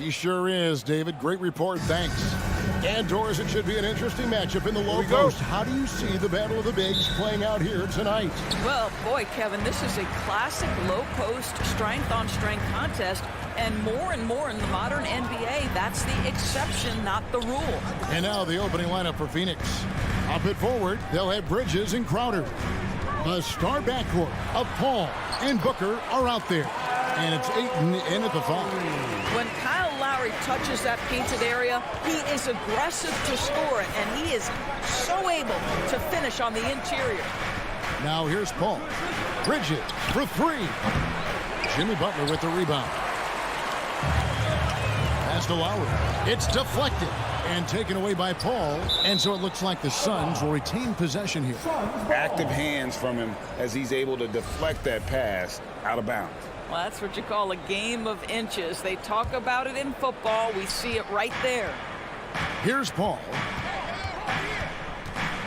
He sure is, David. Great report. Thanks. And Doris, it should be an interesting matchup in the low post. How do you see the Battle of the Bigs playing out here tonight? Well, boy, Kevin, this is a classic low post strength-on-strength contest. And more in the modern NBA, that's the exception, not the rule. And now the opening lineup for Phoenix. Up at forward, they'll have Bridges and Crowder. The star backcourt of Paul and Booker are out there. And it's Ayton in at the 5. When Kyle Lowry touches that painted area, he is aggressive to score it, and he is so able to finish on the interior. Now here's Paul. Bridges for 3. Jimmy Butler with the rebound. Pass to Lowry. It's deflected and taken away by Paul. And so it looks like the Suns will retain possession here. Active hands from him as he's able to deflect that pass out of bounds. Well, that's what you call a game of inches. They talk about it in football. We see it right there. Here's Paul.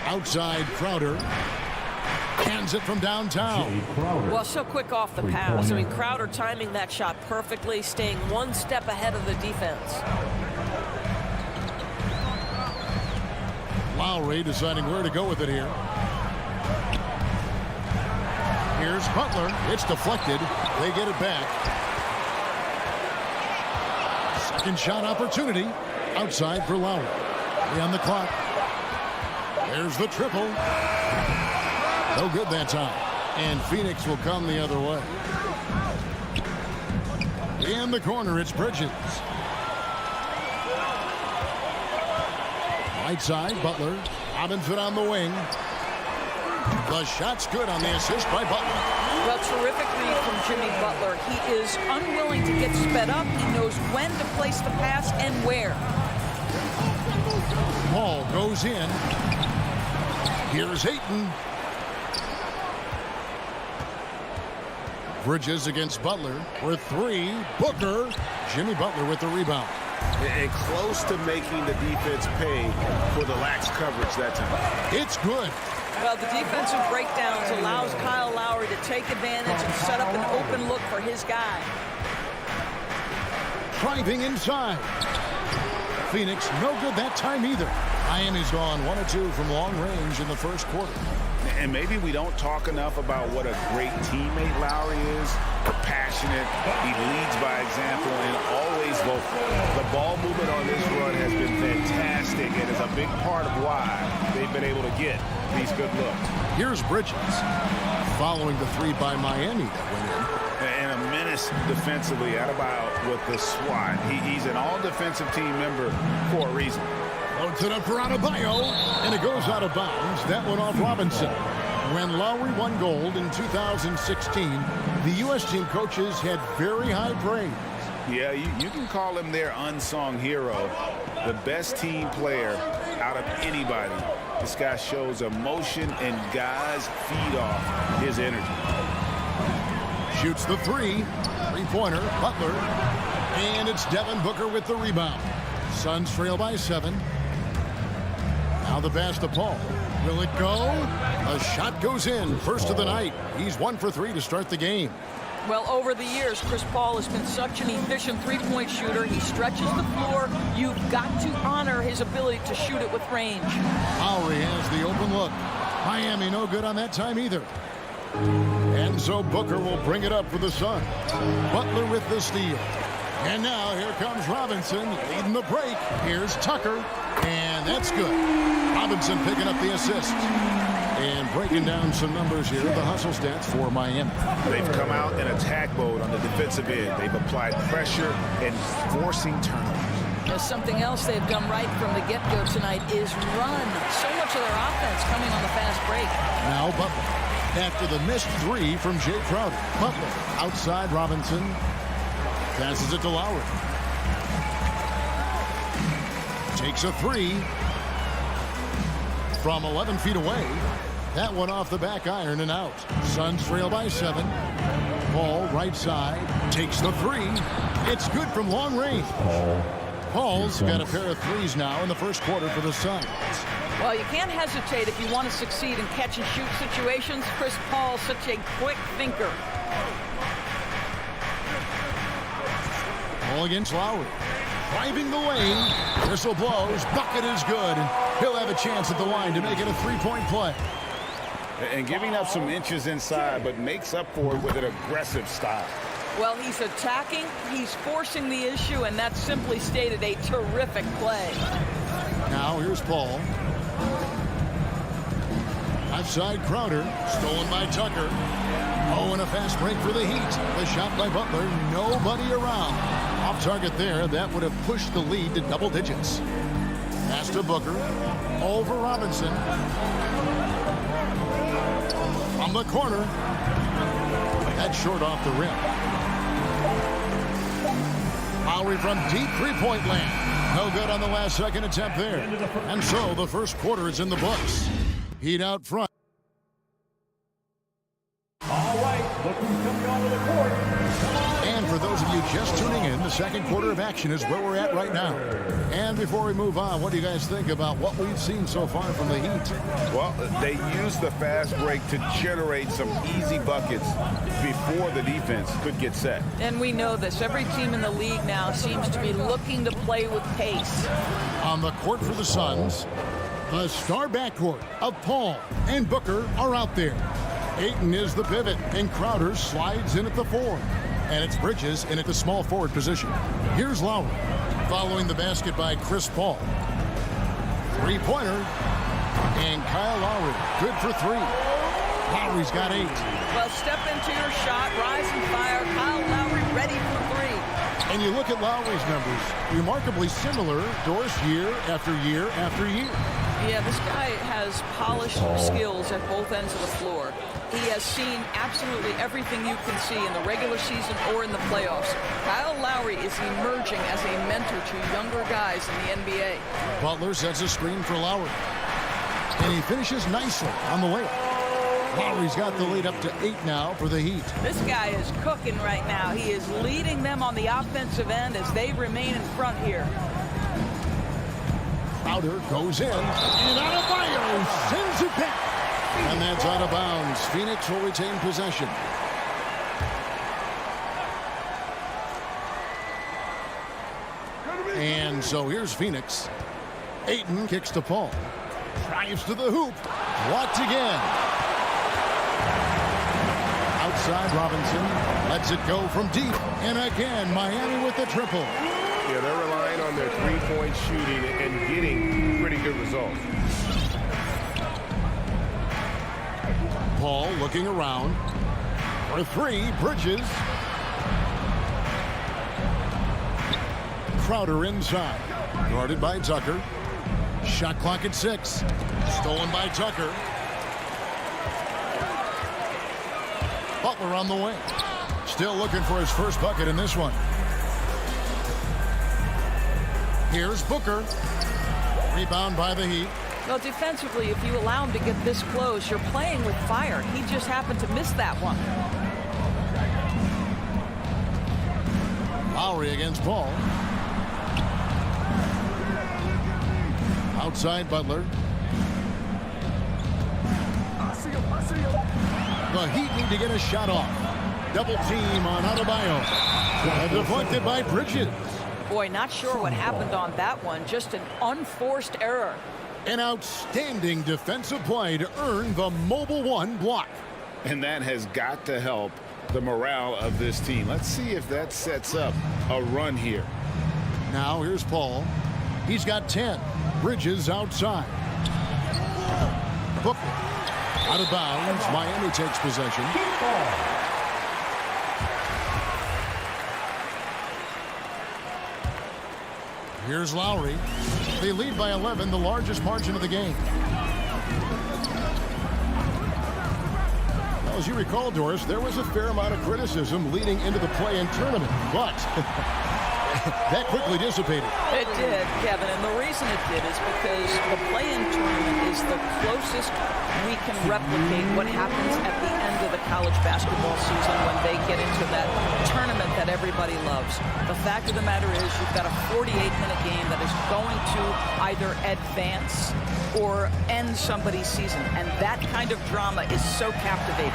Outside Crowder. Hands it from downtown. Well, so quick off the pass. I mean, Crowder timing that shot perfectly, staying one step ahead of the defense. Lowry deciding where to go with it here. Here's Butler. It's deflected. They get it back. Second shot opportunity. Outside for Lowry. 3 on the clock. There's the triple. No good that time. And Phoenix will come the other way. In the corner, it's Bridges. Right side, Butler. Robinson on the wing. The shot's good on the assist by Butler. Well, terrific read from Jimmy Butler. He is unwilling to get sped up. He knows when to place the pass and where. Ball goes in. Here's Ayton. Bridges against Butler for 3. Booker. Jimmy Butler with the rebound. And close to making the defense pay for the lax coverage that time. It's good. Well, the defensive breakdowns allows Kyle Lowry to take advantage and set up an open look for his guy. Driving inside. Phoenix, no good that time either. Miami's gone 1 of 2 from long range in the first quarter. And maybe we don't talk enough about what a great teammate Lowry is. Passionate, he leads by example, and always vocal. The ball movement on this run has been fantastic and is a big part of why they've been able to get these good looks. Here's Bridges following the 3 by Miami that went in. And a menace defensively out about with the swat. He's an all-defensive team member for a reason. Floats it up for Adebayo, and it goes out of bounds. That one off Robinson. When Lowry won gold in 2016, the U.S. team coaches had very high praise. Yeah, you can call him their unsung hero, the best team player out of anybody. This guy shows emotion, and guys feed off his energy. Shoots the 3. 3-pointer, Butler. And it's Devin Booker with the rebound. Suns trail by 7. Now the pass to Paul. Will it go? A shot goes in. First of the night. He's 1 for 3 to start the game. Well, over the years, Chris Paul has been such an efficient three-point shooter. He stretches the floor. You've got to honor his ability to shoot it with range. Lowry has the open look. Miami no good on that time either. And so Booker will bring it up for the Suns. Butler with the steal. And now here comes Robinson leading the break. Here's Tucker. And that's good. Robinson picking up the assist. And breaking down some numbers here, the hustle stats for Miami. They've come out in attack mode on the defensive end. They've applied pressure and forcing turnovers. There's something else they've done right from the get-go tonight is run. So much of their offense coming on the fast break. Now Butler. After the missed 3 from Jay Crowder. Butler outside Robinson. Passes it to Lowry. Takes a 3 from 11 feet away. That one off the back iron and out. Suns trail by 7. Paul right side takes the 3. It's good from long range. Paul's got a pair of 3s now in the first quarter for the Suns. Well, you can't hesitate if you want to succeed in catch-and-shoot situations. Chris Paul's such a quick thinker. Ball against Lowry. driving the lane. Whistle blows. Bucket is good. And he'll have a chance at the line to make it a three-point play. And giving up some inches inside, but makes up for it with an aggressive style. Well, he's attacking, he's forcing the issue, and that's simply stated a terrific play. Now here's Paul. Outside Crowder, stolen by Tucker. Oh, and a fast break for the Heat. The shot by Butler, nobody around. Off target there, that would have pushed the lead to double digits. Pass to Booker, over Robinson. From the corner, that's short off the rim. Lowry from deep three-point land. No good on the last second attempt there. And so the first quarter is in the books. Heat out front. All right, look who's coming onto the court. And for those of you just tuning in, the second quarter of action is where we're at right now. And before we move on, what do you guys think about what we've seen so far from the Heat? Well, they used the fast break to generate some easy buckets before the defense could get set. And we know this. Every team in the league now seems to be looking to play with pace. On the court for the Suns, the star backcourt of Paul and Booker are out there. Ayton is the pivot, and Crowder slides in at the 4. And it's Bridges in at the small forward position. Here's Lowry, following the basket by Chris Paul. Three-pointer, and Kyle Lowry, good for 3. Lowry's got 8. Well, step into your shot, rise and fire. Kyle Lowry ready for 3. And you look at Lowry's numbers, remarkably similar, Doris, year after year after year. Yeah, this guy has polished skills at both ends of the floor. He has seen absolutely everything you can see in the regular season or in the playoffs. Kyle Lowry is emerging as a mentor to younger guys in the NBA. Butler sets a screen for Lowry. And he finishes nicely on the layup. Lowry's got the lead up to 8 now for the Heat. This guy is cooking right now. He is leading them on the offensive end as they remain in front here. Crowder goes in, and Adebayo sends it back. And that's out of bounds. Phoenix will retain possession. And so here's Phoenix. Ayton kicks to Paul. Drives to the hoop. Blocked again. Outside Robinson. Lets it go from deep. And again, Miami with the triple. Yeah, they're relying on their three-point shooting and getting pretty good results. Paul looking around. For 3, Bridges. Crowder inside. Guarded by Tucker. Shot clock at 6. Stolen by Tucker. Butler on the wing. Still looking for his first bucket in this one. Here's Booker. Rebound by the Heat. Well, defensively, if you allow him to get this close, you're playing with fire. He just happened to miss that one. Lowry against Paul. Outside Butler. The Heat need to get a shot off. Double team on Adebayo. And deflected by Bridges. Boy, not sure what happened on that one. Just an unforced error. An outstanding defensive play to earn the Mobile 1 block. And that has got to help the morale of this team. Let's see if that sets up a run here. Now here's Paul. He's got 10. Bridges outside. Booker. Out of bounds. Miami takes possession. Here's Lowry. They lead by 11, the largest margin of the game. Well, as you recall, Doris, there was a fair amount of criticism leading into the play-in tournament, but that quickly dissipated. It did, Kevin, and the reason it did is because the play-in tournament is the closest we can replicate what happens at the end of the college basketball season when they get into that tournament that everybody loves. The fact of the matter is you've got a 48-minute game that is going to either advance or end somebody's season, and that kind of drama is so captivating.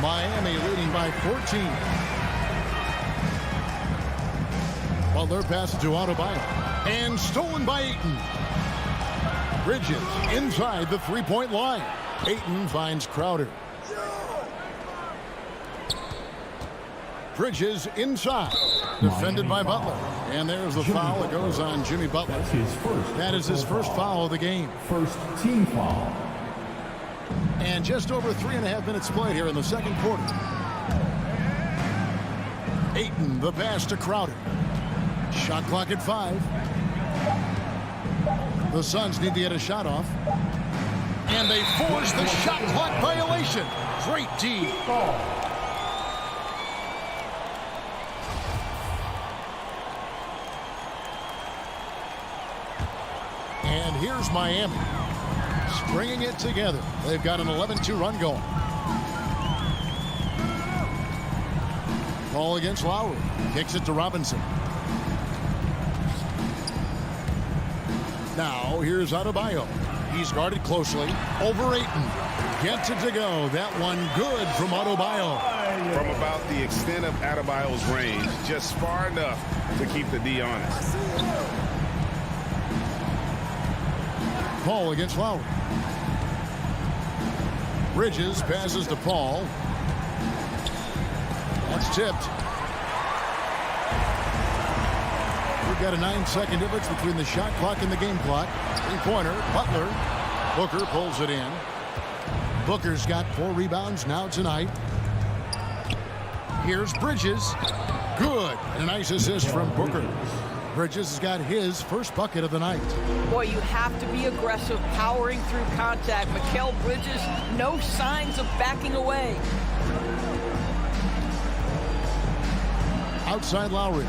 Miami leading by 14. Butler passes to Adebayo. And stolen by Ayton. Bridges inside the three-point line. Ayton finds Crowder. Bridges inside. Defended by Butler. And there's the foul that goes on Jimmy Butler. That is his first foul of the game. First team foul. And just over 3.5 minutes played here in the second quarter. Ayton, the pass to Crowder. Shot clock at 5. The Suns need to get a shot off. And they force the shot clock violation. Great D. And here's Miami. Bringing it together. They've got an 11-2 run going. Ball against Lowry. Kicks it to Robinson. Now here's Adebayo. He's guarded closely. Over Ayton. Gets it to go. That one good from Adebayo. From about the extent of Adebayo's range, just far enough to keep the D honest. Paul against Lowry. Bridges passes to Paul. That's tipped. We've got a 9-second difference between the shot clock and the game clock. Three-pointer, Butler. Booker pulls it in. Booker's got 4 rebounds now tonight. Here's Bridges. Good. And a nice assist from Booker. Bridges has got his first bucket of the night. Boy, you have to be aggressive, powering through contact. Mikal Bridges, no signs of backing away. Outside Lowry.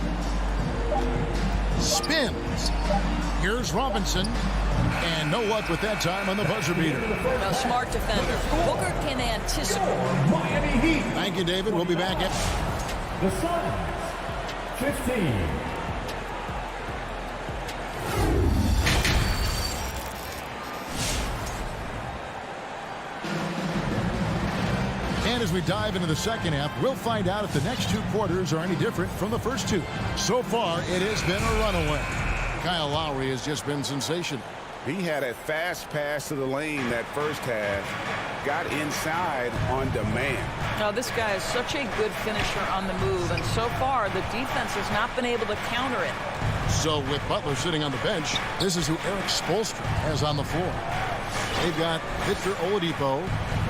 Spins. Here's Robinson. And no luck with that time on the buzzer beater. A smart defender. Booker can anticipate. Miami Heat. Thank you, David. We'll be back at The Suns. 15. And as we dive into the second half, we'll find out if the next 2 quarters are any different from the first 2. So far, it has been a runaway. Kyle Lowry has just been sensational. He had a fast pass to the lane that first half. Got inside on demand. Now, this guy is such a good finisher on the move, and so far, the defense has not been able to counter it. So with Butler sitting on the bench, this is who Eric Spoelstra has on the floor. They've got Victor Oladipo.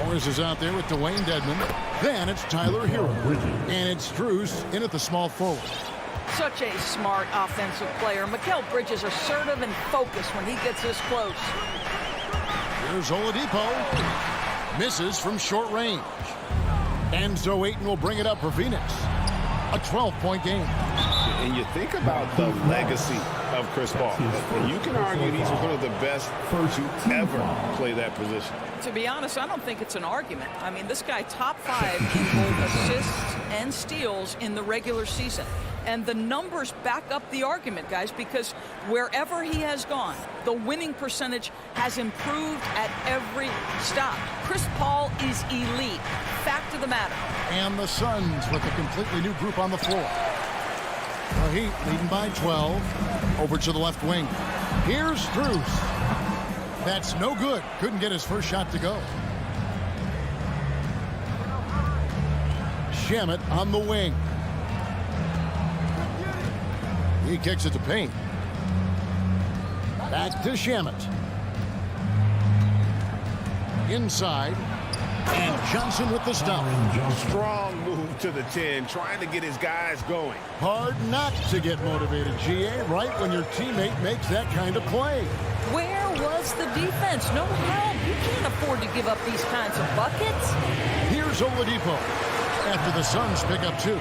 Morris is out there with Dwayne Dedmon. Then it's Tyler Hero. And it's Strus in at the small forward. Such a smart offensive player. Mikal Bridges assertive and focused when he gets this close. Here's Oladipo. Misses from short range. And so Ayton will bring it up for Phoenix. A 12-point game. And you think about the legacy of Chris Paul. You can argue he's one of the best to ever play that position. To be honest, I don't think it's an argument. I mean, this guy top 5 in both assists and steals in the regular season. And the numbers back up the argument, guys, because wherever he has gone, the winning percentage has improved at every stop. Chris Paul is elite. Fact of the matter. And the Suns with a completely new group on the floor. The Heat leading by 12. Over to the left wing. Here's Strus. That's no good. Couldn't get his first shot to go. Shamet on the wing. He kicks it to Payne. Back to Shamet. Inside. And Johnson with the stop. Strong move to the 10, trying to get his guys going. Hard not to get motivated, GA, right when your teammate makes that kind of play. Where was the defense? No help. You can't afford to give up these kinds of buckets. Here's Oladipo after the Suns pick up 2.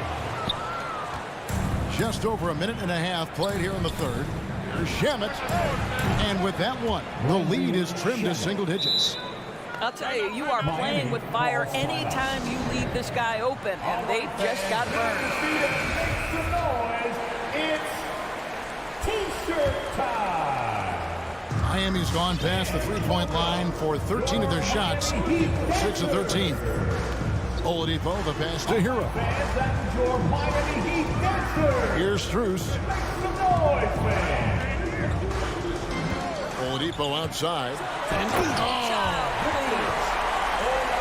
Just over a minute and a half played here in the third. Here's Shamet. And with that one, the lead is trimmed to single digits. I'll tell you, you are playing with fire anytime you leave this guy open, and they just got burned. It's T-shirt time. Miami's gone past the three-point line for 13 of their shots, 6 of 13. Oladipo, the pass to Hero. Here's Strus. Oladipo outside.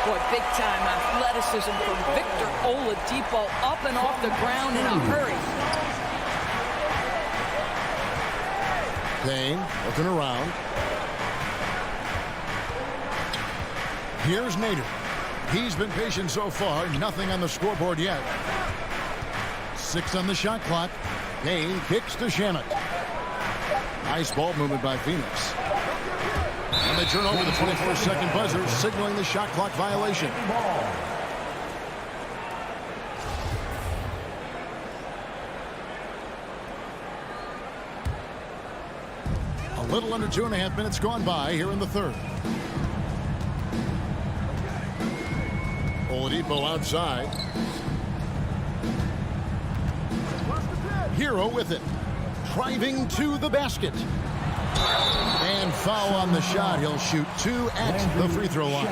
Boy, big-time athleticism from Victor Oladipo, up and off the ground in a hurry. Payne looking around. Here's Nader. He's been patient so far. Nothing on the scoreboard yet. 6 on the shot clock. Payne kicks to Shamet. Nice ball movement by Phoenix. And they turn over the 24-second buzzer, signaling the shot clock violation. A little under 2.5 minutes gone by here in the third. Oladipo outside. Hero with it. Driving to the basket. And foul on the shot. He'll shoot 2 at the free throw line.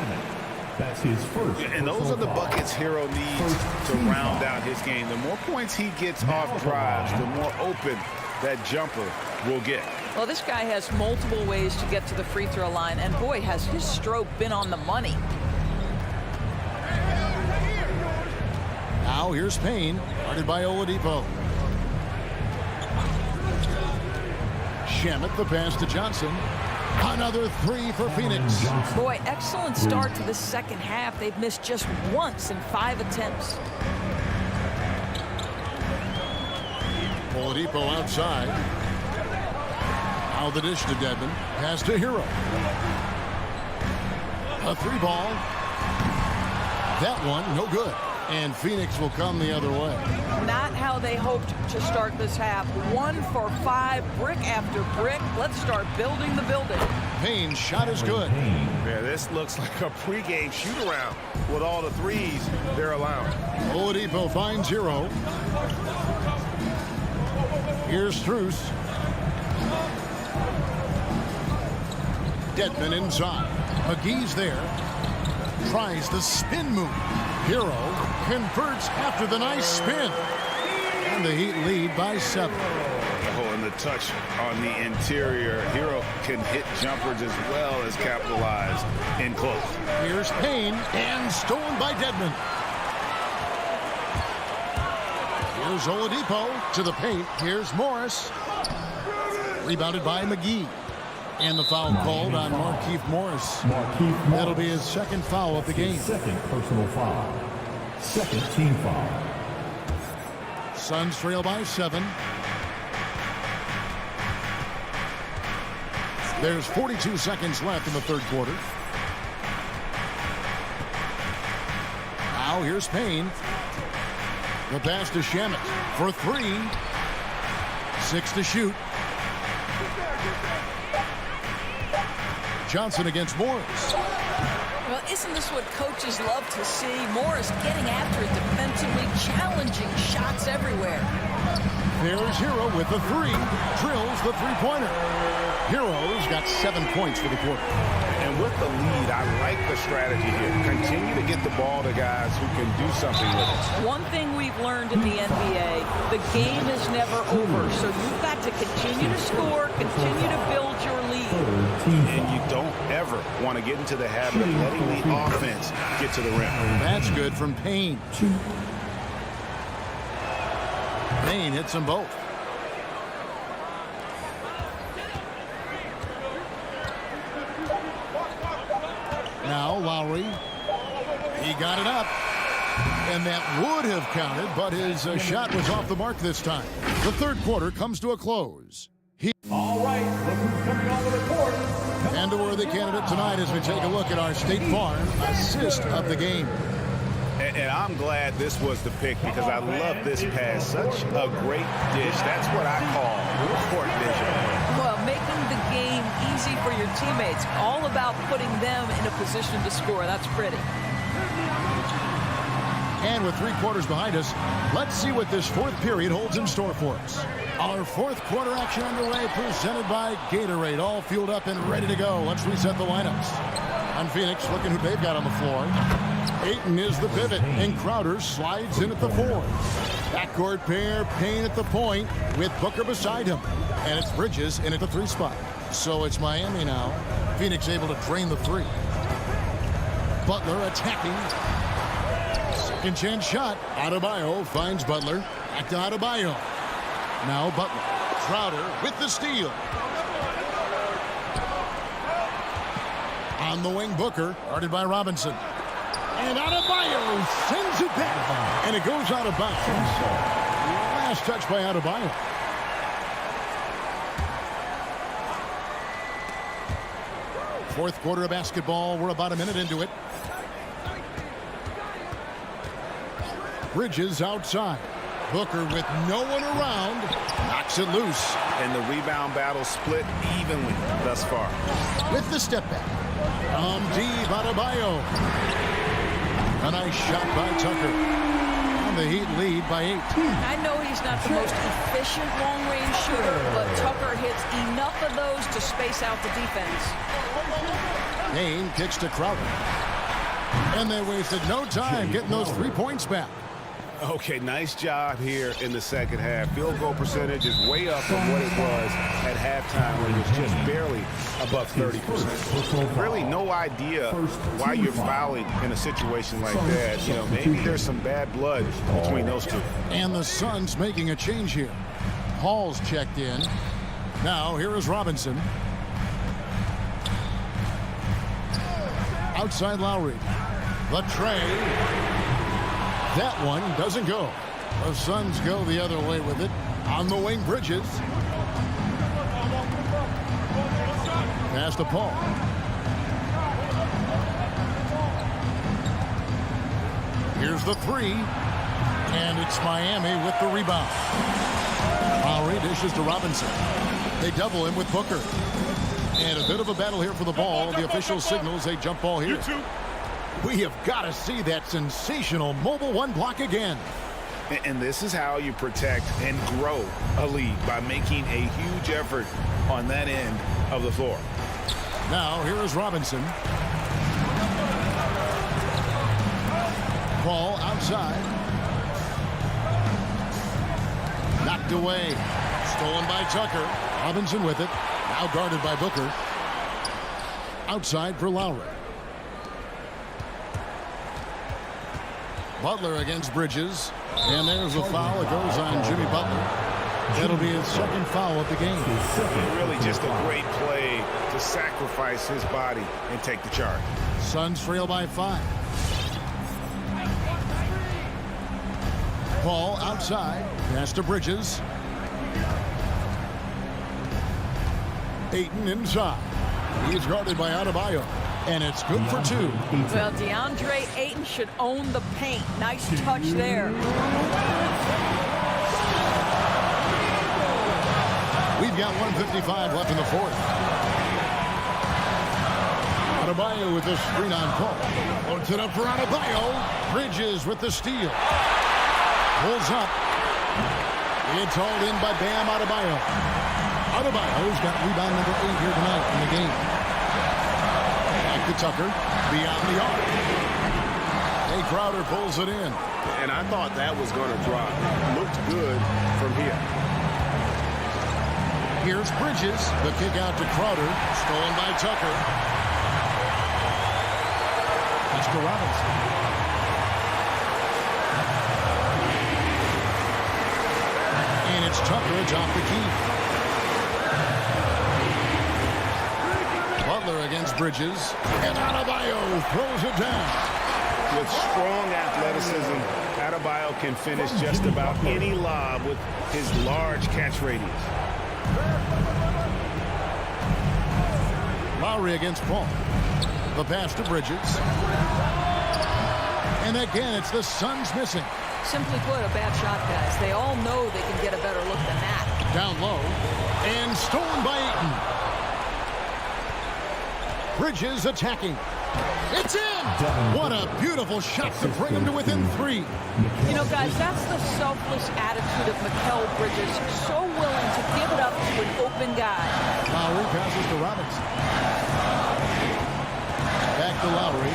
That's his first. And those are the buckets Hero needs to round out his game. The more points he gets off drives, the more open that jumper will get. Well, this guy has multiple ways to get to the free throw line, and boy, has his stroke been on the money. Now here's Payne, guarded by Oladipo. Shamet, the pass to Johnson. Another 3 for Phoenix. Boy, excellent start to the second half. They've missed just once in 5 attempts. Oladipo outside. Now the dish to Dedmon. Pass to Hero. A 3 ball. That one, no good. And Phoenix will come the other way. Not how they hoped to start this half. 1 for 5, brick after brick. Let's start building the building. Payne's shot is good. Yeah, this looks like a pregame shoot-around with all the threes they're allowing. Oladipo finds Hero. Here's Strus. Dedmon inside. McGee's there. Tries the spin move. Hero converts after the nice spin. And the Heat lead by 7. Oh, and the touch on the interior. Hero can hit jumpers as well as capitalize in close. Here's Payne, and stolen by Dedmon. Here's Oladipo to the paint. Here's Morris. Rebounded by McGee. And the foul called on Markieff Morris. That'll be his second foul of the game. Second personal foul. Second team foul. Suns trail by 7. There's 42 seconds left in the third quarter. Now here's Payne. The pass to Shamet for 3. 6 to shoot. Johnson against Morris. Well, isn't this what coaches love to see? Morris getting after it defensively, challenging shots everywhere. There's Hero with the 3. Drills the three-pointer. Hero's got 7 points for the quarter. And with the lead, I like the strategy here. Continue to get the ball to guys who can do something with it. One thing we've learned in the NBA, the game is never over. So you've got to continue to score, continue to build your lead. And you don't ever want to get into the habit of letting the offense get to the rim. That's good from Payne. Payne hits them both. Now Lowry. He got it up. And that would have counted, but his shot was off the mark this time. The third quarter comes to a close. All right, look who's coming on the court. And a worthy candidate tonight as we take a look at our State Farm assist of the game. And I'm glad this was the pick because I love this pass. Such a great dish. That's what I call court vision. Well, making the game easy for your teammates. All about putting them in a position to score. That's pretty. And with 3 quarters behind us, let's see what this fourth period holds in store for us. Our fourth quarter action underway, presented by Gatorade. All fueled up and ready to go. Let's reset the lineups. On Phoenix, looking who they've got on the floor. Ayton is the pivot, and Crowder slides in at the 4. Backcourt pair, Payne at the point with Booker beside him. And it's Bridges in at the 3 spot. So it's Miami now. Phoenix able to drain the 3. Butler attacking. Second chance shot. Adebayo finds Butler. Back to Adebayo. Now Butler. Crowder with the steal. On the wing, Booker, guarded by Robinson. And Adebayo sends it back. And it goes out of bounds. Last touch by Adebayo. Fourth quarter of basketball. We're about a minute into it. Bridges outside. Booker with no one around. Knocks it loose. And the rebound battle split evenly thus far. With the step back. Deep Adebayo. A nice shot by Tucker. And the Heat lead by 8. I know he's not the most efficient long-range shooter, but Tucker hits enough of those to space out the defense. Payne kicks to Crowder. And they wasted no time getting those 3 points back. Okay, nice job here in the second half. Field goal percentage is way up from what it was at halftime when it was just barely above 30%. Really no idea why you're fouling in a situation like that. You know, maybe there's some bad blood between those two. And the Suns making a change here. Hall's checked in. Now here is Robinson. Outside Lowry. The tray. That one doesn't go. The Suns go the other way with it. On the wing, Bridges. Pass to Paul. Here's the 3. And it's Miami with the rebound. Lowry dishes to Robinson. They double him with Booker. And a bit of a battle here for the ball. The official signals a jump ball here. We have got to see that sensational mobile 1 block again. And this is how you protect and grow a lead, by making a huge effort on that end of the floor. Now here is Robinson. Ball outside. Knocked away. Stolen by Tucker. Robinson with it. Now guarded by Booker. Outside for Lowry. Butler against Bridges. And there's a foul. It goes on Jimmy Butler. It'll be his second foul of the game. Really just a great play to sacrifice his body and take the charge. Suns trail by 5. Paul outside. Pass to Bridges. Ayton inside. He's guarded by Adebayo. And it's good for 2. Well, DeAndre Ayton should own the paint. Nice touch there. We've got 1:55 left in the 4th. Adebayo with the screen on Paul. Loads it up for Adebayo. Bridges with the steal. Pulls up. It's hauled in by Bam Adebayo. Adebayo's got rebound number 8 here tonight in the game. Back to Tucker. Beyond the arc. Hey, Crowder pulls it in. And I thought that was going to drop. Looked good from here. Here's Bridges. The kick out to Crowder. Stolen by Tucker. That's to Robinson. And it's Tucker atop the key. Butler against Bridges. And Adebayo throws it down. With strong athleticism, Adebayo can finish just about any lob with his large catch radius. Lowry against Paul. The pass to Bridges. And again, it's the Suns missing. Simply put, a bad shot, guys. They all know they can get a better look than that. Down low. And stolen by Ayton. Bridges attacking. It's in! What a beautiful shot to bring him to within 3. You know, guys, that's the selfless attitude of Mikal Bridges. So willing to give it up to an open guy. Lowry passes to Robinson. Back to Lowry.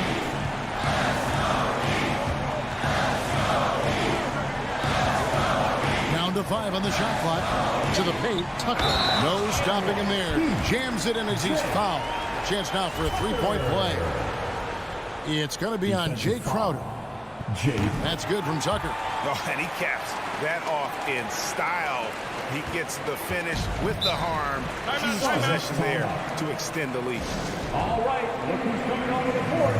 to 5 on the shot clock. To the paint, Tucker. No stopping him there. Jams it in as he's fouled. Chance now for a three-point play. It's going to be on Jay Crowder. That's good from Tucker. Oh, and he caps that off in style. He gets the finish with the harm. Huge possession there to extend the lead. All right, look who's coming onto the court.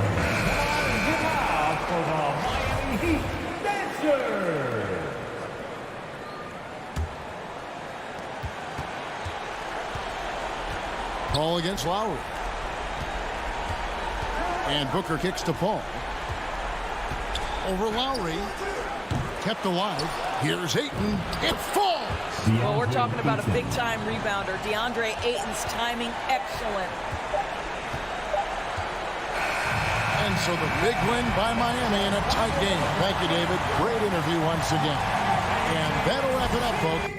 Get out for the Miami Heat Dancers. Paul against Lowry. And Booker kicks to Paul. Over Lowry. Kept alive. Here's Ayton. It falls. Well, we're talking about a big-time rebounder. DeAndre Ayton's timing, excellent. And so the big win by Miami in a tight game. Thank you, David. Great interview once again. And that'll wrap it up, folks.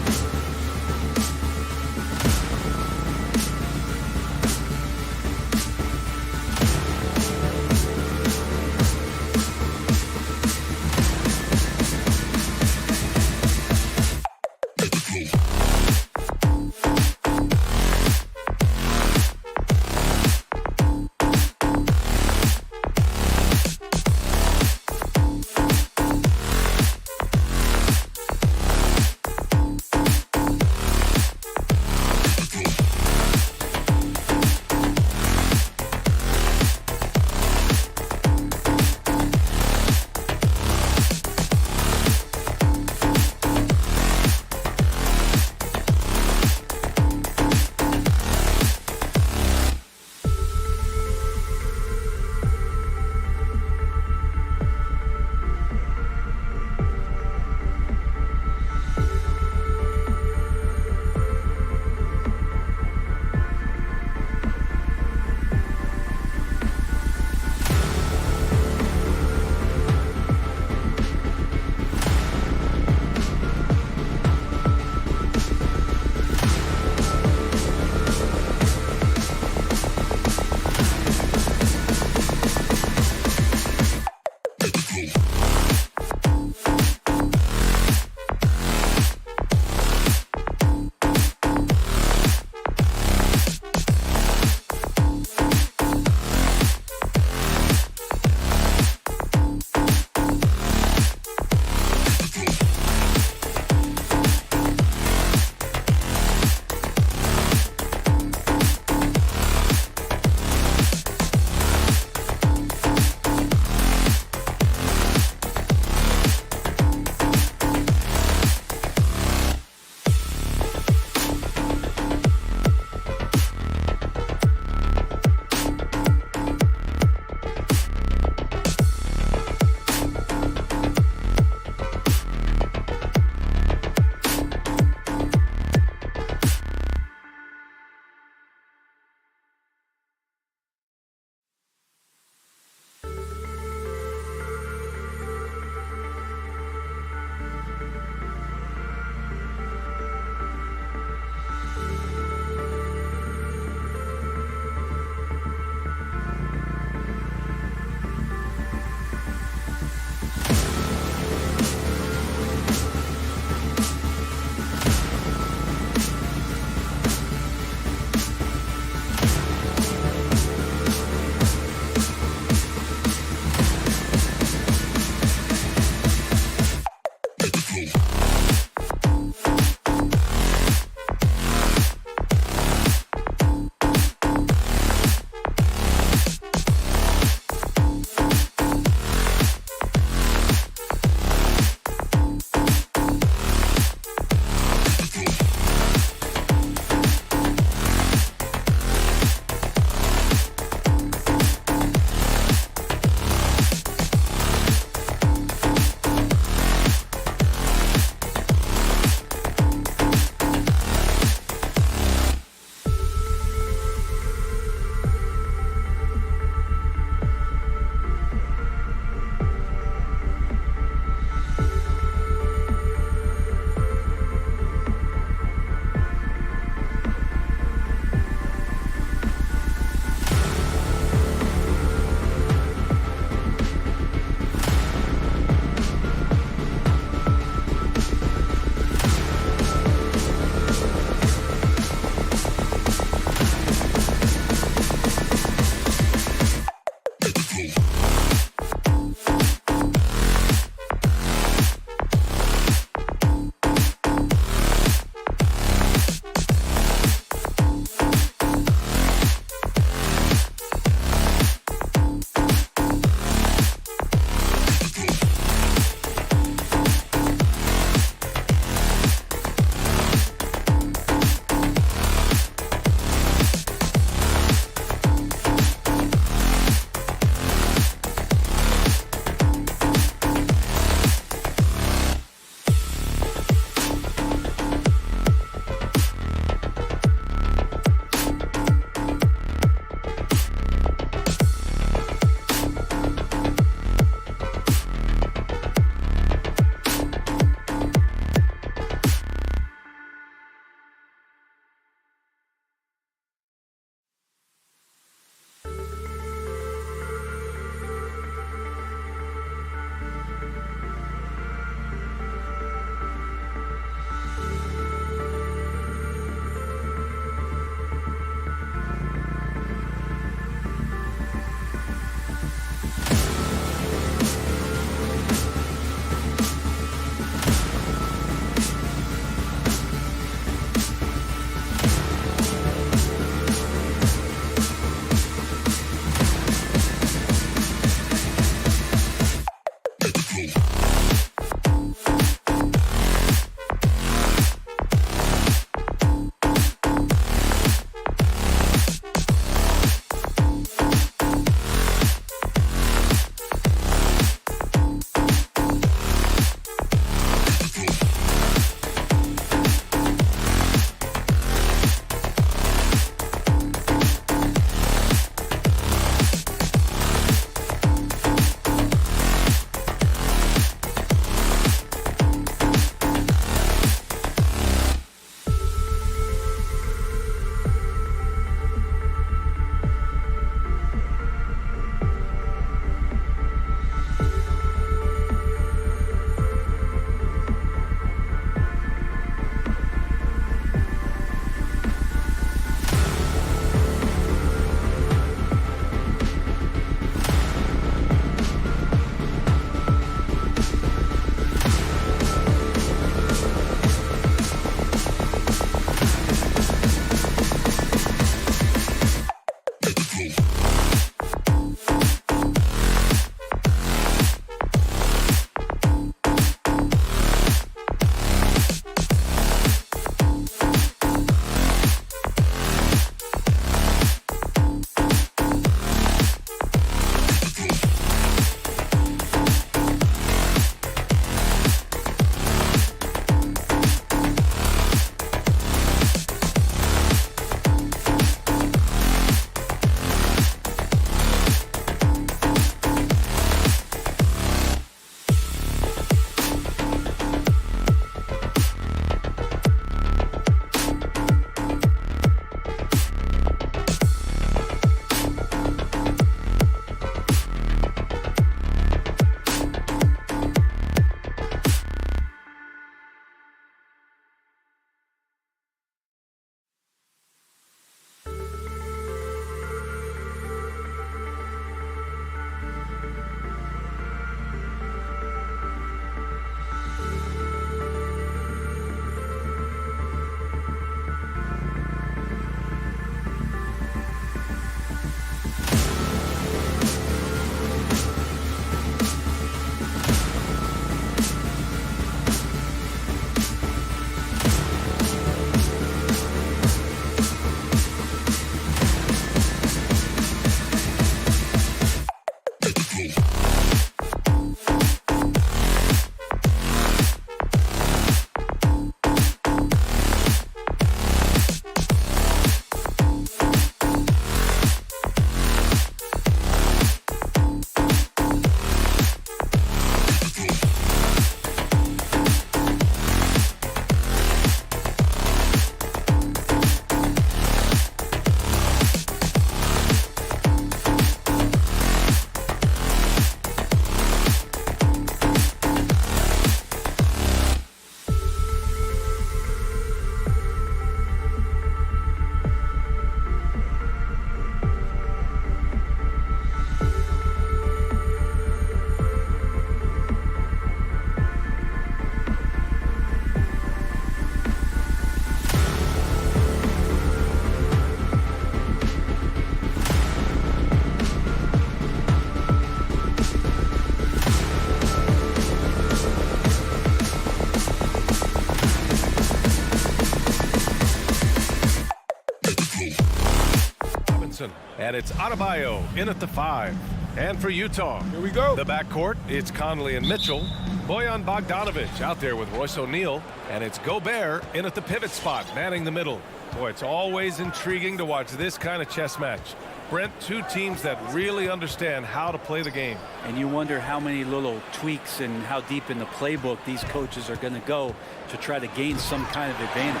Robinson. And it's Adebayo in at the 5. And for Utah, Here we go. the backcourt, it's Conley and Mitchell. Bojan Bogdanovic out there with Royce O'Neal. And it's Gobert in at the pivot spot, manning the middle. Boy, it's always intriguing to watch this kind of chess match. Brent, two teams that really understand how to play the game. And you wonder how many little tweaks and how deep in the playbook these coaches are going to go to try to gain some kind of advantage.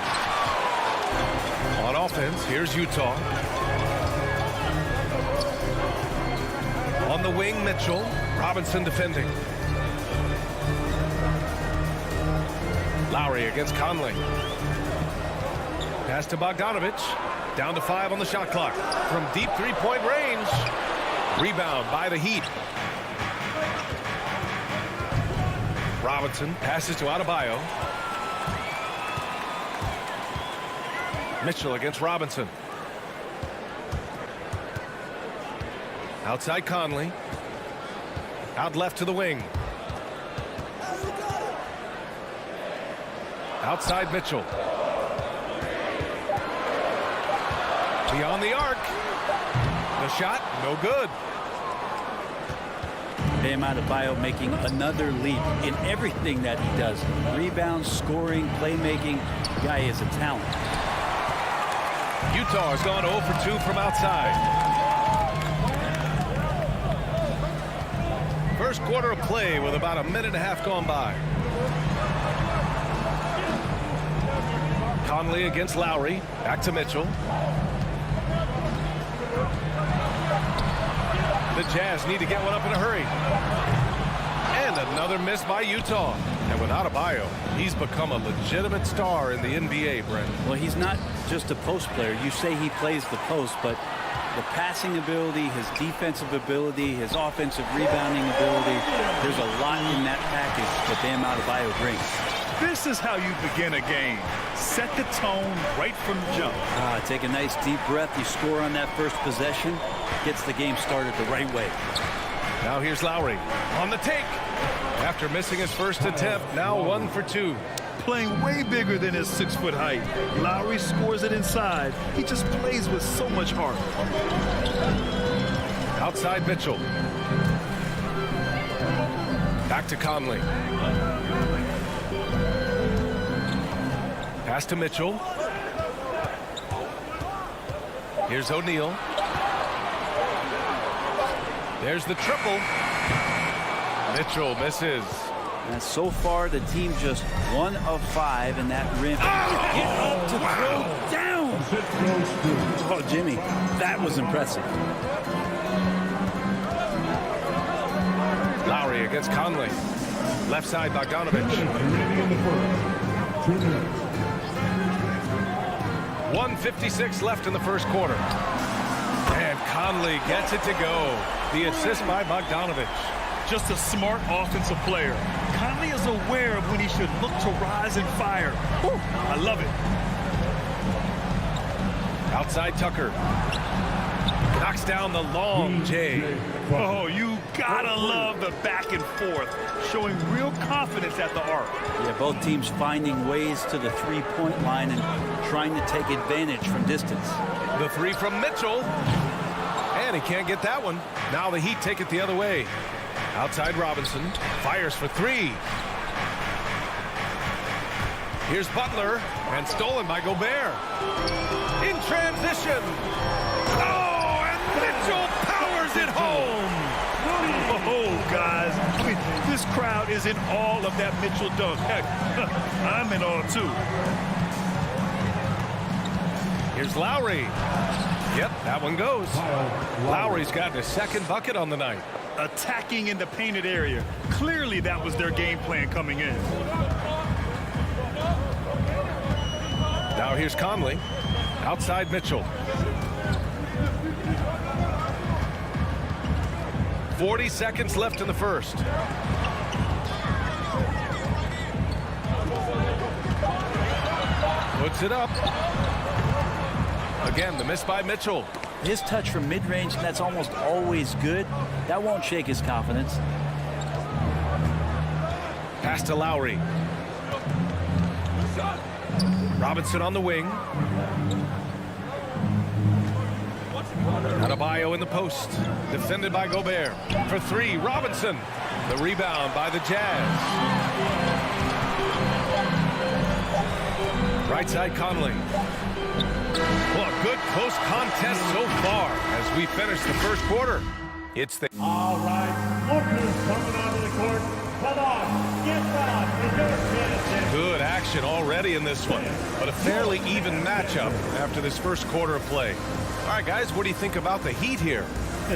On offense, here's Utah. On the wing, Mitchell. Robinson defending. Lowry against Conley. Pass to Bogdanovic. Down to 5 on the shot clock. From deep three-point range. Rebound by the Heat. Robinson passes to Adebayo. Mitchell against Robinson. Outside Conley. Out left to the wing. Outside Mitchell. Beyond the arc. The shot, no good. Bam Adebayo making another leap in everything that he does. Rebounds, scoring, playmaking. The guy is a talent. Utah has gone 0 for 2 from outside. First quarter of play with about a minute and a half gone by. Conley against Lowry. Back to Mitchell. The Jazz need to get one up in a hurry. And another miss by Utah. And with Adebayo, he's become a legitimate star in the NBA, Brent. Well, he's not just a post player. You say he plays the post, but the passing ability, his defensive ability, his offensive rebounding ability, there's a lot in that package that Bam Adebayo brings. This is how you begin a game. Set the tone right from the jump. Take a nice deep breath. You score on that first possession. Gets the game started the right way. Now here's Lowry on the take. After missing his first attempt, now 1 for 2. Playing way bigger than his 6-foot height. Lowry scores it inside. He just plays with so much heart. Outside Mitchell. Back to Conley. Pass to Mitchell. Here's O'Neal. There's the triple. Mitchell misses. And so far, the team just 1 of 5 in that rim. Get up to throw down. Oh, Jimmy, that was impressive. Lowry against Conley. Left side, Bogdanovic. 1:56 left in the first quarter. And Conley gets it to go. The assist by Bogdanovic. Just a smart offensive player. Conley is aware of when he should look to rise and fire. Whew, I love it. Outside Tucker. Knocks down the long J. Oh, you gotta love the back and forth. Showing real confidence at the arc. Yeah, both teams finding ways to the three-point line and trying to take advantage from distance. The 3 from Mitchell. And he can't get that one. Now the Heat take it the other way. Outside Robinson. Fires for 3. Here's Butler. And stolen by Gobert. In transition. Oh, and Mitchell powers it home. Oh, guys. I mean, this crowd is in awe of that Mitchell dunk. Heck, I'm in awe, too. Here's Lowry. Yep, that one goes. Lowry's got his second bucket on the night. Attacking in the painted area. Clearly, that was their game plan coming in. Now here's Conley. Outside Mitchell. 40 seconds left in the first. Puts it up. Again, the miss by Mitchell. His touch from mid-range, that's almost always good. That won't shake his confidence. Pass to Lowry. Robinson on the wing. Adebayo in the post. Defended by Gobert. For three, Robinson. The rebound by the Jazz. Right side, Conley. Well, a good close contest so far as we finish the first quarter. It's the... All right, Booker's coming onto the court. Come on, get out. It's your chance. Good action already in this one, but a fairly even matchup after this first quarter of play. All right, guys, what do you think about the Heat here?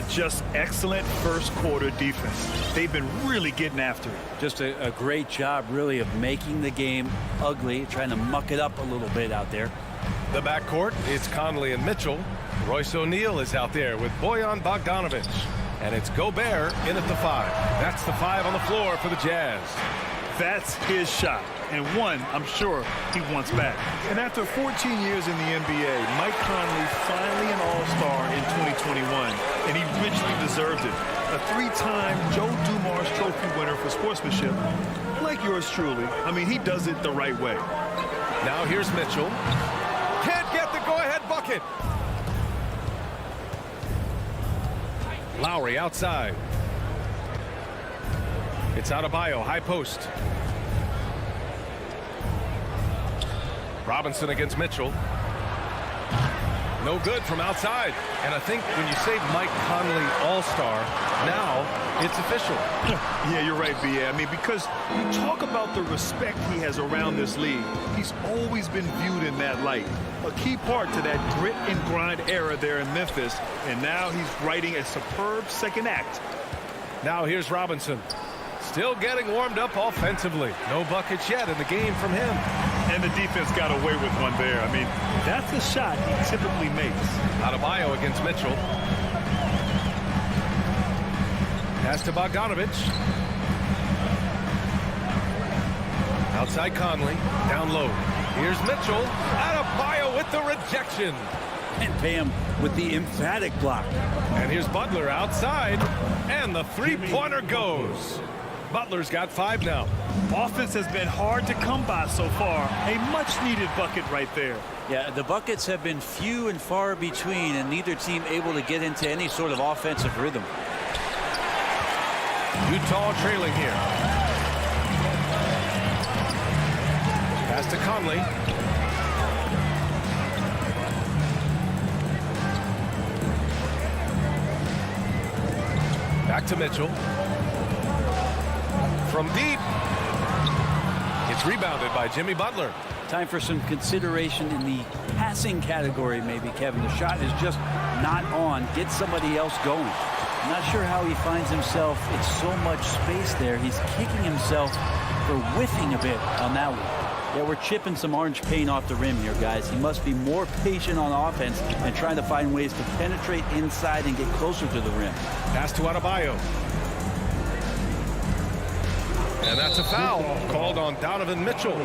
Just excellent first quarter defense. They've been really getting after it. Just a great job, really, of making the game ugly, trying to muck it up a little bit out there. The backcourt, it's Conley and Mitchell. Royce O'Neal is out there with Bojan Bogdanovic. And it's Gobert in at the 5. That's the 5 on the floor for the Jazz. That's his shot, and one I'm sure he wants back. And after 14 years in the NBA, Mike Conley finally an All-Star in 2021, and he richly deserved it. A 3-time Joe Dumars Trophy winner for sportsmanship, like yours truly. I mean, he does it the right way. Now here's Mitchell. Can't get the go-ahead bucket. Lowry outside. It's Adebayo, high post. Robinson against Mitchell. No good from outside. And I think when you say Mike Conley All-Star, now it's official. Yeah, you're right, B.A. I mean, because you talk about the respect he has around this league. He's always been viewed in that light. A key part to that grit and grind era there in Memphis. And now he's writing a superb second act. Now here's Robinson. Still getting warmed up offensively. No buckets yet in the game from him. And the defense got away with one there. I mean, that's a shot he typically makes. Adebayo against Mitchell. Pass to Bogdanovic. Outside Conley. Down low. Here's Mitchell. Adebayo with the rejection. And Bam with the emphatic block. And here's Butler outside. And the three-pointer goes. Butler's got 5 now. Offense has been hard to come by so far. A much-needed bucket right there. Yeah, the buckets have been few and far between, and neither team able to get into any sort of offensive rhythm. Utah trailing here. Pass to Conley. Back to Mitchell. From deep. It's rebounded by Jimmy Butler. Time for some consideration in the passing category, maybe, Kevin. The shot is just not on. Get somebody else going. I'm not sure how he finds himself. It's so much space there. He's kicking himself for whiffing a bit on that one. Yeah, we're chipping some orange paint off the rim here, guys. He must be more patient on offense and trying to find ways to penetrate inside and get closer to the rim. Pass to Adebayo. And that's a foul called on Donovan Mitchell.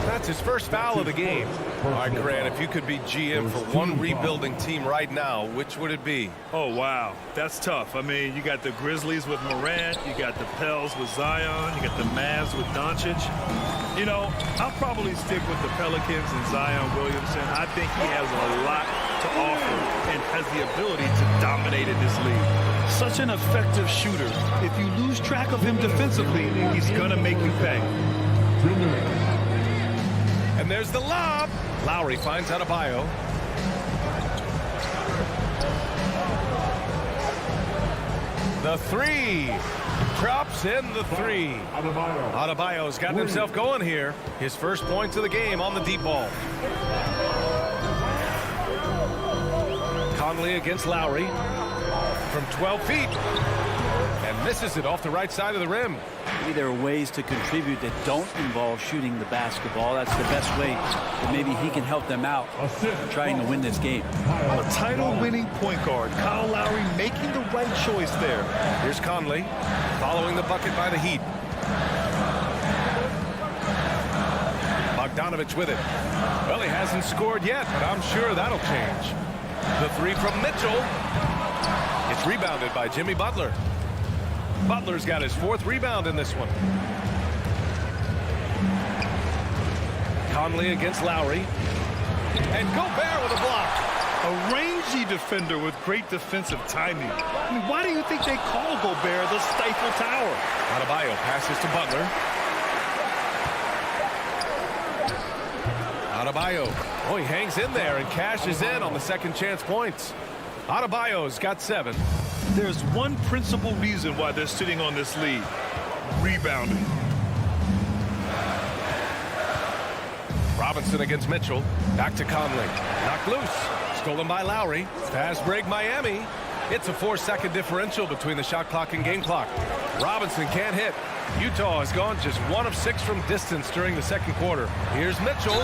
That's his first foul of the game. All right, Grant, if you could be GM for one rebuilding team right now, which would it be? Oh, wow. That's tough. I mean, you got the Grizzlies with Morant. You got the Pels with Zion. You got the Mavs with Doncic. You know, I'll probably stick with the Pelicans and Zion Williamson. I think he has a lot to offer and has the ability to dominate in this league. Such an effective shooter. If you lose track of him defensively, he's going to make you pay. And there's the lob. Lowry finds Adebayo. The 3. Drops in the 3. Adebayo's gotten himself going here. His first points of the game on the deep ball. Conley against Lowry. From 12 feet. And misses it off the right side of the rim. Maybe there are ways to contribute that don't involve shooting the basketball. That's the best way that maybe he can help them out trying to win this game. A title-winning point guard, Kyle Lowry, making the right choice there. Here's Conley following the bucket by the Heat. Bogdanovic with it. Well, he hasn't scored yet, but I'm sure that'll change. The 3 from Mitchell. It's rebounded by Jimmy Butler. Butler's got his 4th rebound in this one. Conley against Lowry. And Gobert with a block. A range edgy defender with great defensive timing. I mean, why do you think they call Gobert the Stifle Tower? Adebayo passes to Butler. Adebayo. Oh, he hangs in there and cashes in on the second chance points. Adebayo's got 7. There's one principal reason why they're sitting on this lead. Rebounding. Robinson against Mitchell. Back to Conley. Knocked loose. Stolen by Lowry. Fast break Miami. It's a 4-second differential between the shot clock and game clock. Robinson can't hit. Utah has gone just 1 of 6 from distance during the second quarter. Here's Mitchell.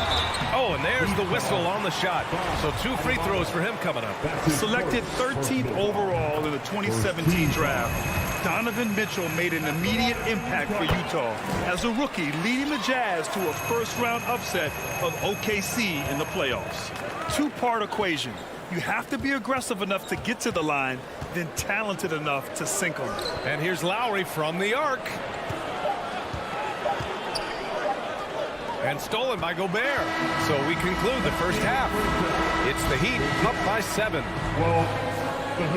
Oh, and there's the whistle on the shot. So 2 free throws for him coming up. Selected 13th overall in the 2017 draft, Donovan Mitchell made an immediate impact for Utah as a rookie, leading the Jazz to a first-round upset of OKC in the playoffs. 2-part equation. You have to be aggressive enough to get to the line, then talented enough to sink them. And here's Lowry from the arc. And stolen by Gobert. So we conclude the first half. It's the Heat up by 7.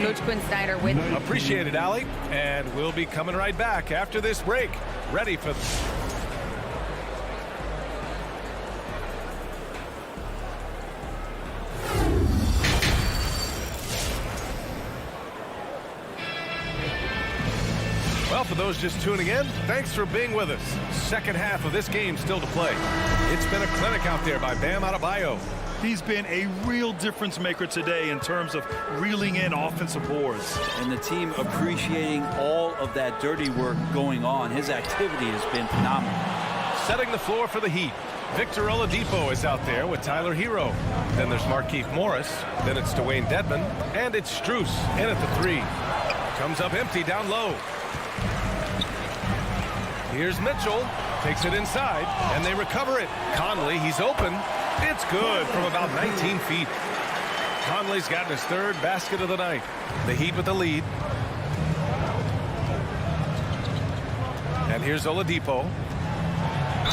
Coach Quinn Snyder with. Appreciate it, Allie. And we'll be coming right back after this break. Ready for... Well, for those just tuning in, thanks for being with us. Second half of this game still to play. It's been a clinic out there by Bam Adebayo. He's been a real difference maker today in terms of reeling in offensive boards. And the team appreciating all of that dirty work going on. His activity has been phenomenal. Setting the floor for the Heat. Victor Oladipo is out there with Tyler Hero. Then there's Markieff Morris. Then it's Dwayne Dedmon. And it's Strus in at the 3. Comes up empty down low. Here's Mitchell, takes it inside, and they recover it. Conley, he's open. It's good from about 19 feet. Conley's gotten his 3rd basket of the night. The Heat with the lead. And here's Oladipo.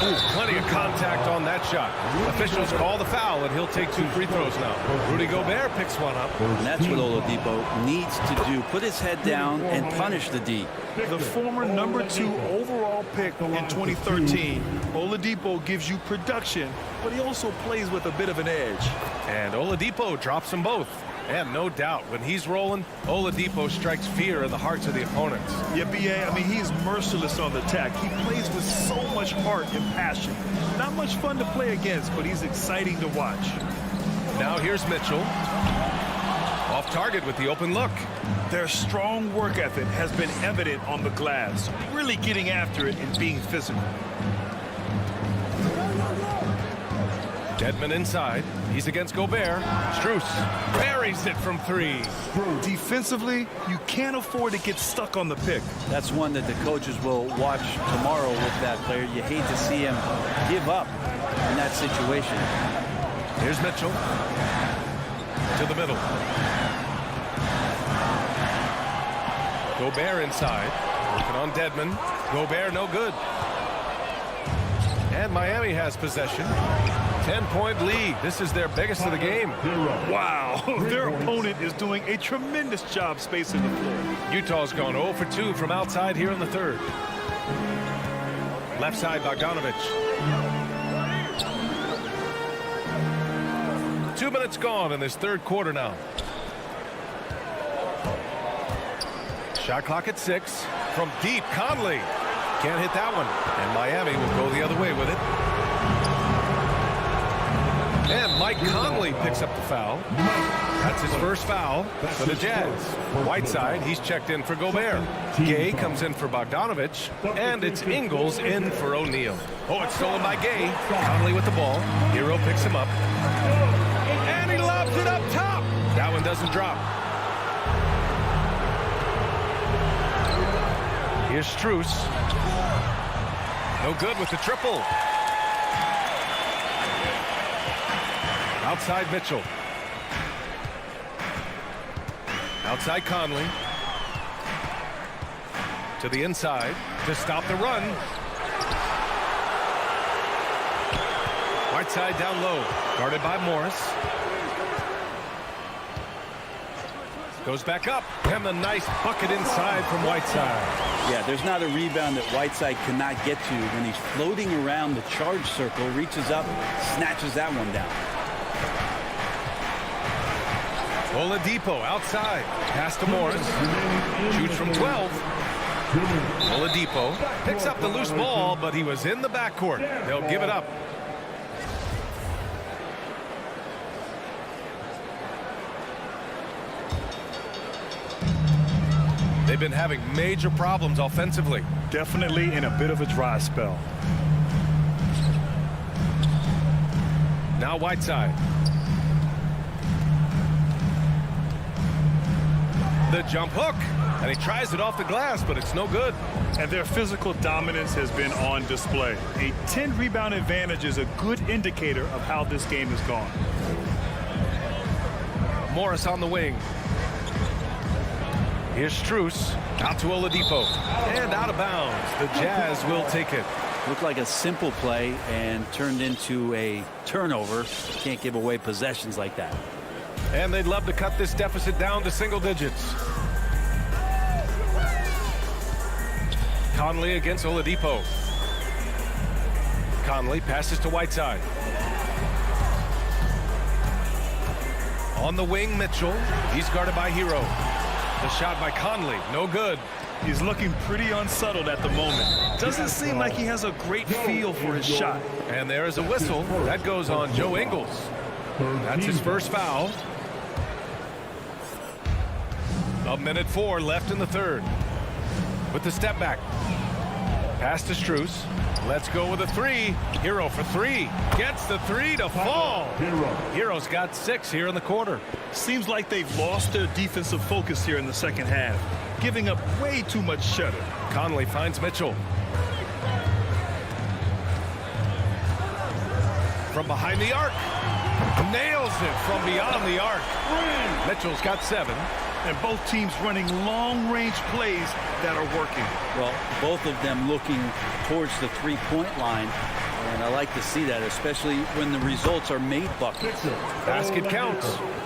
Ooh, plenty of contact on that shot. Officials call the foul, and he'll take 2 free throws now. Rudy Gobert picks one up. And that's what Oladipo needs to do. Put his head down and punish the D. The former number 2 overall pick in 2013, Oladipo gives you production, but he also plays with a bit of an edge. And Oladipo drops them both. And no doubt, when he's rolling, Oladipo strikes fear in the hearts of the opponents. Yeah, B.A., I mean, he's merciless on the attack. He plays with so much heart and passion. Not much fun to play against, but he's exciting to watch. Now here's Mitchell. Off target with the open look. Their strong work ethic has been evident on the glass, really getting after it and being physical. Dedmon inside. He's against Gobert. Strus buries it from 3. Defensively, you can't afford to get stuck on the pick. That's one that the coaches will watch tomorrow with that player. You hate to see him give up in that situation. Here's Mitchell. To the middle. Gobert inside. Working on Dedmon. Gobert no good. And Miami has possession. 10-point lead. This is their biggest of the game. Wow, their opponent is doing a tremendous job spacing the floor. Utah's gone 0 for 2 from outside here in the 3rd. Left side, Bogdanovich. 2 minutes gone in this 3rd quarter now. Shot clock at 6. From deep, Conley. Can't hit that one. And Miami will go the other way with it. And Mike Conley picks up the foul. That's his first foul for the Jazz. Whiteside, he's checked in for Gobert. Gay comes in for Bogdanovich. And it's Ingles in for O'Neal. Oh, it's stolen by Gay. Conley with the ball. Hero picks him up. And he lobs it up top. That one doesn't drop. Here's Strus. No good with the triple. Outside Mitchell. Outside Conley. To the inside to stop the run. Whiteside down low. Guarded by Morris. Goes back up. And the nice bucket inside from Whiteside. Yeah, there's not a rebound that Whiteside cannot get to when he's floating around the charge circle, reaches up, snatches that one down. Oladipo outside. Pass to Morris. Shoots from 12. Oladipo picks up the loose ball, but he was in the backcourt. They'll give it up. They've been having major problems offensively. Definitely in a bit of a dry spell. Now Whiteside. The jump hook. And he tries it off the glass, but it's no good. And their physical dominance has been on display. A 10-rebound advantage is a good indicator of how this game has gone. Morris on the wing. Here's Strus. Out to Oladipo. And out of bounds. The Jazz will take it. Looked like a simple play and turned into a turnover. Can't give away possessions like that. And they'd love to cut this deficit down to single digits. Conley against Oladipo. Conley passes to Whiteside. On the wing, Mitchell. He's guarded by Hero. The shot by Conley, no good. He's looking pretty unsettled at the moment. Doesn't seem like he has a great feel for his shot. And there is a whistle. That goes on Joe Ingles. That's his first foul. 1:04 left in the third. With the step back. Pass to Strus. Let's go with a three. Hero for three. Gets the three to fall. Hero's got 6 here in the quarter. Seems like they've lost their defensive focus here in the second half, giving up way too much shutter. Conley finds Mitchell. From behind the arc. Nails it from beyond the arc. Mitchell's got 7. And both teams running long-range plays that are working. Well, both of them looking towards the three-point line. And I like to see that, especially when the results are made buckets. Basket counts.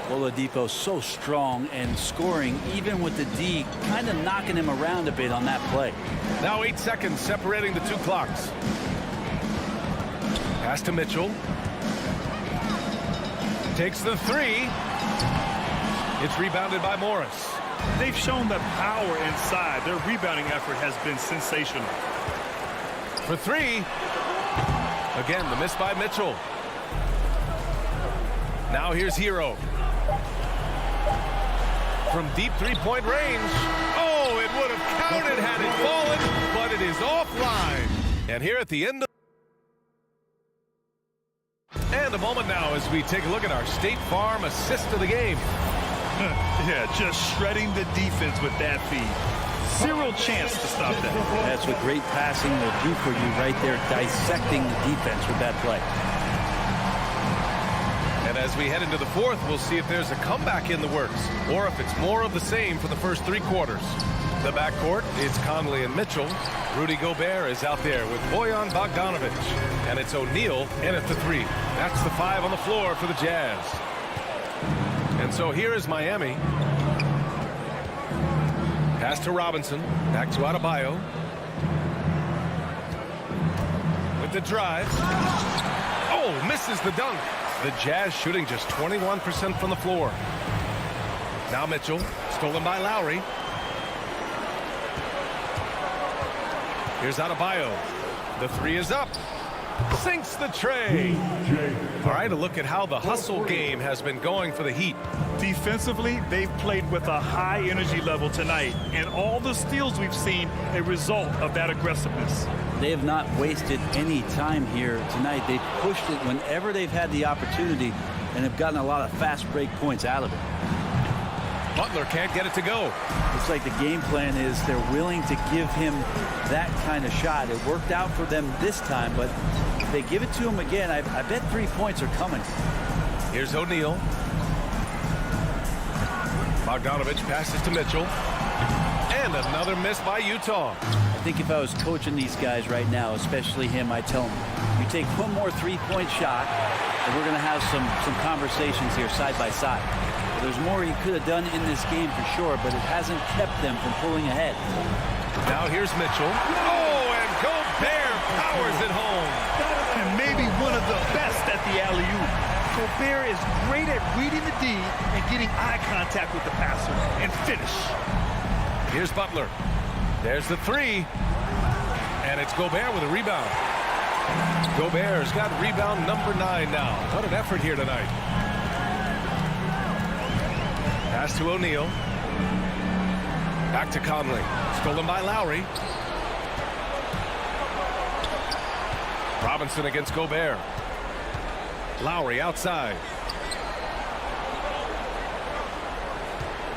Oladipo so strong and scoring, even with the D, kind of knocking him around a bit on that play. Now 8 seconds separating the two clocks. Pass to Mitchell. Takes the three. It's rebounded by Morris. They've shown the power inside. Their rebounding effort has been sensational. For three. Again, the miss by Mitchell. Now here's Hero. From deep three-point range. Oh, it would have counted had it fallen, but it is offline. And here at the end of... And a moment now as we take a look at our State Farm assist of the game. Yeah, just shredding the defense with that feed. Zero chance to stop that. That's what great passing will do for you right there, dissecting the defense with that play. And as we head into the fourth, we'll see if there's a comeback in the works or if it's more of the same for the first 3 quarters. The backcourt, it's Conley and Mitchell. Rudy Gobert is out there with Bojan Bogdanovic. And it's O'Neal in at the 3. That's the 5 on the floor for the Jazz. And so here is Miami. Pass to Robinson. Back to Adebayo. With the drive. Oh, misses the dunk. The Jazz shooting just 21% from the floor. Now Mitchell. Stolen by Lowry. Here's Adebayo. The 3 is up. Sinks the tray. All right, a look at how the hustle game has been going for the Heat. Defensively, they've played with a high energy level tonight, and all the steals we've seen a result of that aggressiveness. They have not wasted any time here tonight. They've pushed it whenever they've had the opportunity and have gotten a lot of fast break points out of it. Butler can't get it to go. Looks like the game plan is they're willing to give him that kind of shot. It worked out for them this time, but if they give it to him again, I bet 3 points are coming. Here's O'Neal. Bogdanovic passes to Mitchell. And another miss by Utah. I think if I was coaching these guys right now, especially him, I'd tell him, you take one more 3-point shot, and we're going to have some conversations here side by side. There's more he could have done in this game for sure, but it hasn't kept them from pulling ahead. Now here's Mitchell. Oh, and Gobert powers it home. And maybe one of the best at the alley-oop. Gobert is great at reading the D and getting eye contact with the passer and finish. Here's Butler. There's the three. And it's Gobert with a rebound. Gobert's got rebound number 9 now. What an effort here tonight. Pass to O'Neal. Back to Conley. Stolen by Lowry. Robinson against Gobert. Lowry outside.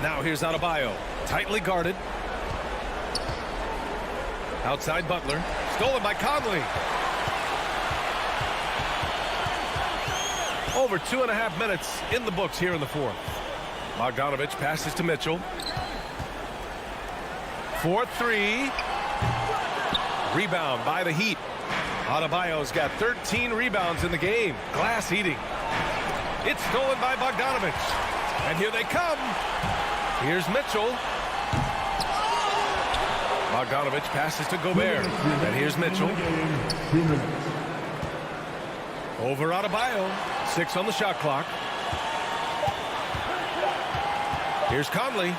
Now here's Adebayo. Tightly guarded. Outside Butler. Stolen by Conley. Over 2.5 minutes in the books here in the fourth. Bogdanovich passes to Mitchell. 4-3. Rebound by the Heat. Adebayo's got 13 rebounds in the game. Glass eating. It's stolen by Bogdanovich. And here they come. Here's Mitchell. Bogdanovich passes to Gobert. And here's Mitchell. Over Adebayo. 6 on the shot clock. Here's Conley.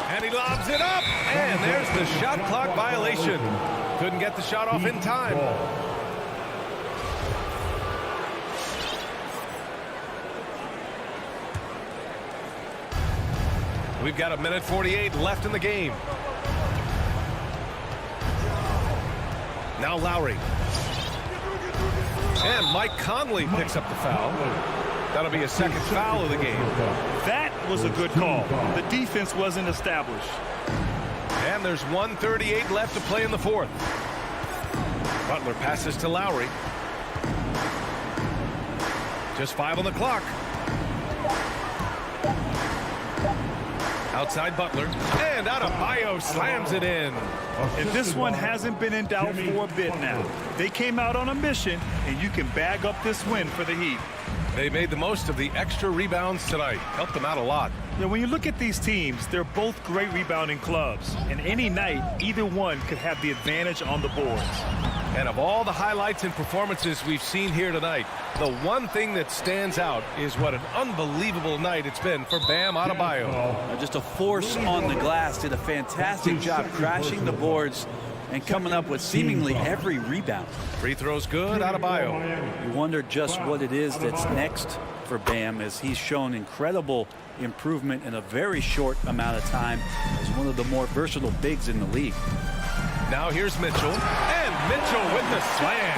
And he lobs it up. And there's the shot clock violation. Couldn't get the shot off in time. We've got 1:48 left in the game. Now Lowry. And Mike Conley picks up the foul. That'll be a second foul of the game. That was a good call. The defense wasn't established. And there's 1:38 left to play in the fourth. Butler passes to Lowry. Just 5 on the clock. Outside Butler. And Adebayo slams it in. And this one hasn't been in doubt for a bit now. They came out on a mission, and you can bag up this win for the Heat. They made the most of the extra rebounds tonight. Helped them out a lot. Now, when you look at these teams, they're both great rebounding clubs. And any night, either one could have the advantage on the boards. And of all the highlights and performances we've seen here tonight, the one thing that stands out is what an unbelievable night it's been for Bam Adebayo. Just a force on the glass. Did a fantastic job crashing the boards and coming up with seemingly every rebound. Free throws good, Adebayo. You wonder just what it is that's next for Bam, as he's shown incredible improvement in a very short amount of time as one of the more versatile bigs in the league. Now here's Mitchell, and Mitchell with the slam.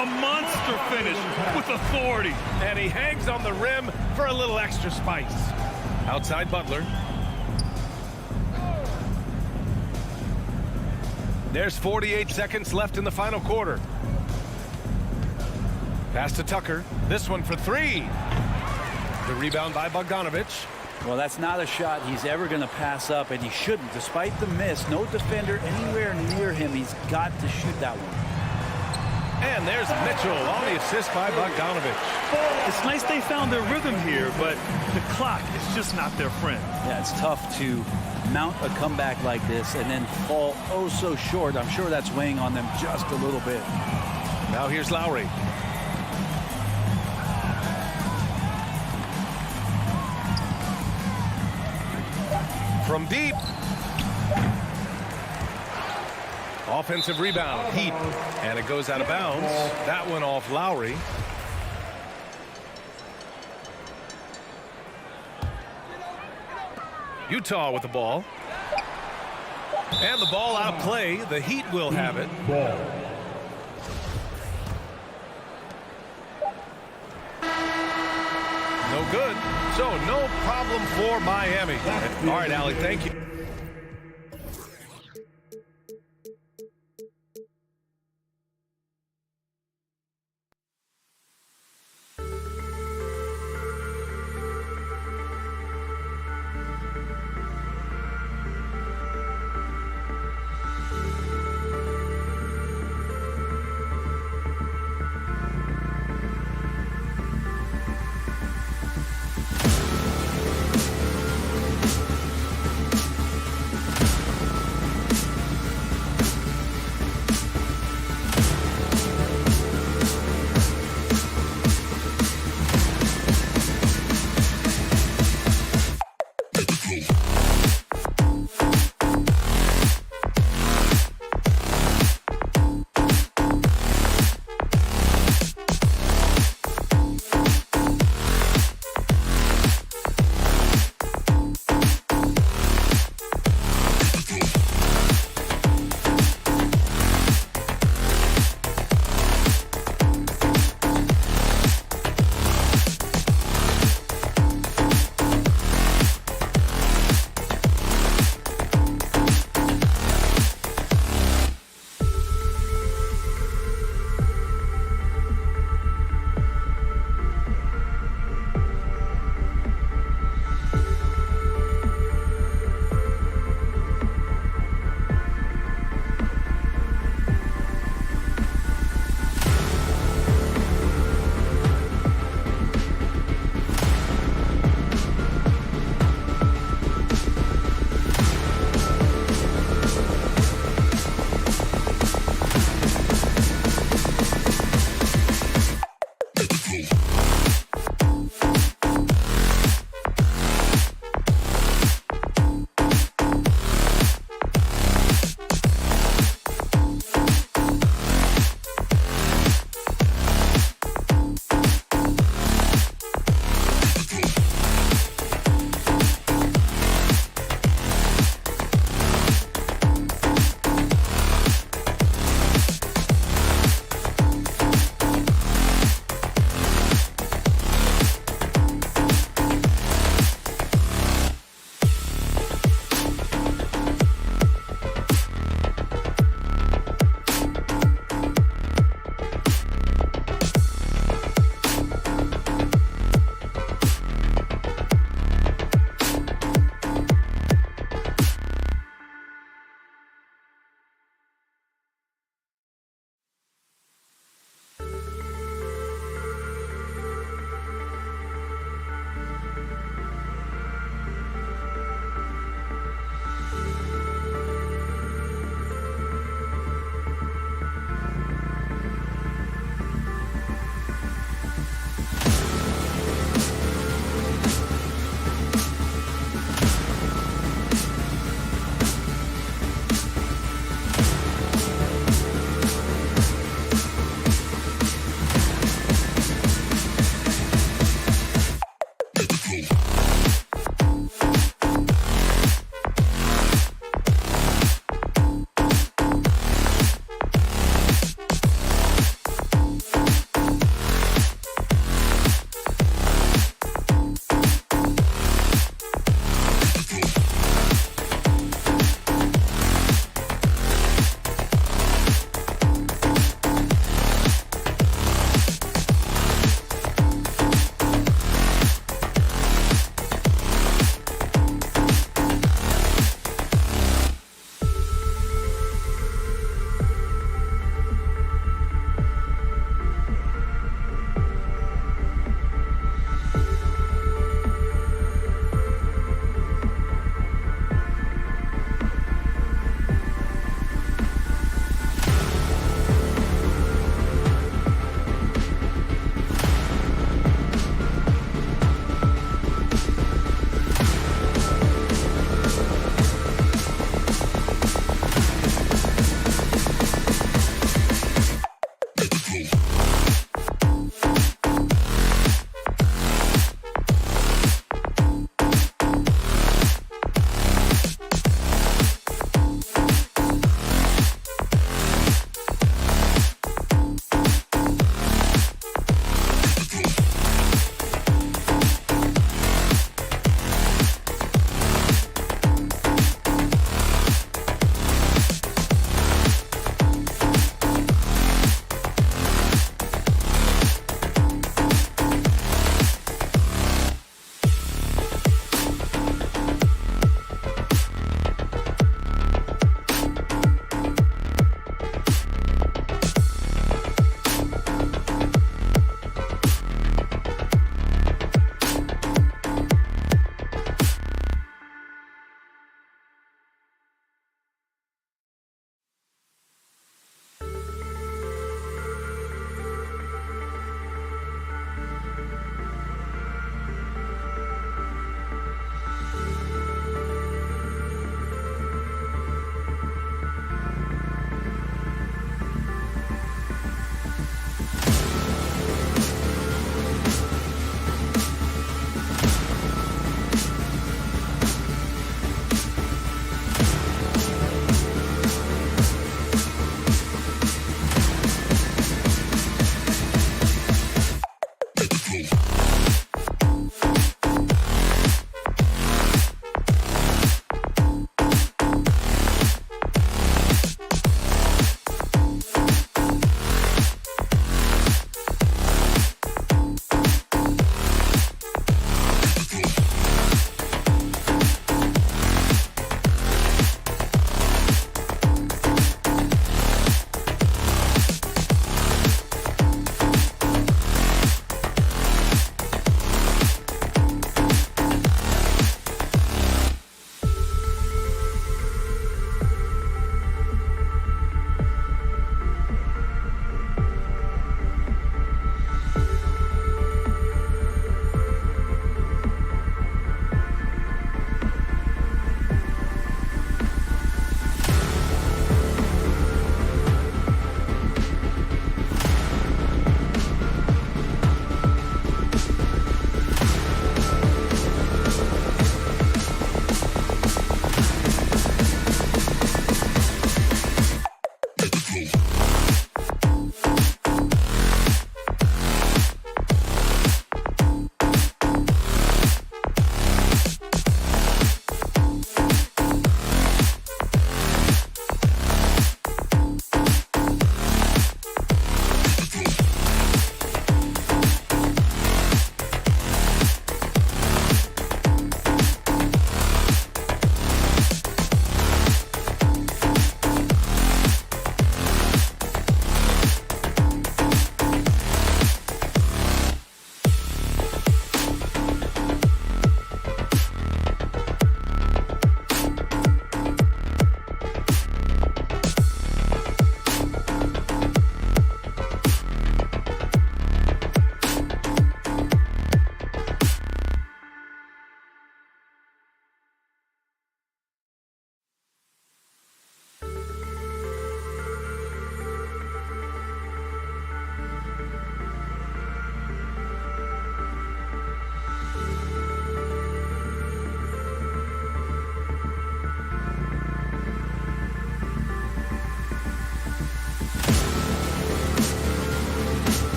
A monster finish with authority. And he hangs on the rim for a little extra spice. Outside Butler. There's 48 seconds left in the final quarter. Pass to Tucker. This one for 3. The rebound by Bogdanovich. Well, that's not a shot he's ever going to pass up, and he shouldn't. Despite the miss, no defender anywhere near him. He's got to shoot that one. And there's Mitchell on the assist by Bogdanovich. It's nice they found their rhythm here, but the clock is just not their friend. Yeah, it's tough to mount a comeback like this and then fall oh so short. I'm sure that's weighing on them just a little bit. Now here's Lowry. From deep. Offensive rebound, Heat. And it goes out of bounds. That one off Lowry. Utah with the ball. And the ball out play. The Heat will have it. No good. So no problem for Miami. All right, Allie, thank you.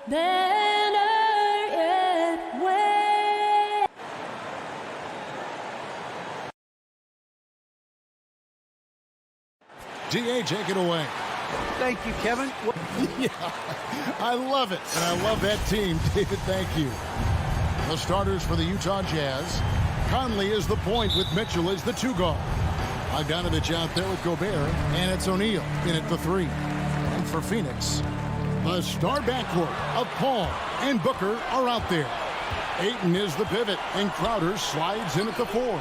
better yet when. DA, take it away. Thank you, Kevin. Yeah, I love it. And I love that team. David, thank you. The starters for the Utah Jazz. Conley is the point with Mitchell as the 2 guard. Bogdanovich out there with Gobert, and it's O'Neal in at the 3. And for Phoenix, the star backcourt of Paul and Booker are out there. Ayton is the pivot, and Crowder slides in at the 4.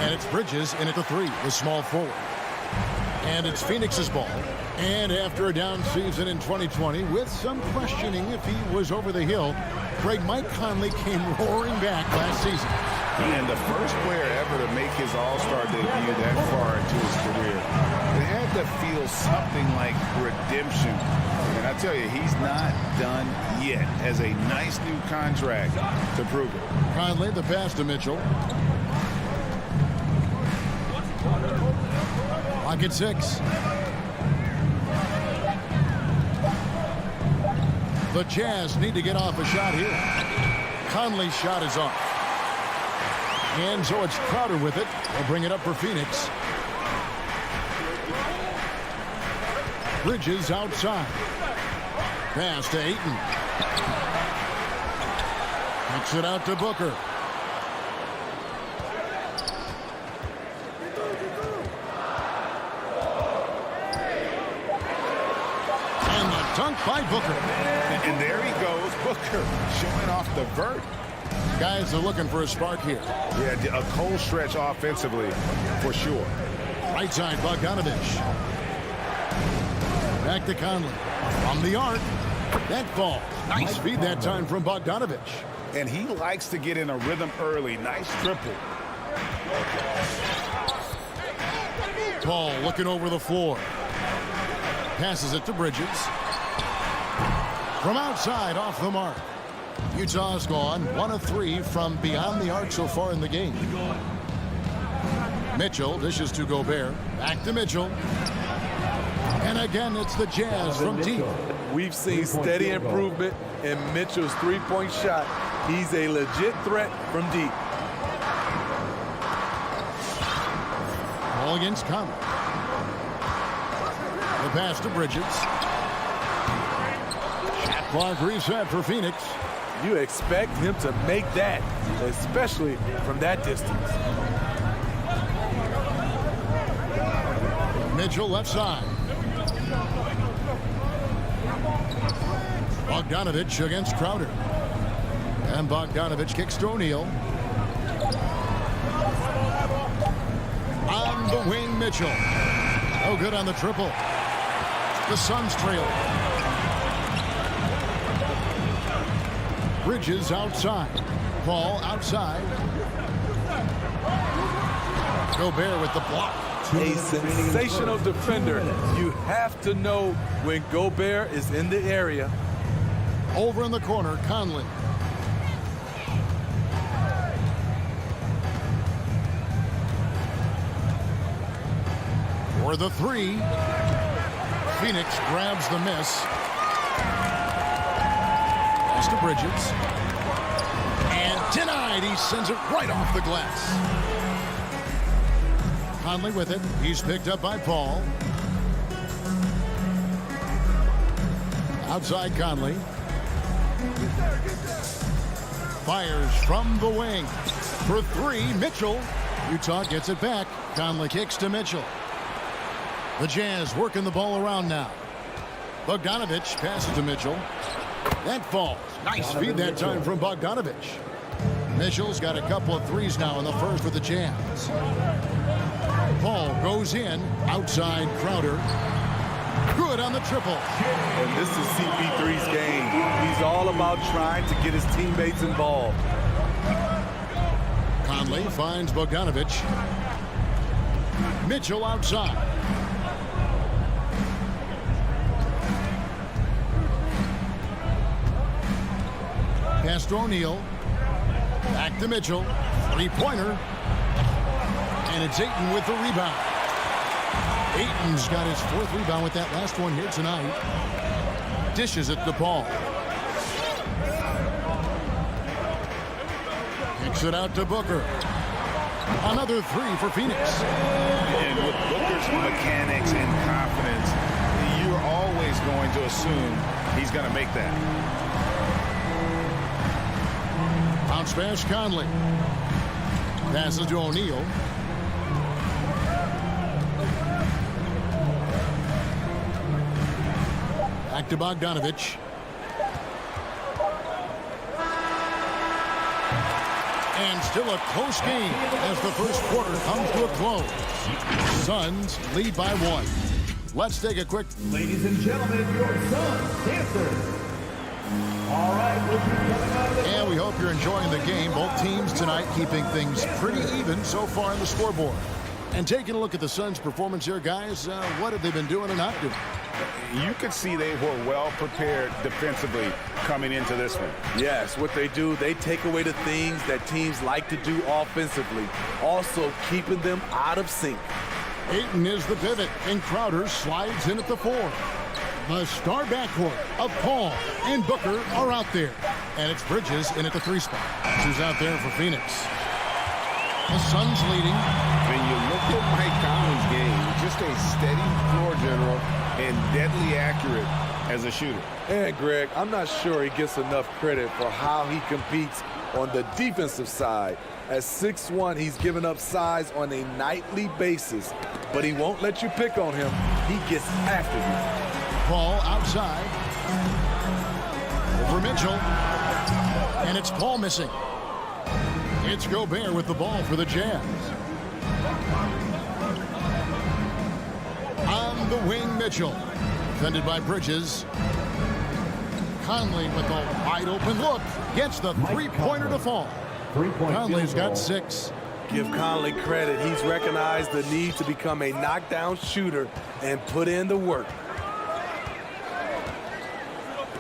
And it's Bridges in at the 3, the small forward. And it's Phoenix's ball. And after a down season in 2020, with some questioning if he was over the hill, Mike Conley came roaring back last season. And the first player ever to make his All-Star debut that far into his career. It had to feel something like redemption. And I tell you, he's not done yet. Has a nice new contract to prove it. Conley, the pass to Mitchell. Lock at 6. The Jazz need to get off a shot here. Conley's shot is off. And so it's Crowder with it. They'll bring it up for Phoenix. Bridges outside. Pass to Ayton. Kicks it out to Booker. And the dunk by Booker. And there he goes, Booker, showing off the vert. Guys are looking for a spark here. Yeah, a cold stretch offensively, for sure. Right side, Bogdanovich. Back to Conley. From the arc. That falls. Nice feed that time from Bogdanovich. And he likes to get in a rhythm early. Nice triple. Paul looking over the floor. Passes it to Bridges. From outside, off the mark. Utah's gone 1 of 3 from beyond the arc so far in the game. Mitchell dishes to Gobert. Back to Mitchell. And again, it's the Jazz from deep. We've seen steady improvement in Mitchell's three-point shot. He's a legit threat from deep. Ball against Conley. The pass to Bridges. Shot clock reset for Phoenix. You expect him to make that, especially from that distance. Mitchell left side. Bogdanovich against Crowder. And Bogdanovich kicks to O'Neal. On the wing, Mitchell. Oh, good on the triple. The Suns trail. Bridges outside. Paul outside. Gobert with the block. A sensational defender. You have to know when Gobert is in the area. Over in the corner, Conley. For the 3. Phoenix grabs the miss. Pass to Bridges. And denied. He sends it right off the glass. Conley with it. He's picked up by Paul. Outside Conley. Fires from the wing. For 3, Mitchell. Utah gets it back. Conley kicks to Mitchell. The Jazz working the ball around now. Bogdanovich passes to Mitchell. That falls. Nice feed that time from Bogdanovich. Mitchell's got a couple of threes now in the first for the Jazz. Paul goes in. Outside Crowder. Good on the triple. And this is CP3's game. He's all about trying to get his teammates involved. Conley finds Bogdanovich. Mitchell outside. Pass to O'Neal. Back to Mitchell. Three-pointer. And it's Ayton with the rebound. Ayton's got his 4th rebound with that last one here tonight. Dishes it to Paul. Kicks it out to Booker. Another three for Phoenix. And with Booker's mechanics and confidence, you're always going to assume he's going to make that. Bounce pass, Conley. Passes to O'Neal. Back to Bogdanovich. And still a close game as the first quarter comes to a close. Suns lead by 1. Let's take a quick... Ladies and gentlemen, your Suns dancers. All right, we'll be coming out of the... And we hope you're enjoying the game. Both teams tonight keeping things pretty even so far on the scoreboard. And taking a look at the Suns' performance here, guys, what have they been doing and not doing? You could see they were well prepared defensively coming into this one. Yes, what they do, they take away the things that teams like to do offensively, also keeping them out of sync. Ayton is the pivot, and Crowder slides in at the 4. The star backcourt of Paul and Booker are out there. And it's Bridges in at the 3 spot. Who's out there for Phoenix. The Suns leading. When you look at Mike Conley's game, just a steady floor general and deadly accurate as a shooter. And Greg, I'm not sure he gets enough credit for how he competes on the defensive side. At 6'1", he's given up size on a nightly basis, but he won't let you pick on him. He gets after you. Paul outside. Over Mitchell. And it's Paul missing. It's Gobert with the ball for the Jazz. On the wing, Mitchell. Defended by Bridges. Conley with a wide open look. Gets the three-pointer to fall. Conley's got 6. Give Conley credit. He's recognized the need to become a knockdown shooter and put in the work.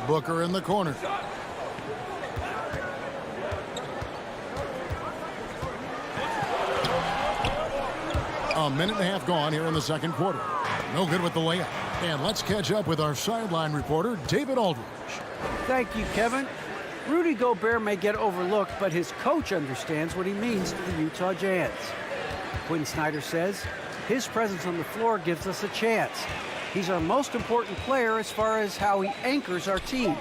Booker in the corner. A minute and a half gone here in the second quarter. No good with the layup. And let's catch up with our sideline reporter, David Aldridge. Thank you, Kevin. Rudy Gobert may get overlooked, but his coach understands what he means to the Utah Jazz. Quinn Snyder says, his presence on the floor gives us a chance. He's our most important player as far as how he anchors our team.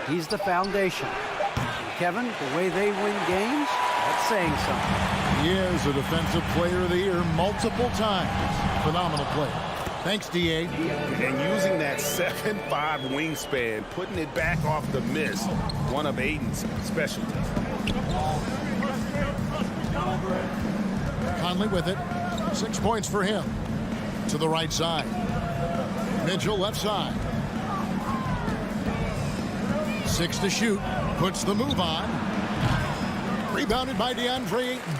He's the foundation. And Kevin, the way they win games, that's saying something. He is a defensive player of the year multiple times. Phenomenal player. Thanks, D.A. And using that 7'5" wingspan, putting it back off the miss, one of Ayton's specialties. Conley with it. 6 points for him. To the right side. Mitchell left side. 6 to shoot. Puts the move on. Rebounded by DeAndre Ayton.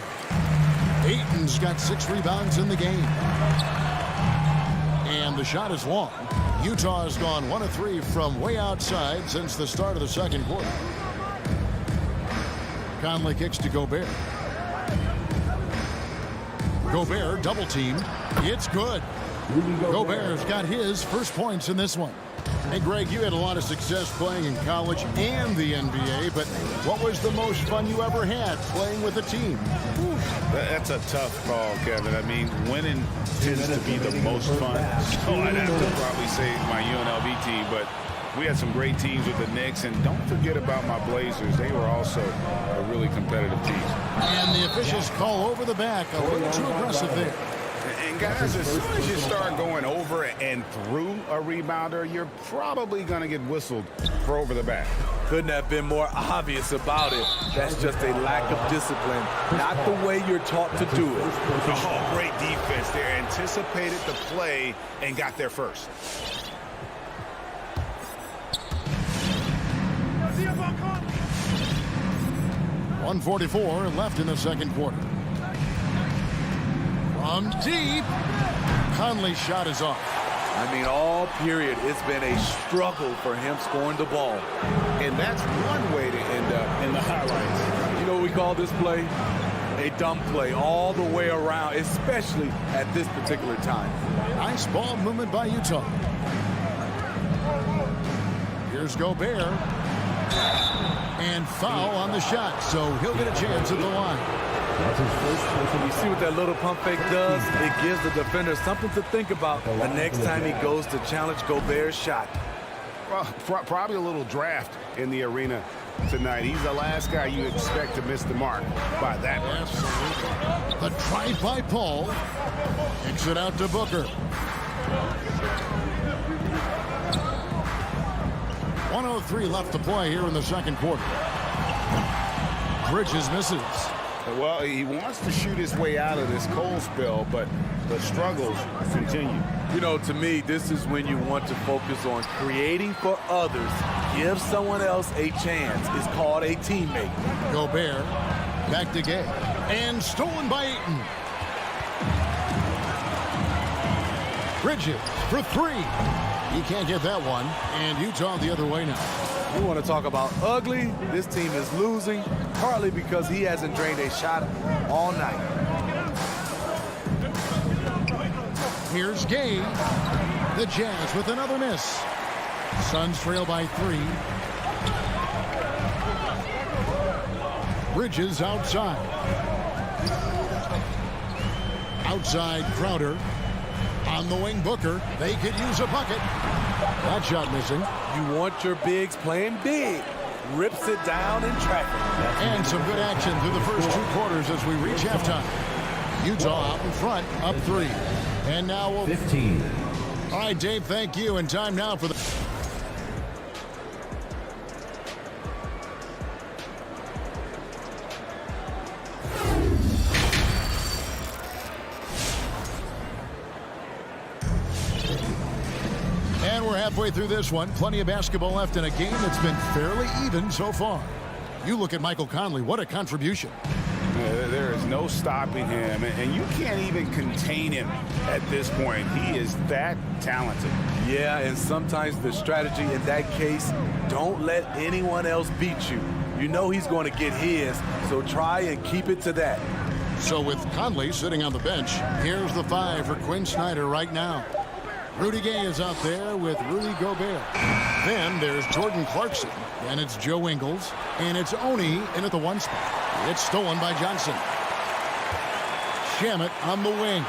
Ayton's got 6 rebounds in the game. And the shot is long. Utah has gone 1 of 3 from way outside since the start of the second quarter. Conley kicks to Gobert. Gobert double team. It's good. Gobert's got his first points in this one. Hey, Greg, you had a lot of success playing in college and the NBA, but what was the most fun you ever had playing with a team? That's a tough call, Kevin. I mean, winning tends to be the most fun. So I'd have to probably say my UNLV team, but we had some great teams with the Knicks, and don't forget about my Blazers. They were also a really competitive team. And the officials call over the back. A little too aggressive there. And guys, as soon as you start going over and through a rebounder, you're probably going to get whistled for over the back. Couldn't have been more obvious about it. That's just a lack of discipline, not the way you're taught to do it. Oh, great defense there. Anticipated the play and got there first. .144 left in the second quarter. From deep, Conley's shot is off. I mean, all period, it's been a struggle for him scoring the ball. And that's one way to end up in the highlights. You know what we call this play? A dumb play all the way around, especially at this particular time. Nice ball movement by Utah. Here's Gobert. And foul on the shot, so he'll get a chance at the line. That's his first personal. You see what that little pump fake does? It gives the defender something to think about the next time he goes to challenge Gobert's shot. Well, probably a little draft in the arena tonight. He's the last guy you expect to miss the mark by that much. Absolutely. The drive by Paul. Kicks it out to Booker. 1:03 left to play here in the second quarter. Bridges misses. Well, he wants to shoot his way out of this cold spell, but the struggles continue. You know, to me, this is when you want to focus on creating for others. Give someone else a chance. It's called a teammate. Gobert, back to Gay. And stolen by Ayton. Bridges for three. He can't get that one. And Utah the other way now. You want to talk about ugly? This team is losing, partly because he hasn't drained a shot all night. Here's Gay. The Jazz with another miss. Suns trail by three. Bridges outside. Outside Crowder. On the wing, Booker. They could use a bucket. That shot missing. You want your bigs playing big. Rips it down in traffic. And some good action through the first two quarters as we reach halftime. Utah out in front, up three. And now we'll... 15. All right, Dave, thank you. And time now for the... And we're halfway through this one. Plenty of basketball left in a game that's been fairly even so far. You look at Michael Conley. What a contribution. There is no stopping him, and you can't even contain him at this point. He is that talented. Yeah, and sometimes the strategy in that case, don't let anyone else beat you. You know he's going to get his, so try and keep it to that. So with Conley sitting on the bench, here's the five for Quinn Snyder right now. Rudy Gay is out there with Rudy Gobert. Then there's Jordan Clarkson. And it's Joe Ingles. And it's Oni in at the one spot. It's stolen by Johnson. Shamet on the wing.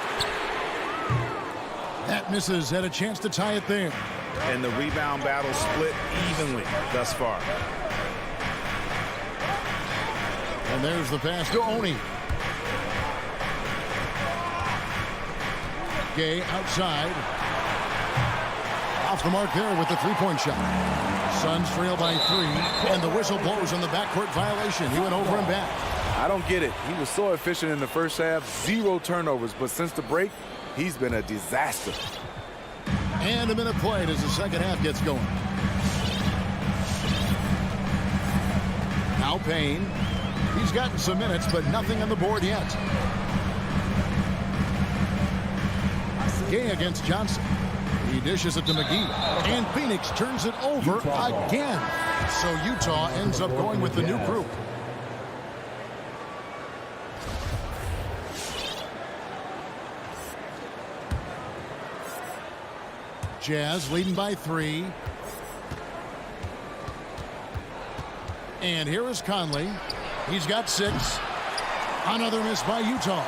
That misses. Had a chance to tie it there. And the rebound battle split evenly thus far. And there's the pass to Oni. Gay outside. Off the mark there with the three-point shot. Suns trail by three, and the whistle blows on the backcourt violation. He went over and back. I don't get it. He was so efficient in the first half, 0 turnovers, but since the break, he's been a disaster. And a minute played as the second half gets going. Now Payne. He's gotten some minutes, but nothing on the board yet. Gay against Johnson. He dishes it to McGee. And Phoenix turns it over again. So Utah ends up going with the new group. Jazz leading by three. And here is Conley. He's got 6. Another miss by Utah.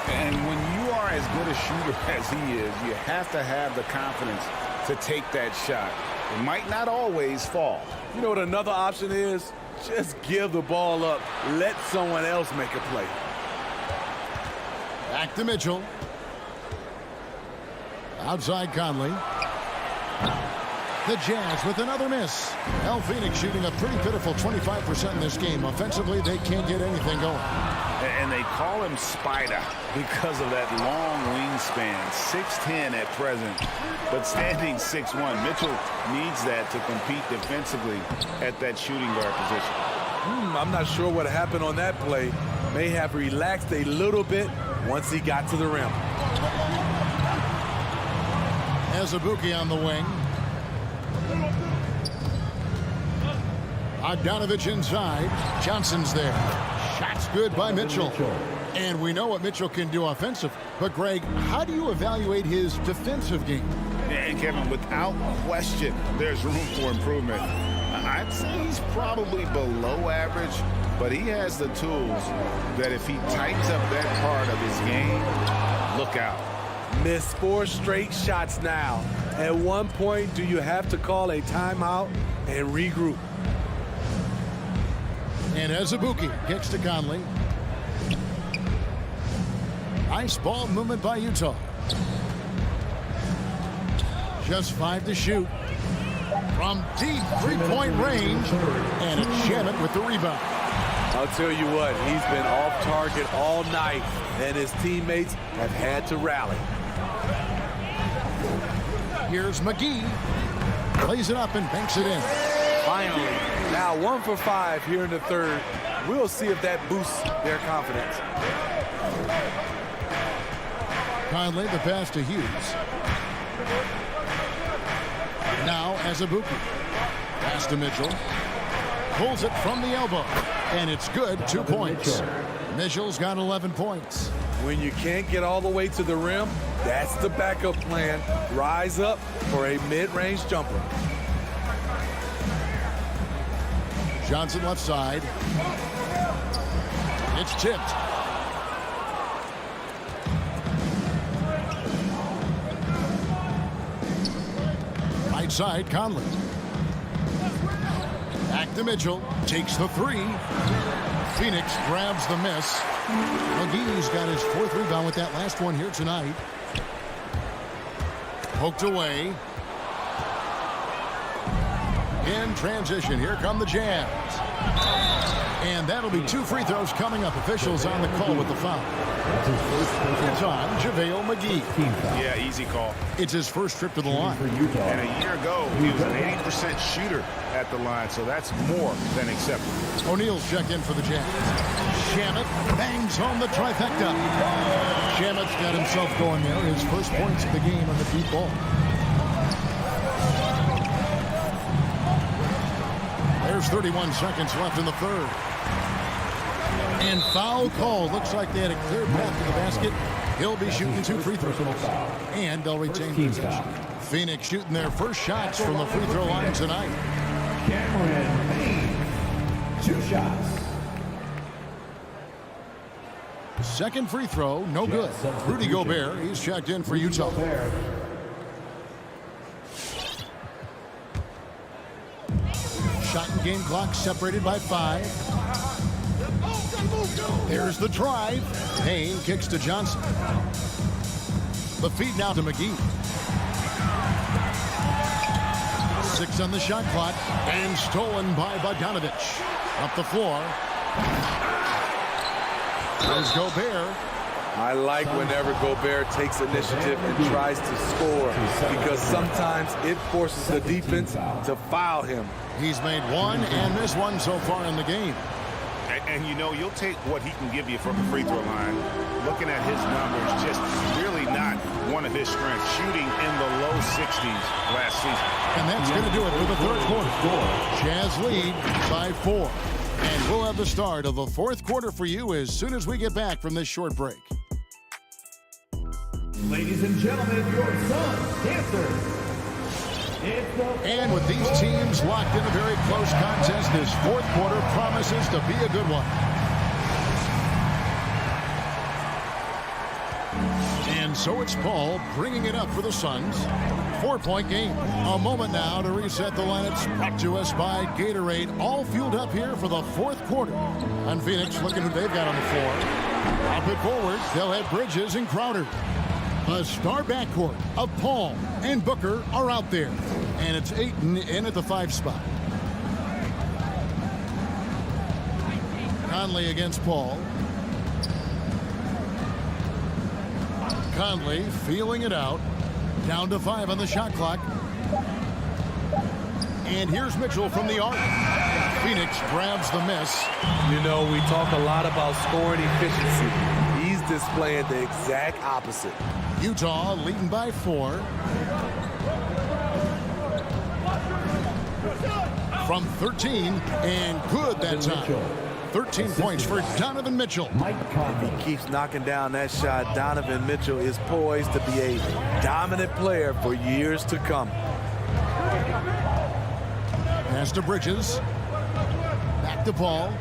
And when you are as good a shooter as he is, you have to have the confidence to take that shot. It might not always fall. You know what another option is? Just give the ball up. Let someone else make a play. Back to Mitchell. Outside Conley. The Jazz with another miss. El Phoenix shooting a pretty pitiful 25% in this game. Offensively, they can't get anything going. And they call him Spider because of that long wingspan. 6'10" at present, but standing 6'1". Mitchell needs that to compete defensively at that shooting guard position. I'm not sure what happened on that play. May have relaxed a little bit once he got to the rim. Azubuike on the wing. Bogdanovich inside. Johnson's there. Shots good by Mitchell. And we know what Mitchell can do offensive. But, Greg, how do you evaluate his defensive game? And, Kevin, without question, there's room for improvement. I'd say he's probably below average, but he has the tools that if he tightens up that part of his game, look out. Missed 4 straight shots now. At one point, do you have to call a timeout and regroup? And Azubuike kicks to Conley. Nice ball movement by Utah. Just 5 to shoot. From deep three-point range. And it's Shannon with the rebound. I'll tell you what, he's been off target all night, and his teammates have had to rally. Here's McGee. Plays it up and banks it in. Finally. Now 1 for 5 here in the third. We'll see if that boosts their confidence. Conley, the pass to Hughes. Now Azubuike. Pass to Mitchell. Pulls it from the elbow. And it's good. 2 points. Mitchell's got 11 points. When you can't get all the way to the rim, that's the backup plan. Rise up for a mid-range jumper. Johnson left side. It's tipped. Right side, Conley. Back to Mitchell. Takes the 3. Phoenix grabs the miss. McGee's got his 4th rebound with that last one here tonight. Poked away. In transition, here come the Jazz. And that'll be 2 free throws coming up. Officials on the call with the foul. It's on JaVale McGee. Yeah, easy call. It's his first trip to the line. And a year ago, he was an 80% shooter at the line, so that's more than acceptable. O'Neal's checked in for the Jazz. Shamet bangs home the trifecta. Shamet's got himself going there. His first points of the game on the deep ball. There's 31 seconds left in the third. And foul call. Looks like they had a clear path to the basket. He'll be shooting 2 free throws. And they'll retain possession. Phoenix shooting their first shots from the free throw line tonight. Cameron Payne, 2 shots. Second free throw, no good. Rudy Gobert, he's checked in for Utah. Shot and game clock separated by 5. There's the drive. Payne kicks to Johnson. The feed now to McGee. 6 on the shot clock. And stolen by Bogdanovich. Up the floor. There's Gobert. I like whenever Gobert takes initiative and tries to score because sometimes it forces the defense to foul him. He's made 1 and missed 1 so far in the game. And you know, you'll take what he can give you from the free throw line. Looking at his numbers, just really not one of his strengths. Shooting in the low 60s last season. And that's going to do it for the third quarter. Jazz lead by 4. And we'll have the start of the fourth quarter for you as soon as we get back from this short break. Ladies and gentlemen, your Suns dancers. And with these teams locked in a very close contest, this fourth quarter promises to be a good one. And so it's Paul bringing it up for the Suns. 4-point game. A moment now to reset the lineups. Brought to us by Gatorade. All fueled up here for the fourth quarter. And Phoenix looking who they've got on the floor. Up it forward. They'll have Bridges and Crowder. A star backcourt of Paul and Booker are out there. And it's Ayton in at the 5 spot. Conley against Paul. Conley feeling it out. Down to 5 on the shot clock. And here's Mitchell from the arc. Phoenix grabs the miss. You know, we talk a lot about scoring efficiency. He's displaying the exact opposite. Utah leading by 4. From 13, and good that time. 13 points for Donovan Mitchell. If he keeps knocking down that shot, Donovan Mitchell is poised to be a dominant player for years to come. Pass to Bridges. Back to Paul.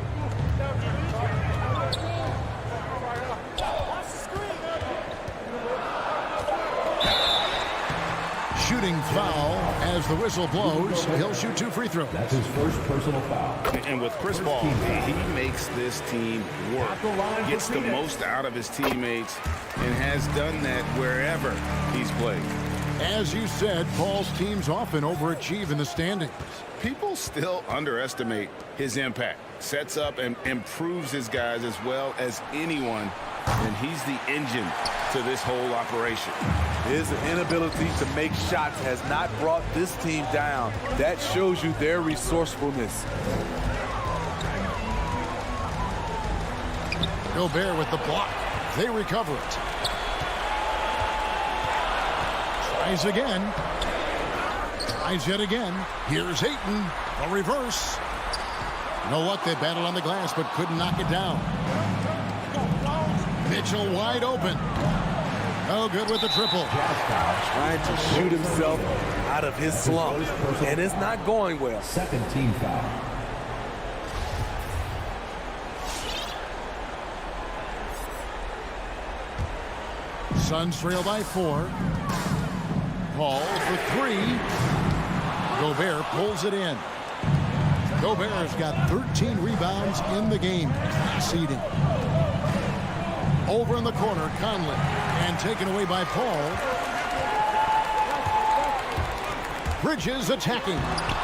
Shooting foul as the whistle blows. He'll shoot 2 free throws. That's his first personal foul. And with Chris Paul, he makes this team work. Gets the most out of his teammates and has done that wherever he's played. As you said, Paul's teams often overachieve in the standings. People still underestimate his impact. Sets up and improves his guys as well as anyone. And he's the engine to this whole operation. His inability to make shots has not brought this team down. That shows you their resourcefulness. Gobert with the block. They recover it. Tries again. Tries yet again. Here's Ayton. A reverse. No luck. They battled on the glass but couldn't knock it down. Mitchell wide open. Oh, good with the triple. Trying to shoot himself out of his slump, and it's not going well. Second team foul. Suns trail by 4. Paul for 3. Gobert pulls it in. Gobert has got 13 rebounds in the game. Seeding. Over in the corner, Conley. And taken away by Paul. Bridges attacking.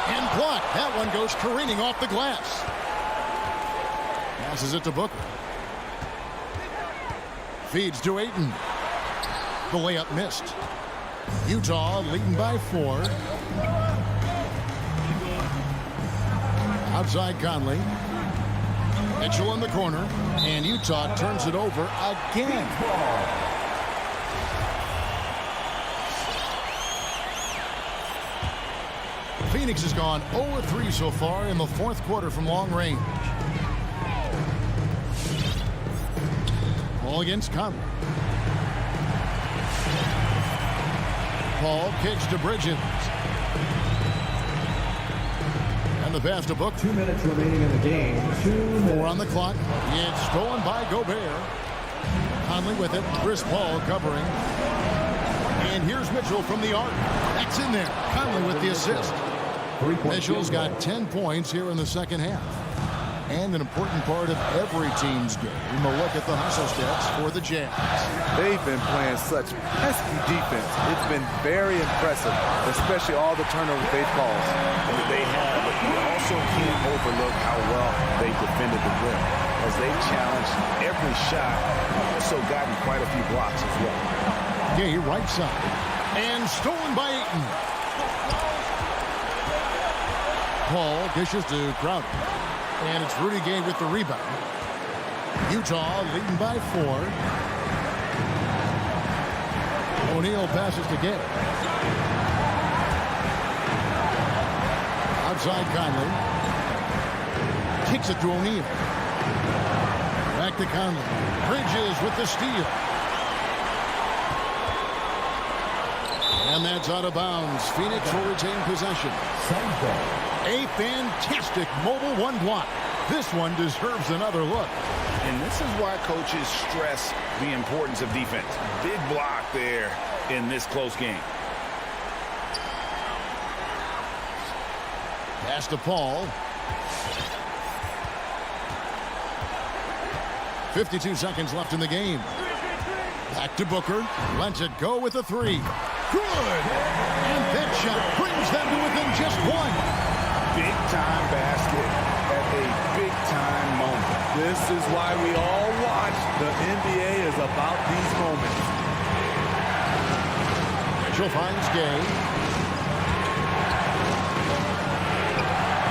And blocked. That one goes careening off the glass. Passes it to Booker. Feeds to Ayton. The layup missed. Utah leading by 4. Outside Conley. Mitchell in the corner. And Utah turns it over again. Phoenix has gone 0-3 so far in the 4th quarter from long range. Ball against Conley. Paul kicks to Bridges. And the pass to Booker. 2 minutes remaining in the game. 4 on the clock. It's stolen by Gobert. Conley with it. Chris Paul covering. And here's Mitchell from the arc. That's in there. Conley with the assist. Mitchell's got 10 points here in the second half. And an important part of every team's game. A look at the hustle stats for the Jazz. They've been playing such pesky defense. It's been very impressive, especially all the turnovers they've caused. They have, but you also can't overlook how well they defended the rim. As they challenged every shot, also gotten quite a few blocks as well. Gay right side. And stolen by Ayton. Paul dishes to Crowder. And it's Rudy Gay with the rebound. Utah leading by 4. O'Neal passes to Gay. Outside Conley. Kicks it to O'Neal. Back to Conley. Bridges with the steal. And that's out of bounds. Phoenix will retain possession. A fantastic mobile one block. This one deserves another look. And this is why coaches stress the importance of defense. Big block there in this close game. Pass to Paul. 52 seconds left in the game. Back to Booker. Lets it go with a 3. Good. And that shot brings them to within just 1. Big-time basket at a big-time moment. This is why we all watch. The NBA is about these moments. Mitchell finds Gay.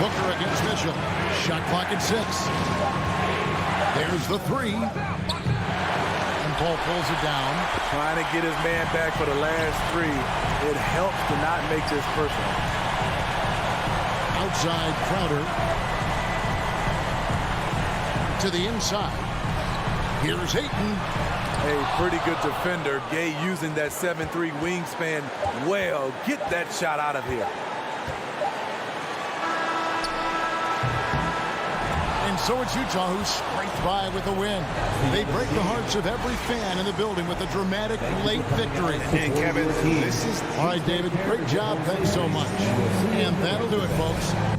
Booker against Mitchell. Shot clock at 6. There's the 3. And Paul pulls it down. Trying to get his man back for the last 3. It helps to not make this personal. Outside Crowder. To the inside. Here's Ayton. A pretty good defender. Gay using that 7'3" wingspan well. Get that shot out of here. So it's Utah who scraped by with a win. They break the hearts of every fan in the building with a dramatic late victory. And Kevin, this is... All right, David, great job. Thanks so much. And that'll do it, folks.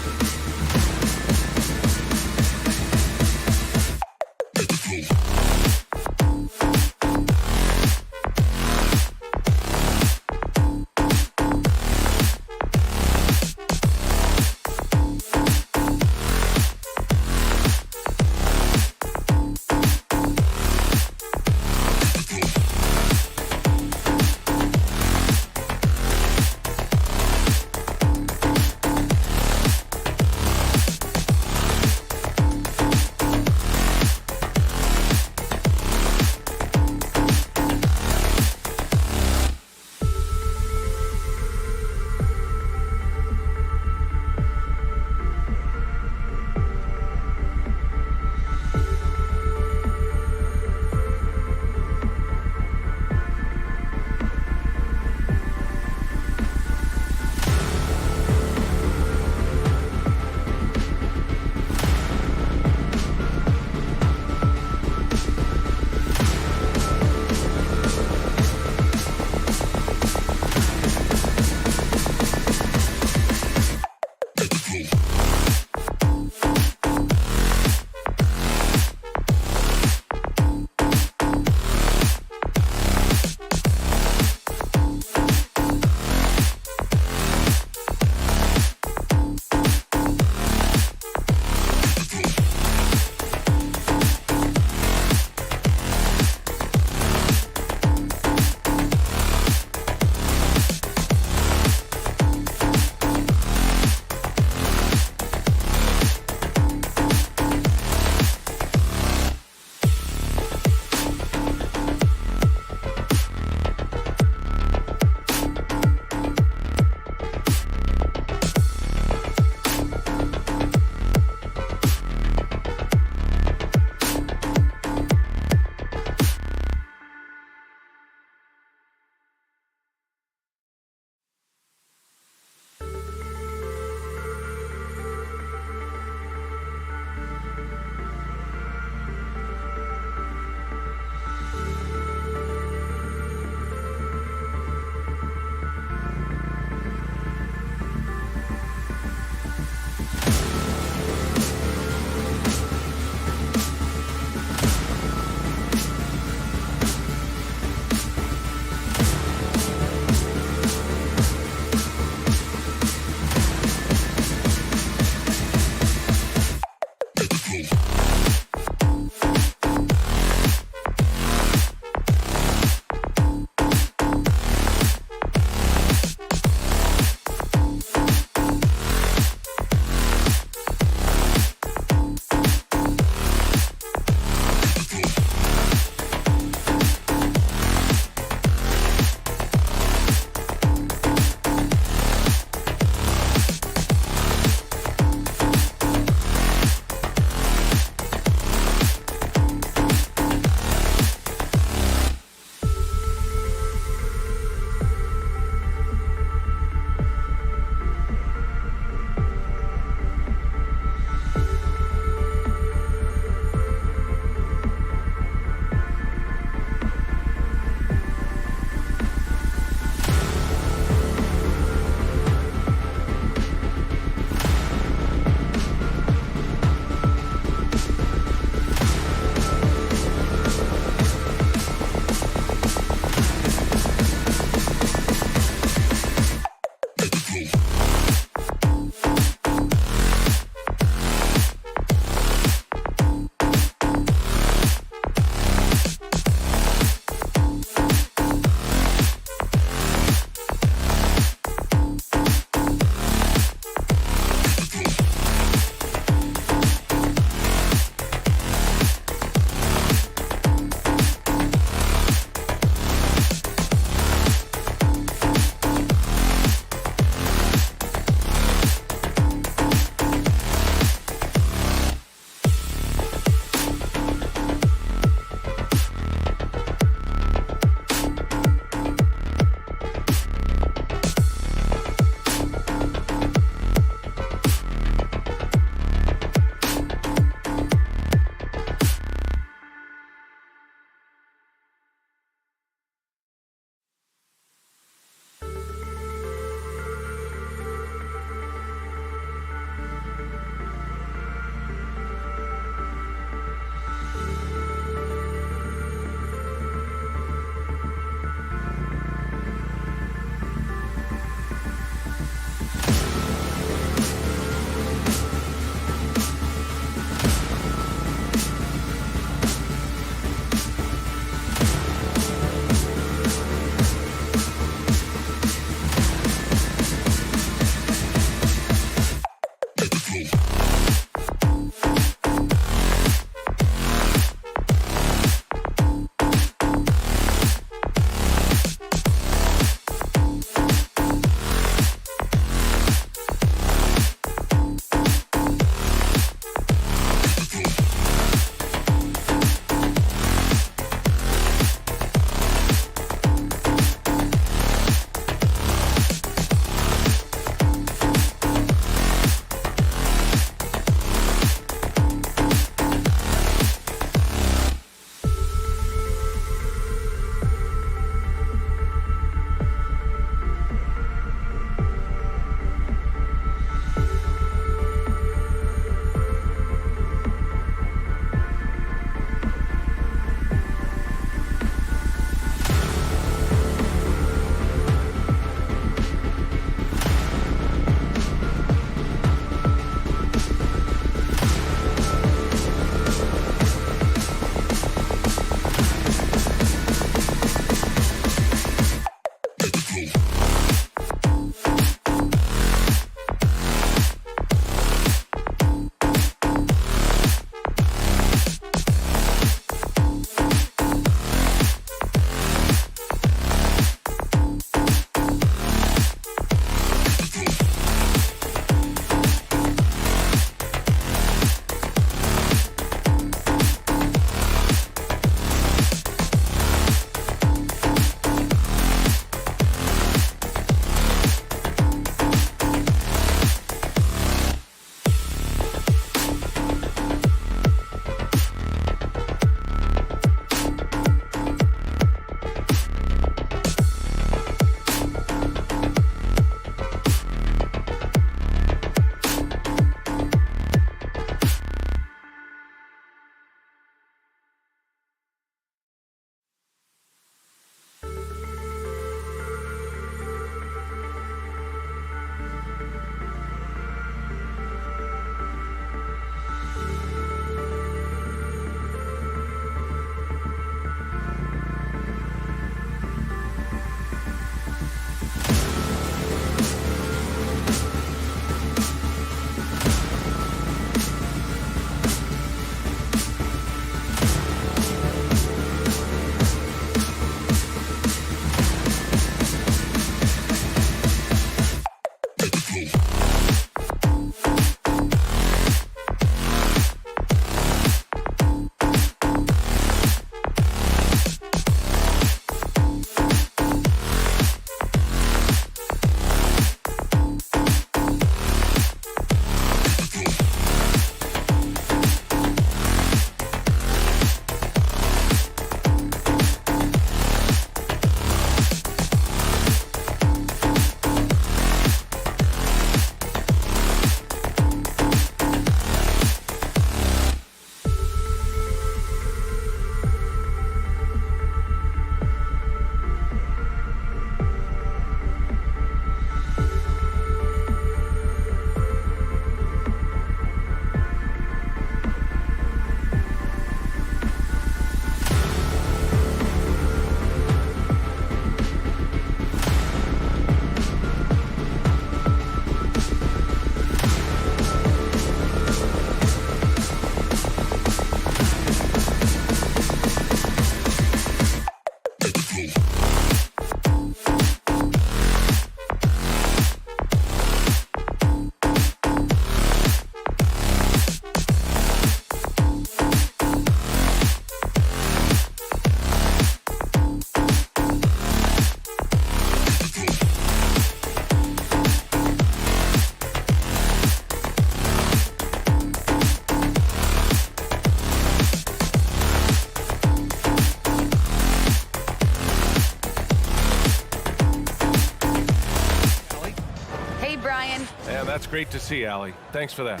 Man, that's great to see, Allie. Thanks for that.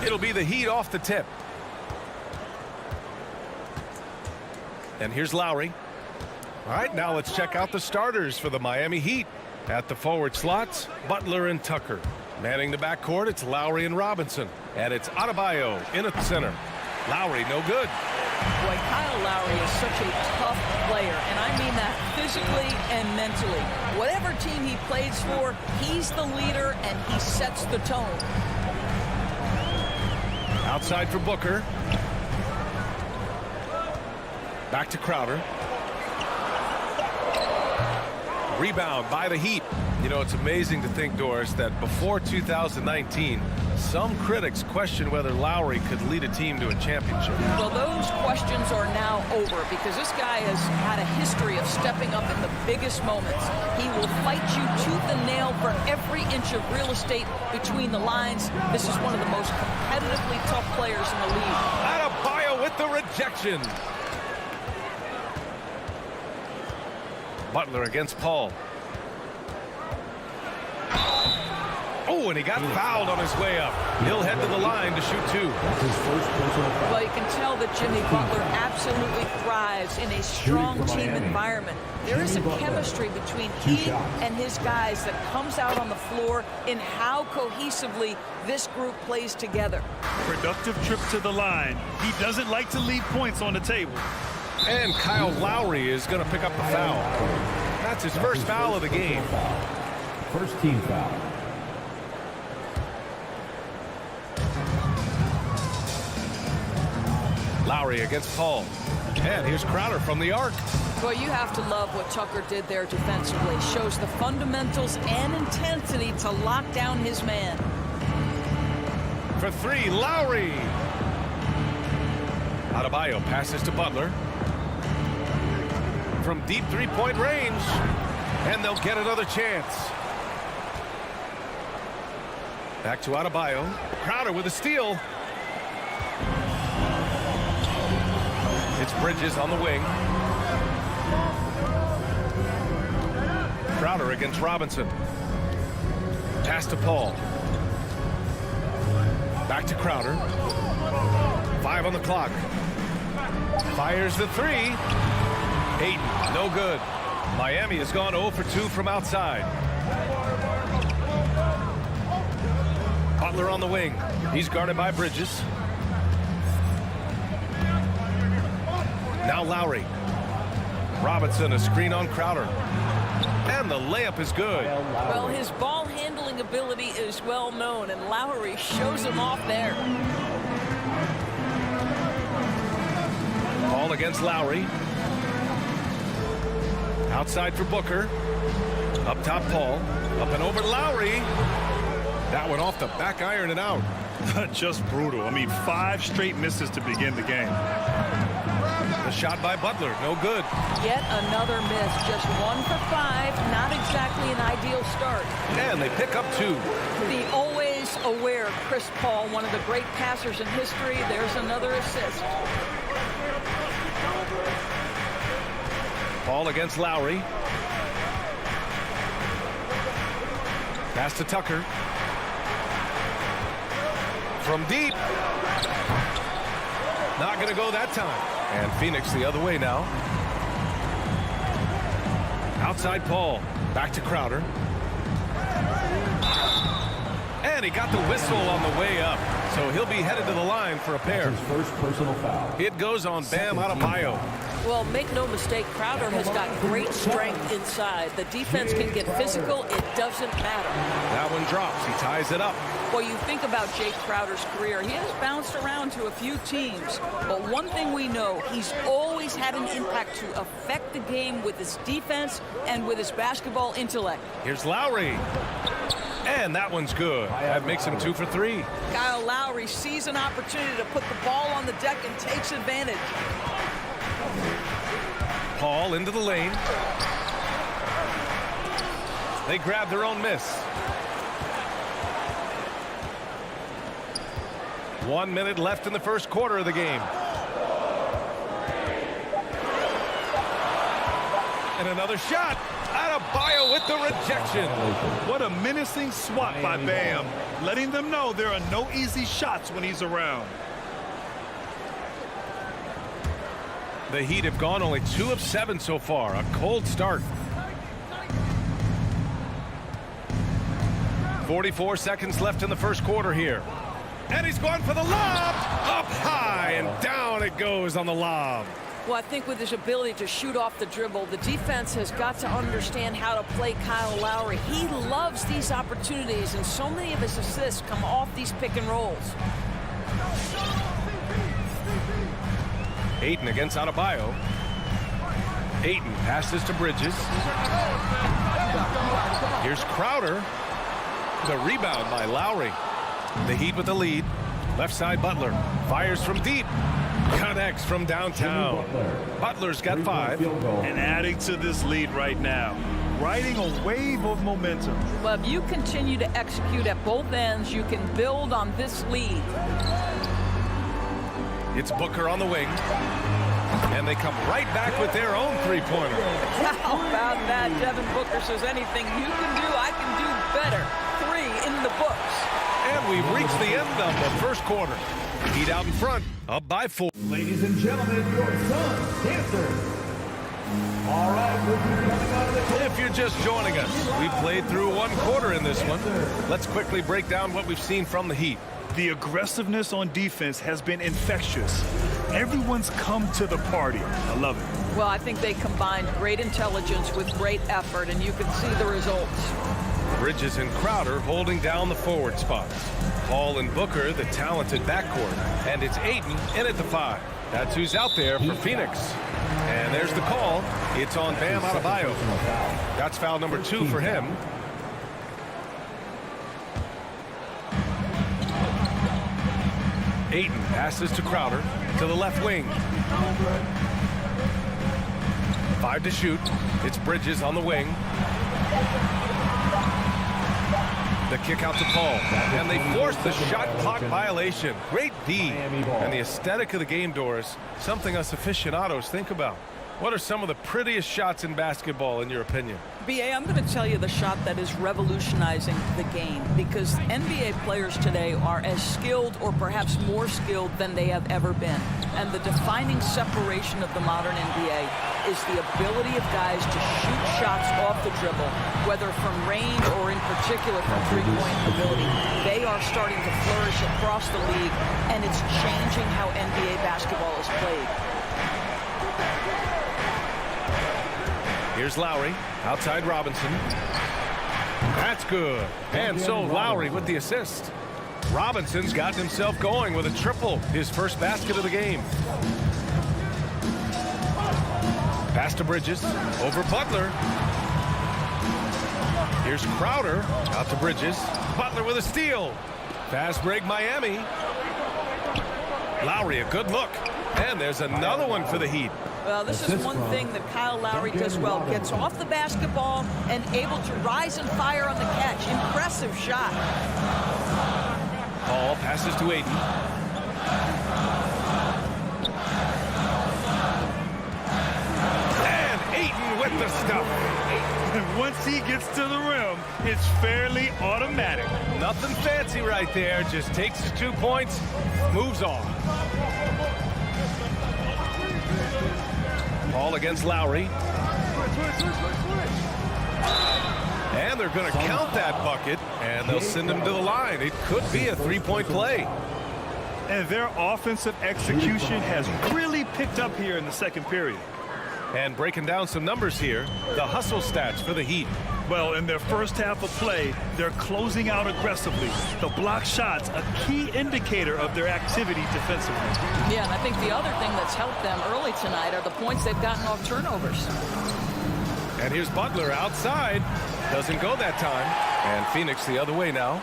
It'll be the Heat off the tip. And here's Lowry. All right, now let's check out the starters for the Miami Heat. At the forward slots, Butler and Tucker. Manning the backcourt, it's Lowry and Robinson. And it's Adebayo in at the center. Lowry, no good. Boy, Kyle Lowry is such a tough player, and I mean that physically and mentally. Whatever team he plays for, he's the leader, and he sets the tone. Outside for Booker. Back to Crowder. Rebound by the Heat. You know, it's amazing to think, Doris, that before 2019, some critics questioned whether Lowry could lead a team to a championship. Well, those questions are now over because this guy has had a history of stepping up in the biggest moments. He will fight you tooth and nail for every inch of real estate between the lines. This is one of the most competitively tough players in the league. Adebayo with the rejection. Butler against Paul. Oh, and he got fouled on his way up. He'll head to the line to shoot two. Well, you can tell that Jimmy Butler absolutely thrives in a strong team environment. There is a chemistry between he and his guys that comes out on the floor in how cohesively this group plays together. Productive trip to the line. He doesn't like to leave points on the table. And Kyle Lowry is going to pick up the foul. That's his first foul of the game. First team foul. Lowry against Paul. And here's Crowder from the arc. Well, you have to love what Tucker did there defensively. Shows the fundamentals and intensity to lock down his man. For three, Lowry. Adebayo passes to Butler. From deep three-point range. And they'll get another chance. Back to Adebayo. Crowder with a steal. It's Bridges on the wing. Crowder against Robinson. Pass to Paul. Back to Crowder. 5 on the clock. Fires the three. Ayton, no good. Miami has gone 0 for 2 from outside. Butler on the wing. He's guarded by Bridges. Now Lowry. Robinson, a screen on Crowder. And the layup is good. Well, his ball handling ability is well known, and Lowry shows him off there. Ball against Lowry. Outside for Booker. Up top, Paul. Up and over to Lowry. That one off the back iron and out. Just brutal. I mean, 5 straight misses to begin the game. The shot by Butler, no good. Yet another miss, just 1 for 5. Not exactly an ideal start. And they pick up 2. The always aware Chris Paul, one of the great passers in history. There's another assist. Paul against Lowry. Pass to Tucker. From deep. Not going to go that time. And Phoenix the other way now. Outside Paul. Back to Crowder. And he got the whistle on the way up. So he'll be headed to the line for a pair. His first personal foul. It goes on Bam Adebayo. Well, make no mistake, Crowder has got great strength inside. The defense can get physical. It doesn't matter. That one drops. He ties it up. Well, you think about Jake Crowder's career. He has bounced around to a few teams. But one thing we know, he's always had an impact to affect the game with his defense and with his basketball intellect. Here's Lowry. And that one's good. That makes him 2 for 3. Kyle Lowry sees an opportunity to put the ball on the deck and takes advantage. Paul into the lane. They grab their own miss. 1 minute left in the first quarter of the game. And another shot. Adebayo with the rejection. What a menacing swat by Bam, letting them know there are no easy shots when he's around. The Heat have gone only 2 of 7 so far. A cold start. 44 seconds left in the first quarter here. And he's going for the lob. Up high and down it goes on the lob. Well, I think with his ability to shoot off the dribble, the defense has got to understand how to play Kyle Lowry. He loves these opportunities, and so many of his assists come off these pick and rolls. Ayton against Adebayo. Ayton passes to Bridges. Here's Crowder. The rebound by Lowry. The Heat with the lead. Left side Butler. Fires from deep. Connects from downtown. Butler's got 5. And adding to this lead right now. Riding a wave of momentum. Well, if you continue to execute at both ends, you can build on this lead. It's Booker on the wing. And they come right back with their own three-pointer. How about that? Devin Booker says anything you can do, I can do better. 3 in the books. And we've reached the end of the first quarter. Heat out in front, up by 4. Ladies and gentlemen, your son's dancer. All right, we'll be coming out of the... If you're just joining us, we've played through 1 quarter in this one. Let's quickly break down what we've seen from the Heat. The aggressiveness on defense has been infectious. Everyone's come to the party. I love it. Well, I think they combined great intelligence with great effort, and you can see the results. Bridges and Crowder holding down the forward spots. Hall and Booker, the talented backcourt. And it's Ayton in at the 5. That's who's out there for Phoenix. And there's the call. It's on Bam Adebayo. That's foul number 2 for him. Ayton passes to Crowder to the left wing. 5 to shoot. It's Bridges on the wing. The kick out to Paul. And they force the shot clock violation. Great D. And the aesthetic of the game, Doris, something us aficionados think about. What are some of the prettiest shots in basketball, in your opinion? B.A., I'm going to tell you the shot that is revolutionizing the game, because NBA players today are as skilled or perhaps more skilled than they have ever been. And the defining separation of the modern NBA is the ability of guys to shoot shots off the dribble, whether from range or in particular from three-point ability. They are starting to flourish across the league, and it's changing how NBA basketball is played. Here's Lowry, outside Robinson. That's good. And so Lowry with the assist. Robinson's gotten himself going with a triple, his first basket of the game. Pass to Bridges, over Butler. Here's Crowder, out to Bridges. Butler with a steal. Fast break Miami. Lowry, a good look. And there's another one for the Heat. Well, this is one thing that Kyle Lowry does well. Gets off the basketball and able to rise and fire on the catch. Impressive shot. Paul passes to Ayton. And Ayton with the stuff. And once he gets to the rim, it's fairly automatic. Nothing fancy right there. Just takes his 2 points, moves on. Paul against Lowry. And they're going to count that bucket, and they'll send him to the line. It could be a three-point play. And their offensive execution has really picked up here in the second period. And breaking down some numbers here, the hustle stats for the Heat. Well, in their first half of play, they're closing out aggressively. The block shots, a key indicator of their activity defensively. Yeah, and I think the other thing that's helped them early tonight are the points they've gotten off turnovers. And here's Butler outside. Doesn't go that time. And Phoenix the other way now.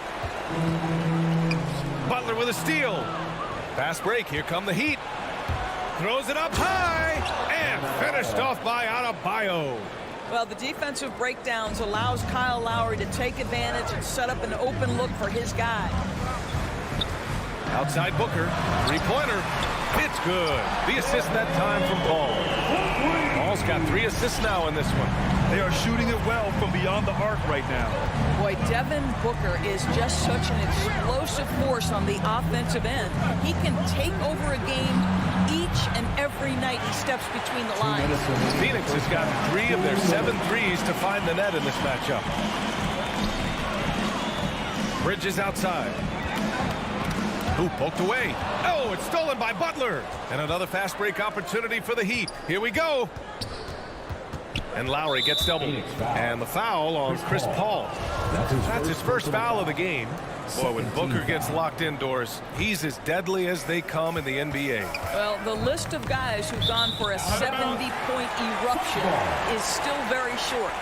Butler with a steal. Fast break. Here come the Heat. Throws it up high. And finished off by Adebayo. Well, the defensive breakdowns allows Kyle Lowry to take advantage and set up an open look for his guy. Outside Booker. Three-pointer. It's good. The assist that time from Paul. Paul Ball's got 3 assists now in this one. They are shooting it well from beyond the arc right now. Boy, Devin Booker is just such an explosive force on the offensive end. He can take over a game each and every night he steps between the lines. Phoenix has got 3 of their 7 threes to find the net in this matchup. Bridges outside. Who poked away? Oh, it's stolen by Butler. And another fast break opportunity for the Heat. Here we go. And Lowry gets doubled. And the foul on Chris Paul. That's his first foul of the game. Boy, when Booker gets locked indoors, he's as deadly as they come in the NBA. Well, the list of guys who've gone for a 70-point eruption is still very short.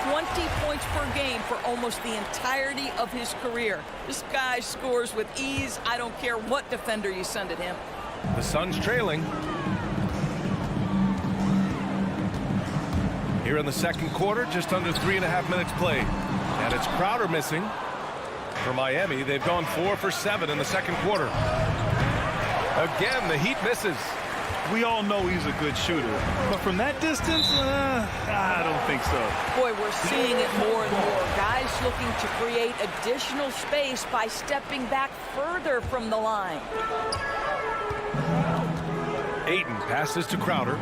20 points per game for almost the entirety of his career. This guy scores with ease. I don't care what defender you send at him. The Suns trailing. Here in the second quarter, just under 3.5 minutes played. And it's Crowder missing. For Miami, they've gone 4 for 7 in the second quarter. Again, the Heat misses. We all know he's a good shooter, but from that distance, I don't think so. Boy, we're seeing it more and more. Guys looking to create additional space by stepping back further from the line. Ayton passes to Crowder.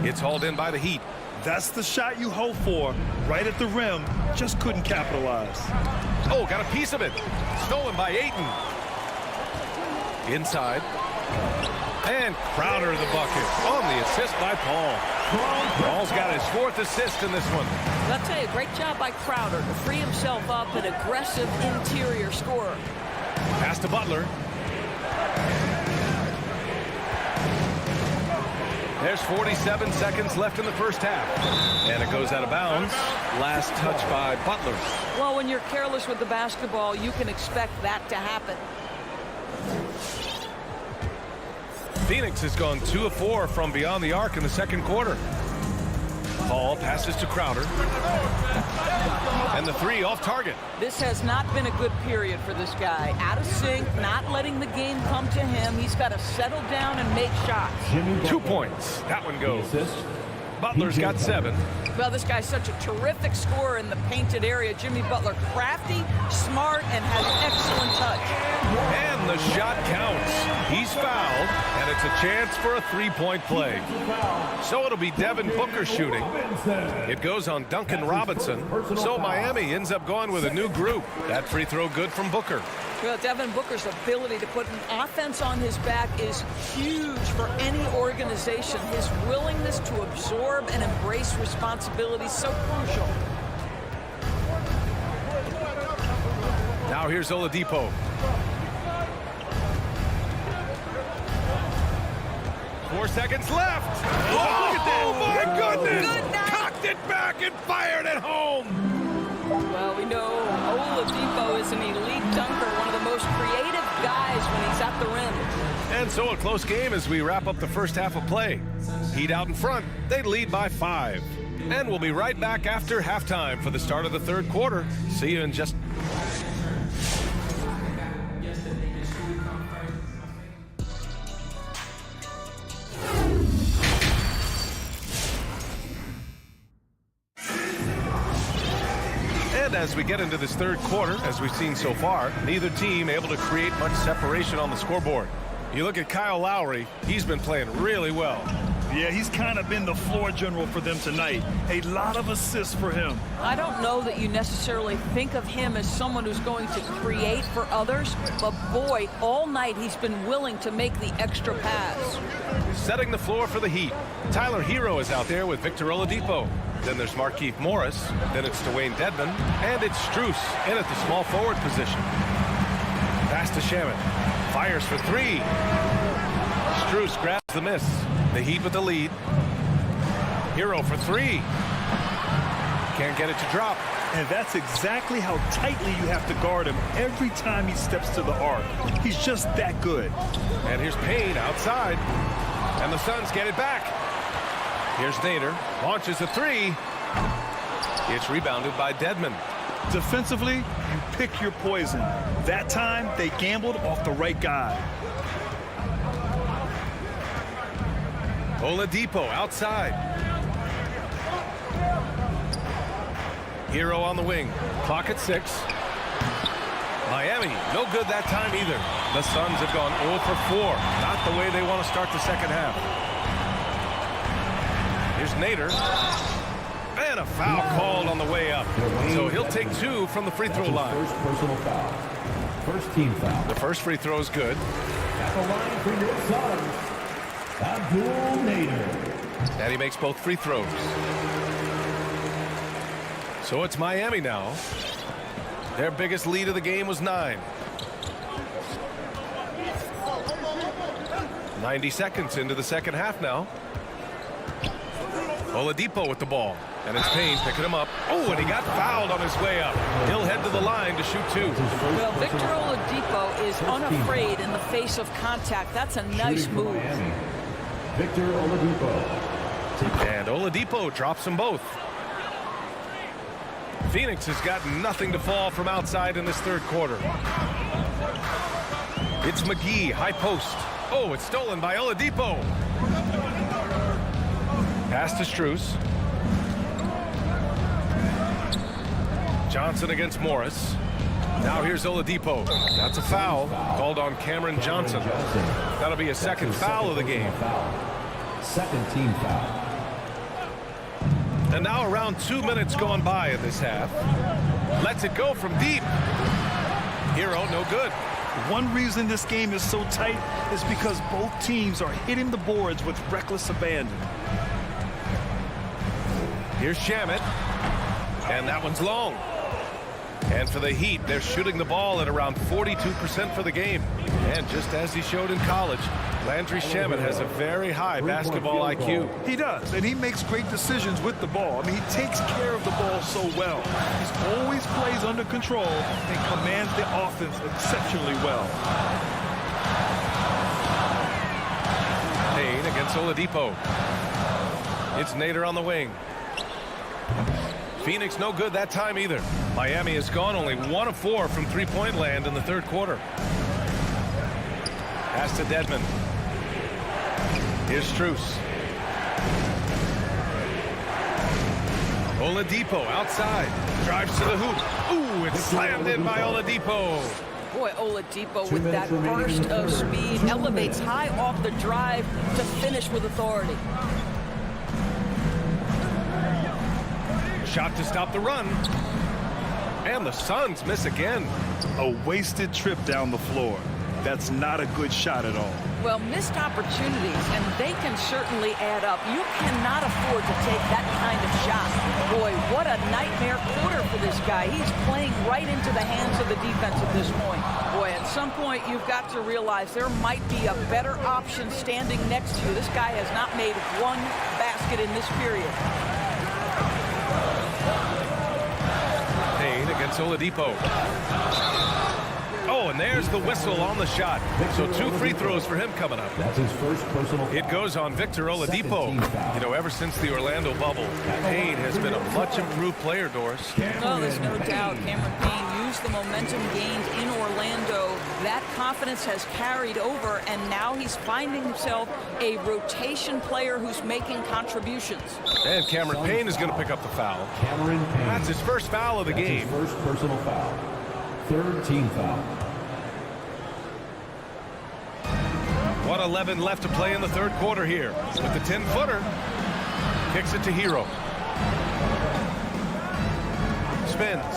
It's hauled in by the Heat. That's the shot you hope for, right at the rim. Just couldn't capitalize. Oh, got a piece of it. Stolen by Ayton. Inside. And Crowder the bucket on the assist by Paul. Paul's got his 4th assist in this one. I'll tell you, great job by Crowder to free himself up, an aggressive interior scorer. Pass to Butler. There's 47 seconds left in the first half. And it goes out of bounds. Last touch by Butler. Well, when you're careless with the basketball, you can expect that to happen. Phoenix has gone 2 of 4 from beyond the arc in the second quarter. Paul passes to Crowder. And the 3 off target. This has not been a good period for this guy. Out of sync, not letting the game come to him. He's got to settle down and make shots. 2 points. That one goes. Butler's got 7. Well, this guy's such a terrific scorer in the painted area. Jimmy Butler, crafty, smart, and has excellent touch. And the shot counts. He's fouled, and it's a chance for a 3-point play. So it'll be Devin Booker shooting. It goes on Duncan Robinson. So Miami ends up going with a new group. That free throw good from Booker. Well, Devin Booker's ability to put an offense on his back is huge for any organization. His willingness to absorb and embrace responsibility is so crucial. Now here's Oladipo. Four seconds left. Oh, my goodness! Cocked it back and fired it home. Well, we know Oladipo is an elite dunker, one of the most creative guys when he's at the rim. And so a close game as we wrap up the first half of play. Heat out in front. They lead by 5. And we'll be right back after halftime for the start of the third quarter. See you in just... As we get into this third quarter, as we've seen so far, neither team able to create much separation on the scoreboard. You look at Kyle Lowry, he's been playing really well. Yeah, he's kind of been the floor general for them tonight. A lot of assists for him. I don't know that you necessarily think of him as someone who's going to create for others, but boy, all night he's been willing to make the extra pass. Setting the floor for the Heat. Tyler Hero is out there with Victor Oladipo. Then there's Markieff Morris. Then it's Dwayne Dedmon. And it's Strus in at the small forward position. Pass to Shaman. Fires for 3. Strus grabs the miss. The Heat with the lead. Hero for 3. Can't get it to drop. And that's exactly how tightly you have to guard him every time he steps to the arc. He's just that good. And here's Payne outside. And the Suns get it back. Here's Nader. Launches a 3. It's rebounded by Dedmon. Defensively, you pick your poison. That time, they gambled off the right guy. Oladipo outside. Hero on the wing. Clock at 6. Miami, no good that time either. The Suns have gone 0 for 4. Not the way they want to start the second half. Here's Nader. And a foul called on the way up. So he'll take 2 from the free throw line. First personal foul. First team foul. The first free throw is good. At the line for your Suns, Abdul Nader. And he makes both free throws. So it's Miami now. Their biggest lead of the game was 9. 90 seconds into the second half now. Oladipo with the ball. And it's Payne picking him up. Oh, and he got fouled on his way up. He'll head to the line to shoot 2. Well, Victor Oladipo is unafraid in the face of contact. That's a nice move. Victor Oladipo. And Oladipo drops them both. Phoenix has got nothing to fall from outside in this third quarter. It's McGee, high post. Oh, it's stolen by Oladipo. Pass to Strus. Johnson against Morris. Now here's Oladipo. That's a foul called on Cameron Johnson. That'll be a second foul of the game. Second team foul. And now around 2 minutes gone by in this half. Lets it go from deep. Hero, no good. One reason this game is so tight is because both teams are hitting the boards with reckless abandon. Here's Shamet. And that one's long. And for the Heat, they're shooting the ball at around 42% for the game. And just as he showed in college, Landry Shamet has a very high basketball IQ. He does, and he makes great decisions with the ball. I mean, he takes care of the ball so well. He always plays under control and commands the offense exceptionally well. Payne against Oladipo. It's Nader on the wing. Phoenix no good that time either. Miami has gone only 1 of 4 from three-point land in the third quarter. Pass to Dedmon. Here's Strus. Oladipo outside. Drives to the hoop. Ooh, it's slammed in by Oladipo. Boy, Oladipo with that burst of speed elevates high off the drive to finish with authority. Shot to stop the run. And the Suns miss again. A wasted trip down the floor. That's not a good shot at all. Well, missed opportunities, and they can certainly add up. You cannot afford to take that kind of shot. Boy, what a nightmare quarter for this guy. He's playing right into the hands of the defense at this point. Boy, at some point, you've got to realize there might be a better option standing next to you. This guy has not made one basket in this period. Payne against Oladipo. Oh, and there's the whistle on the shot. So 2 free throws for him coming up. That's his first personal foul. It goes on Victor Oladipo. You know, ever since the Orlando bubble, Payne has been a much improved player, Doris. Oh, there's no doubt. Cameron Payne used the momentum gained in Orlando. That confidence has carried over, and now he's finding himself a rotation player who's making contributions. And Cameron Payne is going to pick up the foul. Cameron Payne. That's his first foul of the game. His first personal foul. Third team foul. 1:11 left to play in the third quarter here. With the 10-footer. Kicks it to Hero. Spins.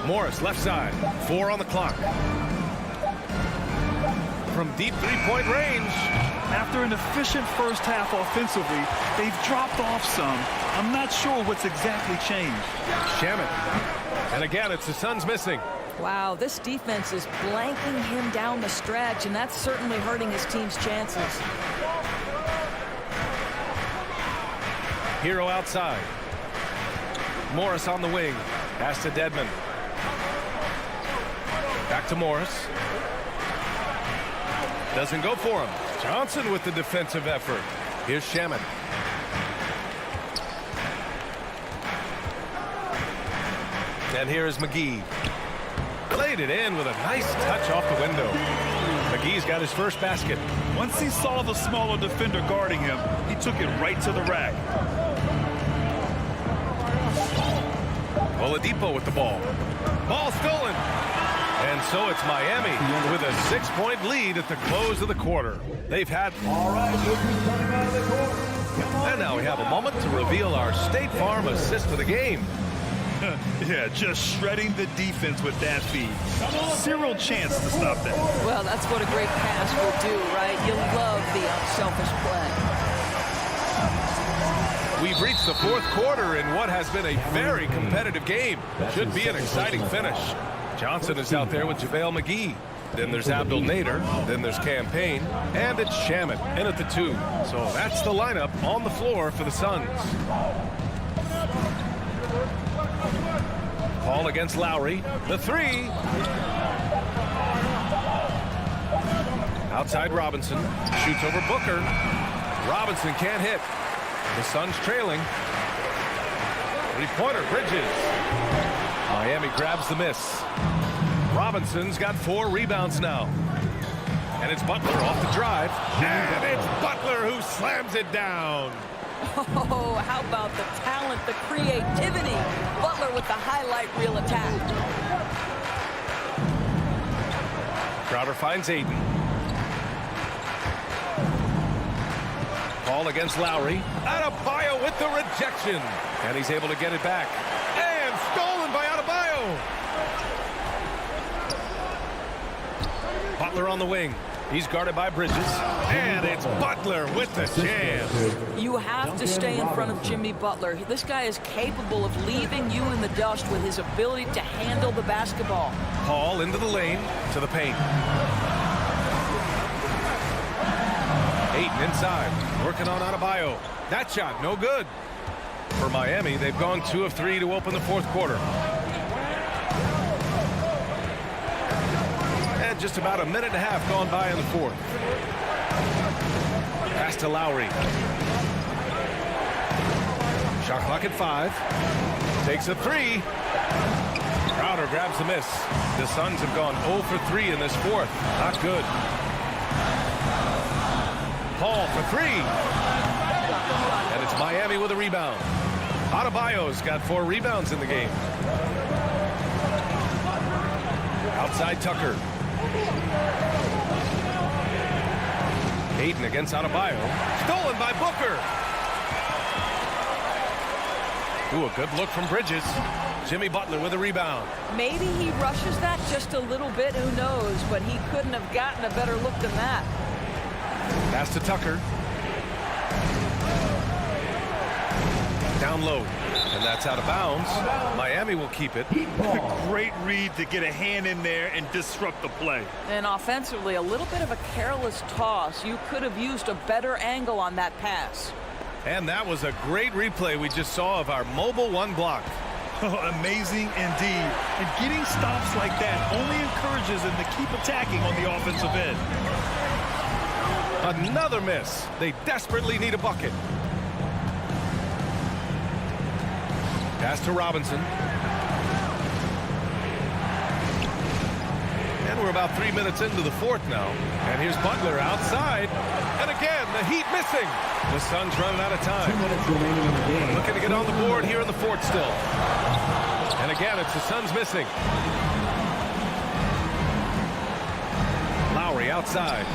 Morris left side. 4 on the clock. From deep three-point range. After an efficient first half offensively, they've dropped off some. I'm not sure what's exactly changed. Shamet. And again, it's the Suns missing. Wow, this defense is blanking him down the stretch, and that's certainly hurting his team's chances. Hero outside. Morris on the wing. Pass to Dedmon. Back to Morris. Doesn't go for him. Johnson with the defensive effort. Here's Shamet. And here is McGee. Played it in with a nice touch off the window. McGee's got his first basket. Once he saw the smaller defender guarding him, he took it right to the rack. Oladipo with the ball. Ball stolen. And so it's Miami with a 6-point lead at the close of the quarter. They've had... All right, look who's coming out of the court. And now we have a moment to reveal our State Farm assist for the game. Yeah, just shredding the defense with that feed. Zero chance to stop that. Well, that's what a great pass will do, right? You love the unselfish play. We've reached the fourth quarter in what has been a very competitive game. Should be an exciting finish. Johnson is out there with JaVale McGee. Then there's Abdul Nader. Then there's Campaign. And it's Shamet in at the 2. So that's the lineup on the floor for the Suns. Paul against Lowry. The 3. Outside Robinson. Shoots over Booker. Robinson can't hit. The Suns trailing. 3-pointer, Bridges. Miami grabs the miss. Robinson's got 4 rebounds now. And it's Butler off the drive. And it's Butler who slams it down. Oh, how about the talent, the creativity? Butler with the highlight reel attack. Crowder finds Ayton. Paul against Lowry. Adebayo with the rejection. And he's able to get it back. And stolen by Adebayo. Butler on the wing. He's guarded by Bridges. And it's Butler with the jam. You have to stay in front of Jimmy Butler. This guy is capable of leaving you in the dust with his ability to handle the basketball. Paul into the lane to the paint. Ayton inside. Working on Adebayo. That shot no good. For Miami, they've gone 2 of 3 to open the fourth quarter. And just about a minute and a half gone by in the fourth. Pass to Lowry. Shot clock at 5. Takes a 3. Crowder grabs the miss. The Suns have gone 0 for 3 in this fourth. Not good. Paul for 3. And it's Miami with a rebound. Adebayo's got 4 rebounds in the game. Outside Tucker. Ayton against Adebayo. Stolen by Booker. Ooh, a good look from Bridges. Jimmy Butler with a rebound. Maybe he rushes that just a little bit, who knows, but he couldn't have gotten a better look than that. Pass to Tucker. Down low. And that's out of bounds. Miami will keep it. A great read to get a hand in there and disrupt the play. And offensively, a little bit of a careless toss. You could have used a better angle on that pass. And that was a great replay we just saw of our mobile 1 block. Oh, amazing indeed. And getting stops like that only encourages them to keep attacking on the offensive end. Another miss. They desperately need a bucket. Pass to Robinson. And we're about 3 minutes into the fourth now. And here's Butler outside. And again, the Heat missing. The Suns running out of time. 2 minutes remaining in the game. Looking to get on the board here in the fourth still. And again, it's the Suns missing. Lowry outside.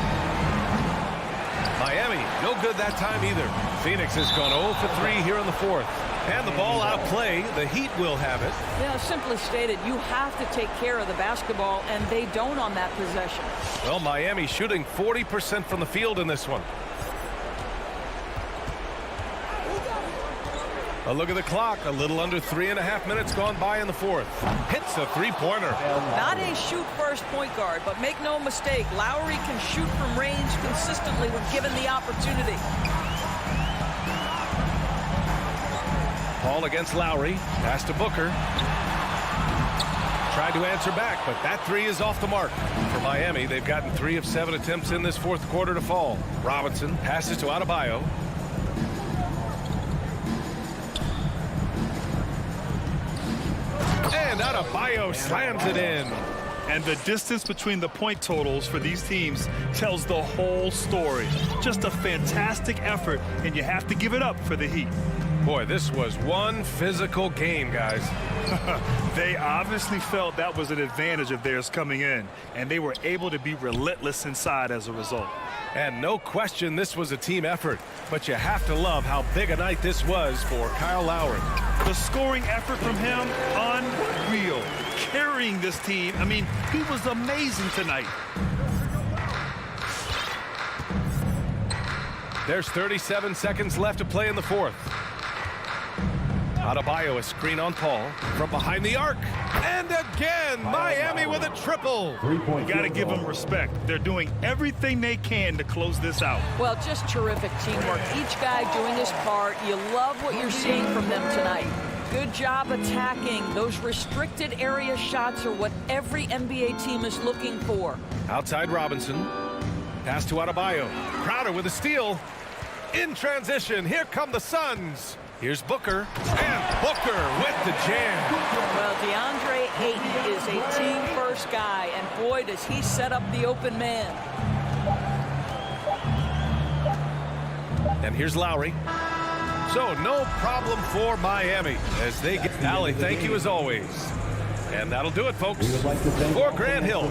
Miami, no good that time either. Phoenix has gone 0 for 3 here in the fourth. And the ball out of play. The Heat will have it. Yeah, simply stated, you have to take care of the basketball, and they don't on that possession. Well, Miami shooting 40% from the field in this one. A look at the clock. A little under 3.5 minutes gone by in the fourth. Hits a 3-pointer. Not a shoot-first point guard, but make no mistake, Lowry can shoot from range consistently when given the opportunity. Paul against Lowry. Pass to Booker. Tried to answer back, but that 3 is off the mark. For Miami, they've gotten 3 of 7 attempts in this fourth quarter to fall. Robinson passes to Adebayo. And Adebayo slams it in. And the distance between the point totals for these teams tells the whole story. Just a fantastic effort, and you have to give it up for the Heat. Boy, this was one physical game, guys. They obviously felt that was an advantage of theirs coming in, and they were able to be relentless inside as a result. And no question this was a team effort, but you have to love how big a night this was for Kyle Lowry. The scoring effort from him, unreal. Carrying this team, I mean, he was amazing tonight. There's 37 seconds left to play in the fourth. Adebayo, a screen on Paul from behind the arc. And again, Miami with a triple. You got to give them respect. They're doing everything they can to close this out. Well, just terrific teamwork. Each guy doing his part. You love what you're seeing from them tonight. Good job attacking. Those restricted area shots are what every NBA team is looking for. Outside Robinson. Pass to Adebayo. Crowder with a steal. In transition, here come the Suns. Here's Booker, and Booker with the jam. Well, DeAndre Ayton is a team-first guy, and boy, does he set up the open man. And here's Lowry. So no problem for Miami as they get... Allie, thank you as always. And that'll do it, folks, for Grant Hill.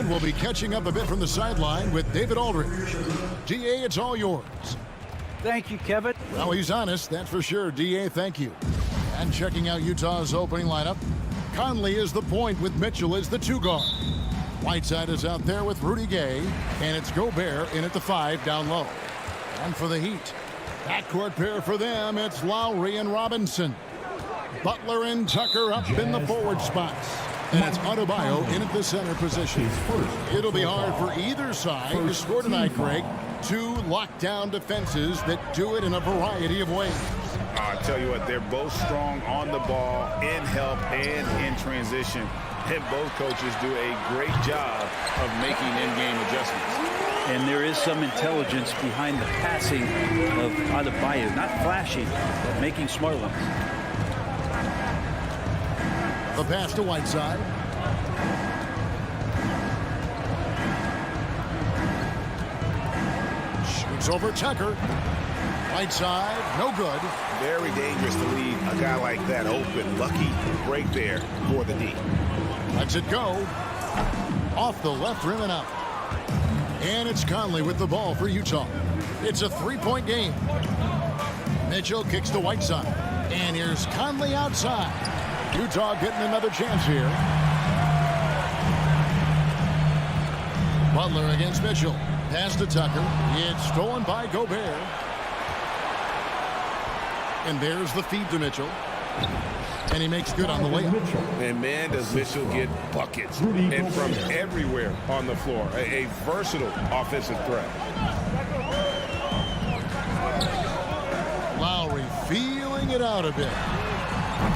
We'll be catching up a bit from the sideline with David Aldridge. DA, it's all yours. Thank you, Kevin. Well, he's honest, that's for sure. DA, thank you. And checking out Utah's opening lineup, Conley is the point with Mitchell as the 2 guard. Whiteside is out there with Rudy Gay, and it's Gobert in at the 5 down low. And for the Heat, backcourt pair for them, it's Lowry and Robinson. Butler and Tucker up in the forward spots. And it's Adebayo in at the center position. It'll be hard for either side to score tonight, Greg. 2 lockdown defenses that do it in a variety of ways. I'll tell you what, they're both strong on the ball, in help, and in transition. And both coaches do a great job of making in-game adjustments. And there is some intelligence behind the passing of Adebayo. Not flashy, but making smart ones. The pass to Whiteside. Shoots over Tucker. Whiteside, no good. Very dangerous to leave a guy like that open. Lucky break there for the D. Lets it go. Off the left rim and out. And it's Conley with the ball for Utah. It's a 3-point game. Mitchell kicks to Whiteside. And here's Conley outside. Utah getting another chance here. Butler against Mitchell. Pass to Tucker. It's stolen by Gobert. And there's the feed to Mitchell. And he makes good on the layup. And man, does Mitchell get buckets. And from everywhere on the floor. A versatile offensive threat. Lowry feeling it out a bit.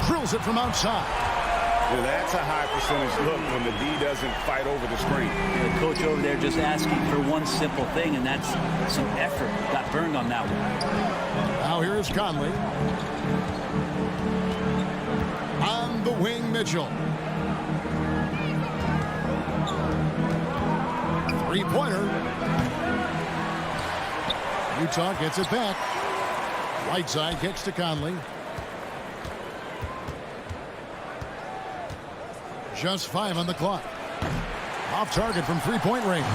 Drills it from outside. Well, that's a high percentage look when the D doesn't fight over the screen. The coach over there just asking for one simple thing, and that's some effort. Got burned on that one. Now here's Conley. On the wing, Mitchell. 3-pointer. Utah gets it back. Whiteside kicks to Conley. Just 5 on the clock. Off target from 3-point range.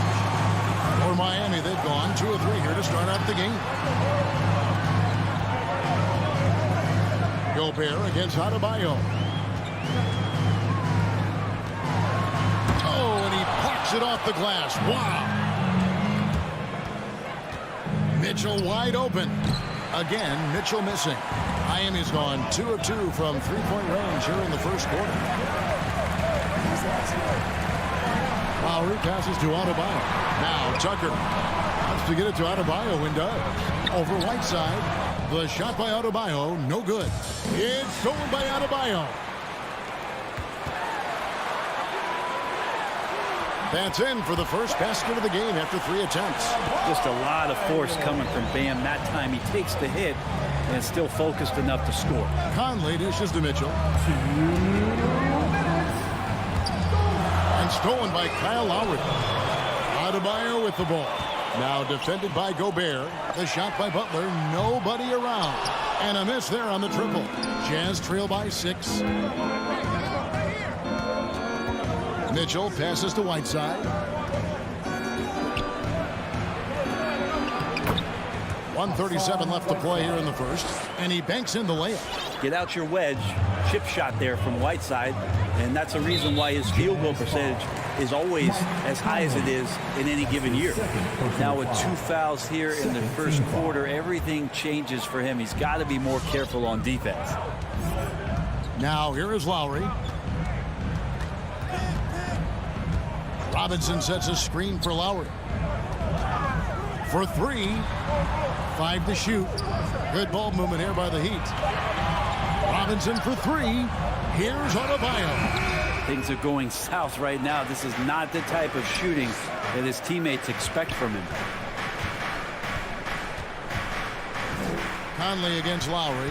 For Miami, they've gone 2 of 3 here to start out the game. Gobert against Adebayo. Knocks it off the glass. Wow. Mitchell wide open. Again, Mitchell missing. Miami's gone 2 of 2 from three-point range here in the first quarter. Lowry passes to Adebayo. Now Tucker wants to get it to Adebayo and does. Over Whiteside. The shot by Adebayo, no good. It's stolen by Adebayo. That's in for the first basket of the game after 3 attempts. Just a lot of force coming from Bam. That time he takes the hit and is still focused enough to score. Conley dishes to Mitchell. And stolen by Kyle Lowry. Adebayo with the ball. Now defended by Gobert. The shot by Butler. Nobody around. And a miss there on the triple. Jazz trail by 6. Mitchell passes to Whiteside. 1:37 left to play here in the first. And he banks in the layup. Get out your wedge. Chip shot there from Whiteside. And that's the reason why his field goal percentage is always as high as it is in any given year. Now with 2 fouls here in the first quarter, everything changes for him. He's got to be more careful on defense. Now here is Lowry. Robinson sets a screen for Lowry. For 3. 5 to shoot. Good ball movement here by the Heat. Robinson for 3. Here's Adebayo. Things are going south right now. This is not the type of shooting that his teammates expect from him. Conley against Lowry.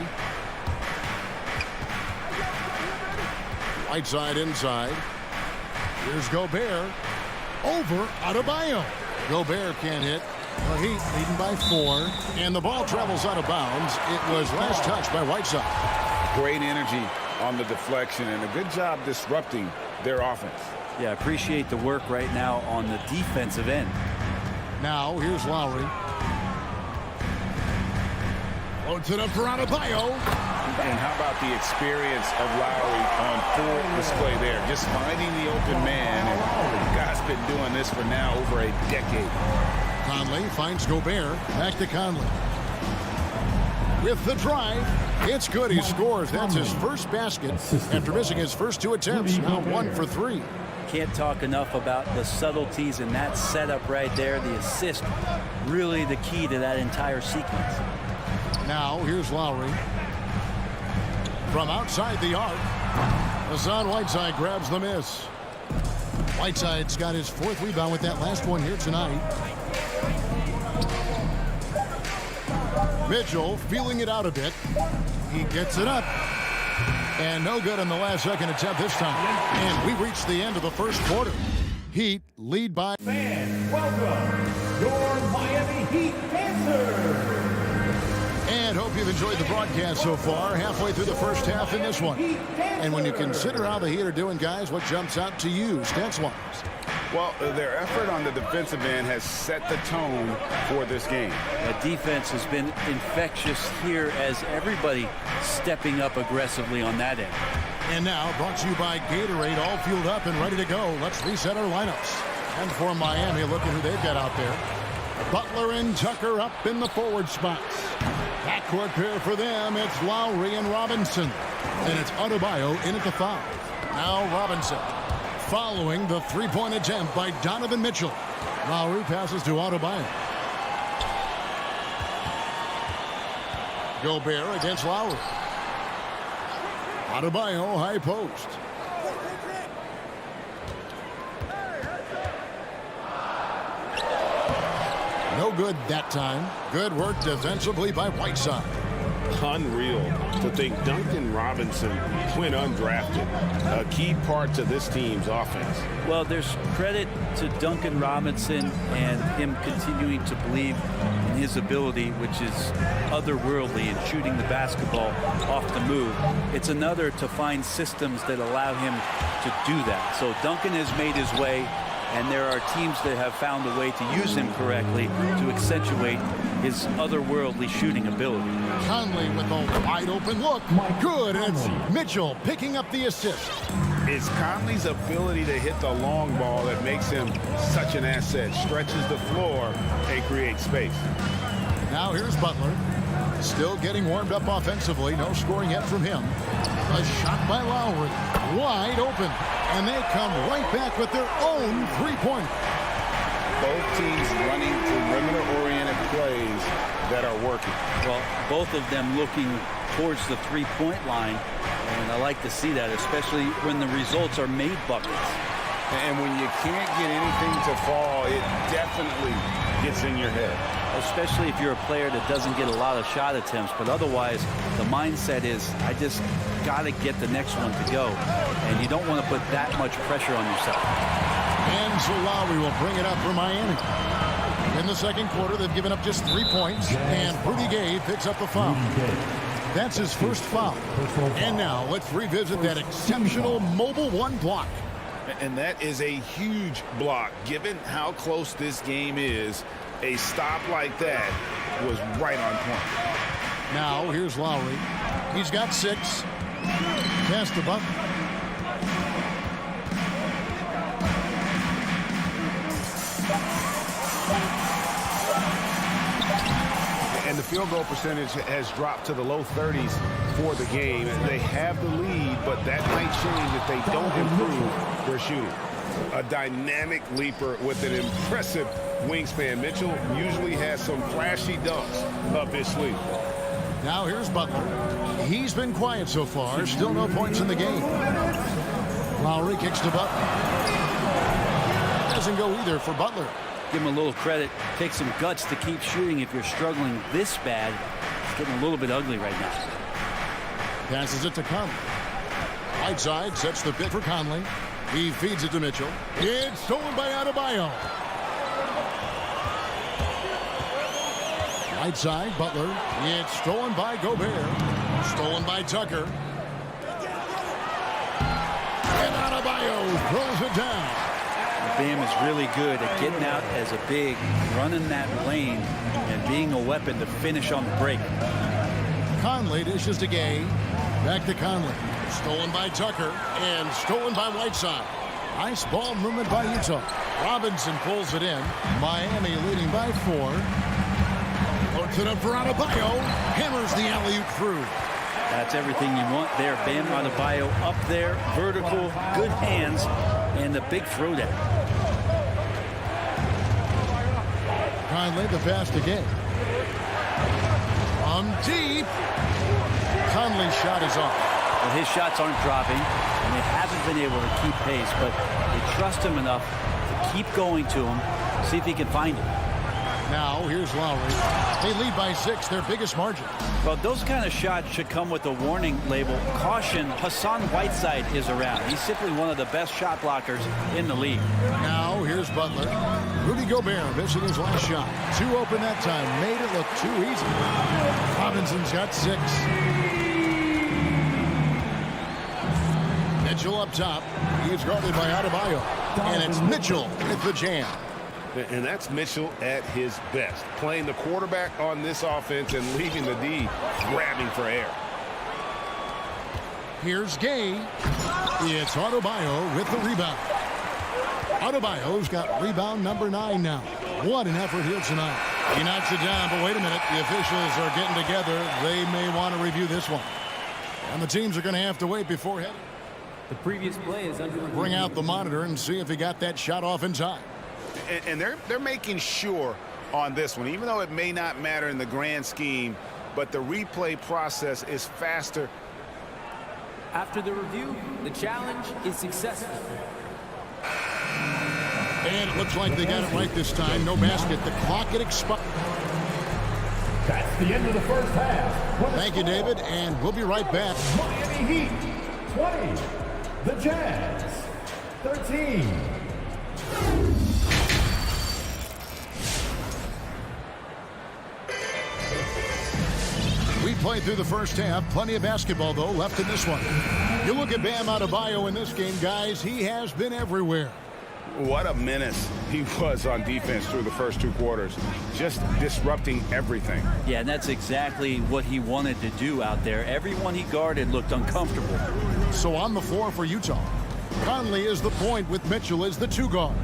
Whiteside inside. Here's Gobert. Over Adebayo. Gobert can't hit. The Heat leading by 4. And the ball travels out of bounds. It was last touched by Whiteside. Great energy on the deflection and a good job disrupting their offense. Yeah, appreciate the work right now on the defensive end. Now here's Lowry. Floats it up for Adebayo. And how about the experience of Lowry on full display there? Just finding the open man. And the guy's been doing this for now over a decade. Conley finds Gobert. Back to Conley. With the drive. It's good. He scores. That's his first basket after missing his first 2 attempts. Now 1 for 3. Can't talk enough about the subtleties in that setup right there. The assist, really the key to that entire sequence. Now here's Lowry. From outside the arc, Hassan Whiteside grabs the miss. Whiteside's got his 4th rebound with that last one here tonight. Mitchell feeling it out a bit. He gets it up. And no good on the last second attempt this time. And we reach the end of the first quarter. Heat lead by... Fans, welcome your Miami Heat dancers. And hope you've enjoyed the broadcast so far. Halfway through the first half in this one. And when you consider how the Heat are doing, guys, what jumps out to you, stats-wise? Well, their effort on the defensive end has set the tone for this game. The defense has been infectious here as everybody stepping up aggressively on that end. And now, brought to you by Gatorade, all fueled up and ready to go. Let's reset our lineups. And for Miami, look at who they've got out there. Butler and Tucker up in the forward spots. Backcourt pair for them, it's Lowry and Robinson. And it's Adebayo in at the 5. Now Robinson. Following the 3-point attempt by Donovan Mitchell. Lowry passes to Adebayo. Gobert against Lowry. Adebayo high post. No good that time. Good work defensively by Whiteside. Unreal to think Duncan Robinson went undrafted. A key part to this team's offense. Well, there's credit to Duncan Robinson and him continuing to believe in his ability, which is otherworldly in shooting the basketball off the move. It's another to find systems that allow him to do that. So Duncan has made his way, and there are teams that have found a way to use him correctly to accentuate his otherworldly shooting ability. Conley with a wide open look. Good, and it's Mitchell picking up the assist. It's Conley's ability to hit the long ball that makes him such an asset. Stretches the floor and creates space. Now here's Butler. Still getting warmed up offensively. No scoring yet from him. A shot by Lowry. Wide open. And they come right back with their own three-pointer. Both teams running perimeter-oriented plays that are working. Well, both of them looking towards the three-point line. And I like to see that, especially when the results are made buckets. And when you can't get anything to fall, it definitely gets in your head. Especially if you're a player that doesn't get a lot of shot attempts. But otherwise, the mindset is, I just got to get the next one to go. And you don't want to put that much pressure on yourself. And so Lowry will bring it up for Miami. In the second quarter, they've given up just 3 points. And Rudy Gay picks up the foul. That's his first foul. And now let's revisit that exceptional mobile one block. And that is a huge block. Given how close this game is, a stop like that was right on point. Now here's Lowry. He's got 6. Pass to Butler. And the field goal percentage has dropped to the low 30s for the game. They have the lead, but that might change if they don't improve their shooting. A dynamic leaper with an impressive wingspan. Mitchell usually has some flashy dunks up his sleeve. Now here's Butler. He's been quiet so far. Still no points in the game. Lowry kicks to Butler. Doesn't go either for Butler. Give him a little credit. Take some guts to keep shooting if you're struggling this bad. It's getting a little bit ugly right now. Passes it to Conley. Right side sets the pick for Conley. He feeds it to Mitchell. It's stolen by Adebayo. Right side, Butler. It's stolen by Gobert. Stolen by Tucker. And Adebayo throws it down. Bam is really good at getting out as a big, running that lane, and being a weapon to finish on the break. Conley dishes to Gay. Back to Conley. Stolen by Tucker and stolen by Whiteside. Nice ball movement by Utah. Robinson pulls it in. Miami leading by 4. Puts it up for Adebayo. Hammers the alley-oop through. That's everything you want there. Bam Adebayo up there, vertical, good hands, and the big throwdown. Conley the pass to Gay. From deep. Conley's shot is off. Well, his shots aren't dropping, and they haven't been able to keep pace, but they trust him enough to keep going to him, see if he can find it. Now, here's Lowry. They lead by 6, their biggest margin. Well, those kind of shots should come with a warning label. Caution, Hassan Whiteside is around. He's simply one of the best shot blockers in the league. Now, here's Butler. Rudy Gobert missing his last shot. 2 open that time. Made it look too easy. Robinson's got 6. Mitchell up top. He's guarded by Adebayo. And it's Mitchell with the jam. And that's Mitchell at his best. Playing the quarterback on this offense and leaving the D grabbing for air. Here's Gay. It's Adebayo with the rebound. Adebayo's got rebound number 9 now. What an effort here tonight. He knocks it down, but wait a minute. The officials are getting together. They may want to review this one. And the teams are going to have to wait before heading. The previous play is under review. Bring out the monitor and see if he got that shot off in time. And they're making sure on this one, even though it may not matter in the grand scheme, but the replay process is faster. After the review, the challenge is successful. And it looks like they got it right this time. No basket. The clock had expired. That's the end of the first half. Thank you, David, and we'll be right back. Miami Heat 20, the Jazz 13. We played through the first half. Plenty of basketball, though, left in this one. You look at Bam Adebayo in this game, guys. He has been everywhere. What a menace he was on defense through the first 2 quarters. Just disrupting everything. Yeah, and that's exactly what he wanted to do out there. Everyone he guarded looked uncomfortable. So on the floor for Utah, Conley is the point with Mitchell as the 2 guard.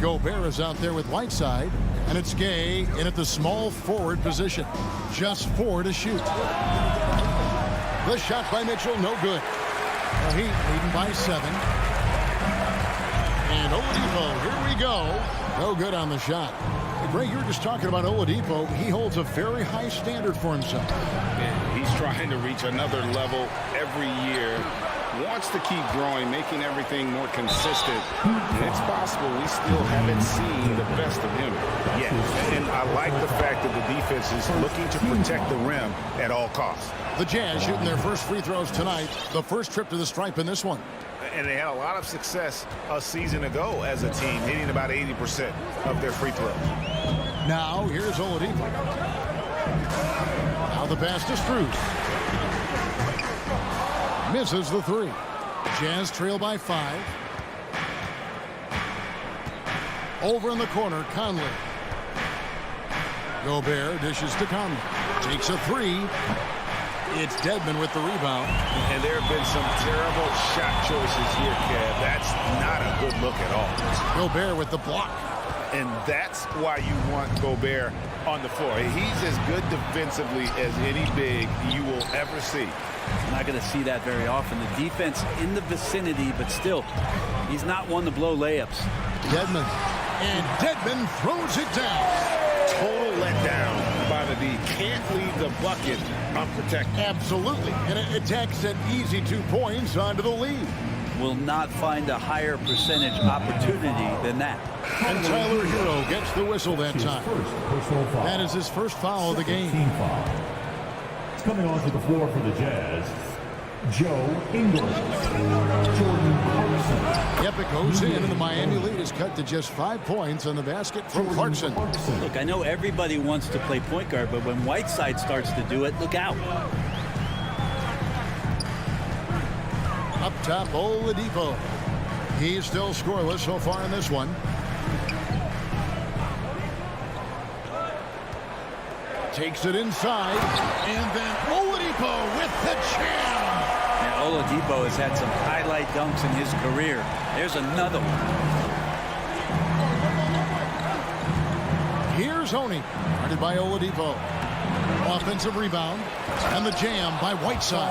Gobert is out there with Whiteside, and it's Gay in at the small forward position. Just 4 to shoot. The shot by Mitchell, no good. The Heat leading by 7. And Oladipo, here we go. No good on the shot. Greg, you were just talking about Oladipo. He holds a very high standard for himself. Yeah, he's trying to reach another level every year. Wants to keep growing, making everything more consistent. It's possible we still haven't seen the best of him yet. And I like the fact that the defense is looking to protect the rim at all costs. The Jazz shooting their first free throws tonight. The first trip to the stripe in this one. And they had a lot of success a season ago as a team, hitting about 80% of their free throws. Now, here's Oladipo. Now the pass to Strus. Misses the 3. Jazz trail by 5. Over in the corner, Conley. Gobert dishes to Conley. Takes a 3. It's Dedmon with the rebound. And there have been some terrible shot choices here, Kev. That's not a good look at all. Gobert with the block. And that's why you want Gobert on the floor. He's as good defensively as any big you will ever see. Not going to see that very often. The defense in the vicinity, but still, he's not one to blow layups. Dedmon. And Dedmon throws it down. Total letdown by the D. Can't leave the bucket unprotected. Absolutely. And it takes an easy 2 points onto the lead. Will not find a higher percentage opportunity than that. And Tyler Hero gets the whistle that time. That is his first foul of the game. Coming onto the floor for the Jazz, Joe Ingles, Jordan Clarkson. Yep, it goes in, and the Miami lead is cut to just 5 points on the basket from Clarkson. Look, I know everybody wants to play point guard, but when Whiteside starts to do it, look out. Up top, Oladipo. He's still scoreless so far in this one. Takes it inside, and then Oladipo with the jam. And Oladipo has had some highlight dunks in his career. There's another one. Here's Honey, guarded by Oladipo. Offensive rebound, and the jam by Whiteside.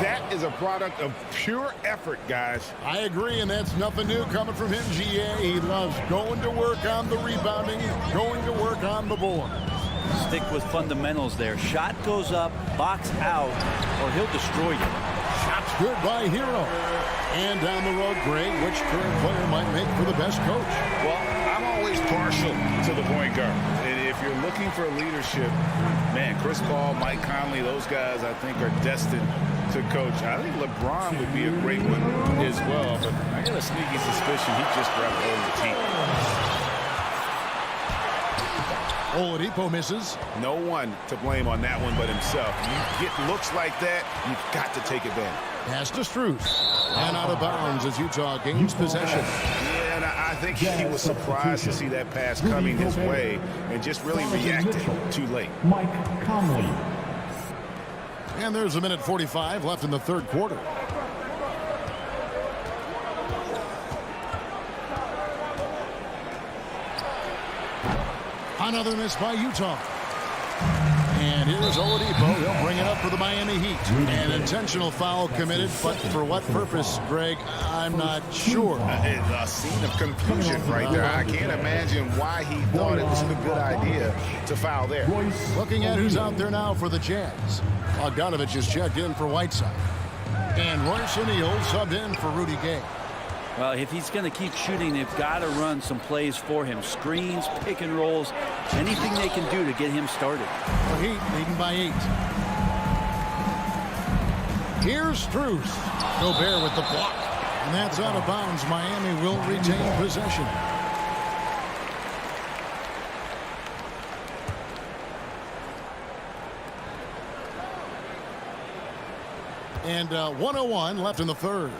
That is a product of pure effort, guys. I agree, and that's nothing new coming from him, GA. He loves going to work on the rebounding, going to work on the board. Stick with fundamentals there. Shot goes up, box out, or he'll destroy you. Shot's good by Hero. And down the road, Greg, which current player might make for the best coach? Well, I'm always partial to the point guard. And if you're looking for leadership, man, Chris Paul, Mike Conley, those guys I think are destined to coach. I think LeBron would be a great one as well, but I got a sneaky suspicion he just grabbed hold of the team. Oladipo misses. No one to blame on that one but himself. You get looks like that, you've got to take advantage. Pass to Strus. And out of bounds as Utah gains possession. Yeah, and I think he was surprised to see that pass coming his way and just really reacted too late. Mike Conley. And there's a minute 45 left in the third quarter. Another miss by Utah. And here's Oladipo. He'll bring it up for the Miami Heat. An intentional foul committed, but for what purpose, Greg, I'm not sure. A scene of confusion right there. I can't imagine why he thought it was a good idea to foul there. Looking at who's out there now for the Jazz. Bogdanovich is checked in for Whiteside. And Royce O'Neal subbed in for Rudy Gay. Well, if he's going to keep shooting, they've got to run some plays for him. Screens, pick and rolls, anything they can do to get him started. The Heat leading by 8. Here's Strus. Gobert with the block. And that's out of bounds. Miami will retain possession. And 1:01 left in the third.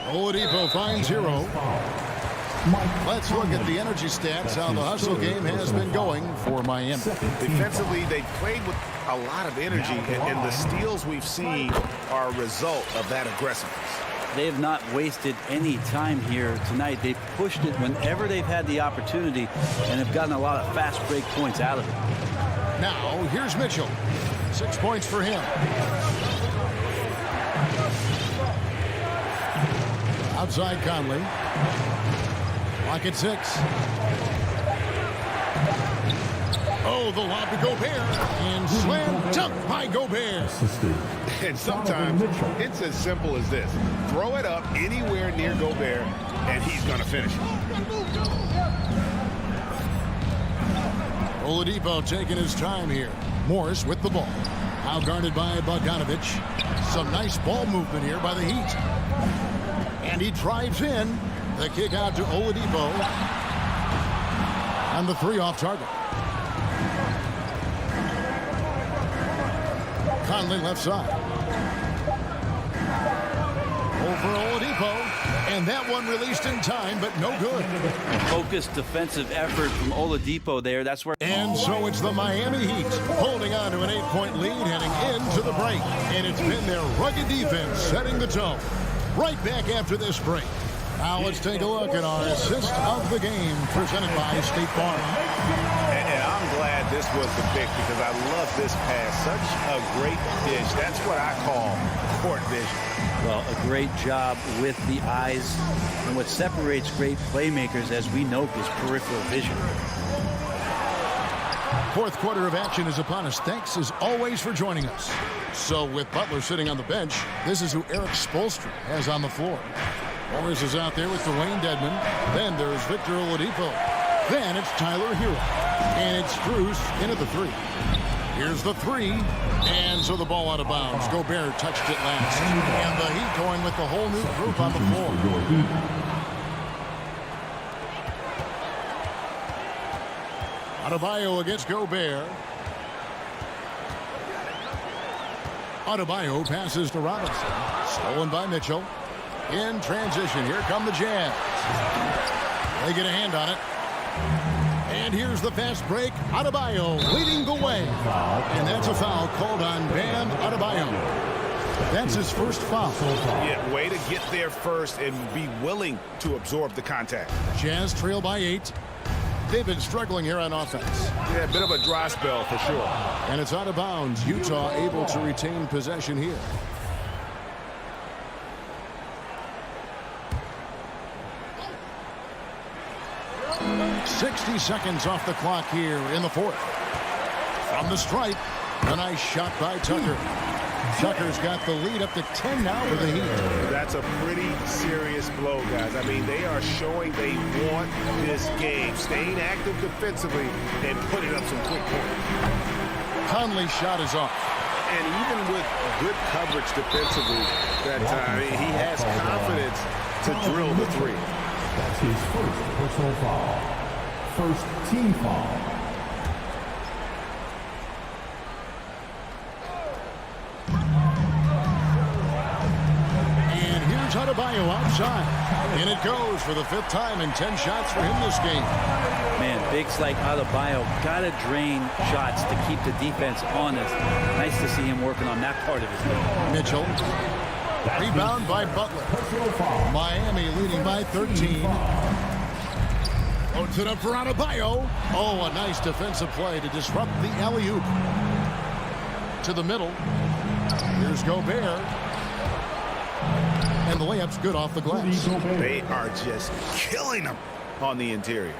Oladipo finds Hero. Let's look at the energy stats, how the hustle game has been going for Miami. Defensively, they played with a lot of energy, and the steals we've seen are a result of that aggressiveness. They have not wasted any time here tonight. They've pushed it whenever they've had the opportunity and have gotten a lot of fast break points out of it. Now, here's Mitchell. 6 points for him. Outside Conley. Lock at 6. Oh, the lob to Gobert. And slam dunk by Gobert. And sometimes it's as simple as this. Throw it up anywhere near Gobert, and he's going to finish it. Oladipo taking his time here. Morris with the ball. Now guarded by Bogdanovich. Some nice ball movement here by the Heat. And he drives in. The kick out to Oladipo. And the 3 off target. Conley left side. Over Oladipo. And that one released in time, but no good. Focused defensive effort from Oladipo there. That's where. And so it's the Miami Heat holding on to an 8-point lead heading into the break. And it's been their rugged defense setting the tone. Right back after this break. Now let's take a look at our assist of the game presented by State Farm. And I'm glad this was the pick because I love this pass. Such a great dish. That's what I call court vision. Well, a great job with the eyes. And what separates great playmakers, as we know, is peripheral vision. Fourth quarter of action is upon us. Thanks as always for joining us. So with Butler sitting on the bench, this is who Eric Spoelstra has on the floor. Morris is out there with Dwayne Dedmon. Then there's Victor Oladipo. Then it's Tyler Hero. And it's Strus in at the 3. Here's the 3. And so the ball out of bounds. Gobert touched it last. And the Heat going with the whole new group on the floor. Adebayo against Gobert. Adebayo passes to Robinson. Stolen by Mitchell. In transition, here come the Jazz. They get a hand on it. And here's the fast break. Adebayo leading the way. And that's a foul called on Bam Adebayo. That's his first foul. Yeah, way to get there first and be willing to absorb the contact. Jazz trail by 8. They've been struggling here on offense. Yeah, a bit of a dry spell for sure. And it's out of bounds. Utah able to retain possession here. .60 seconds off the clock here in the fourth. From the stripe, a nice shot by Tucker. Tucker's got the lead up to 10 now for the Heat. That's a pretty serious blow, guys. I mean, they are showing they want this game. Staying active defensively and putting up some quick points. Conley's shot is off. And even with good coverage defensively that time, he has confidence to drill the 3. That's his first personal foul. First team foul. And here's Adebayo outside. And it goes for the 5th time and 10 shots for him this game. Man, bigs like Adebayo got to drain shots to keep the defense honest. Nice to see him working on that part of his game. Mitchell. Rebound by Butler. Miami leading by 13. Loads it up for Adebayo. Oh, a nice defensive play to disrupt the alley-oop. To the middle. Here's Gobert. And the layup's good off the glass. They are just killing them on the interior.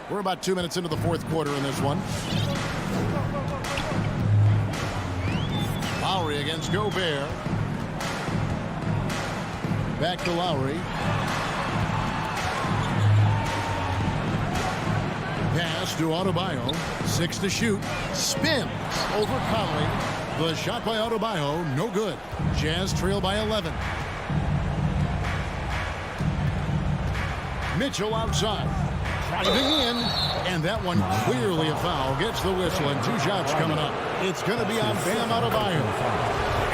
We're about 2 minutes into the fourth quarter in this one. Lowry against Gobert. Back to Lowry. Pass to Adebayo. 6 to shoot. Spins over Conley. The shot by Adebayo, no good. Jazz trail by 11. Mitchell outside. Driving in. And that one clearly a foul. Gets the whistle and 2 shots coming up. It's going to be on Bam Adebayo.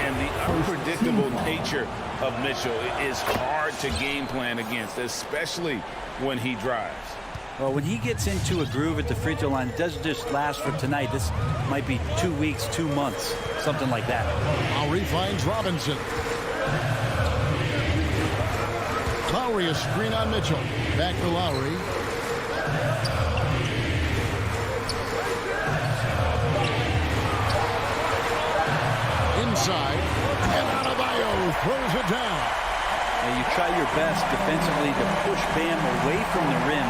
And the unpredictable nature of Mitchell is hard to game plan against, especially when he drives. Well, when he gets into a groove at the free throw line, it doesn't just last for tonight. This might be 2 weeks, 2 months, something like that. Lowry finds Robinson. Lowry, a screen on Mitchell. Back to Lowry. Inside. And Adebayo throws it down. Now you try your best defensively to push Bam away from the rim.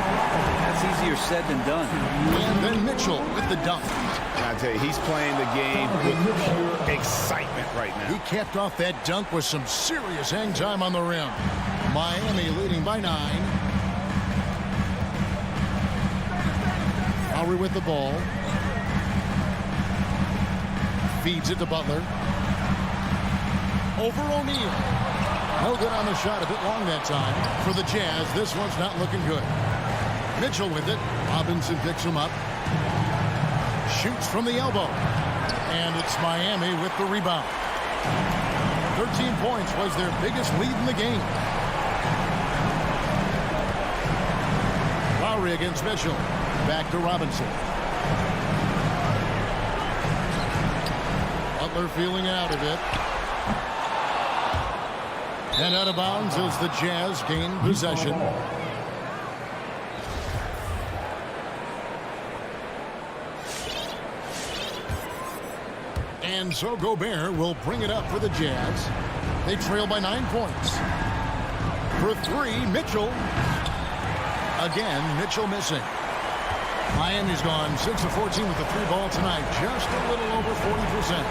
That's easier said than done. And then Mitchell with the dunk. I tell you, he's playing the game with pure excitement right now. He capped off that dunk with some serious hang time on the rim. Miami leading by 9. Lowry with the ball. Feeds it to Butler. Over O'Neal. No good on the shot, a bit long that time. For the Jazz, this one's not looking good. Mitchell with it. Robinson picks him up. Shoots from the elbow. And it's Miami with the rebound. 13 points was their biggest lead in the game. Lowry against Mitchell. Back to Robinson. Butler feeling out of it. And out of bounds as the Jazz gain possession. And so Gobert will bring it up for the Jazz. They trail by 9 points. For 3, Mitchell. Again, Mitchell missing. Miami's gone 6 of 14 with the 3 ball tonight. Just a little over 40%.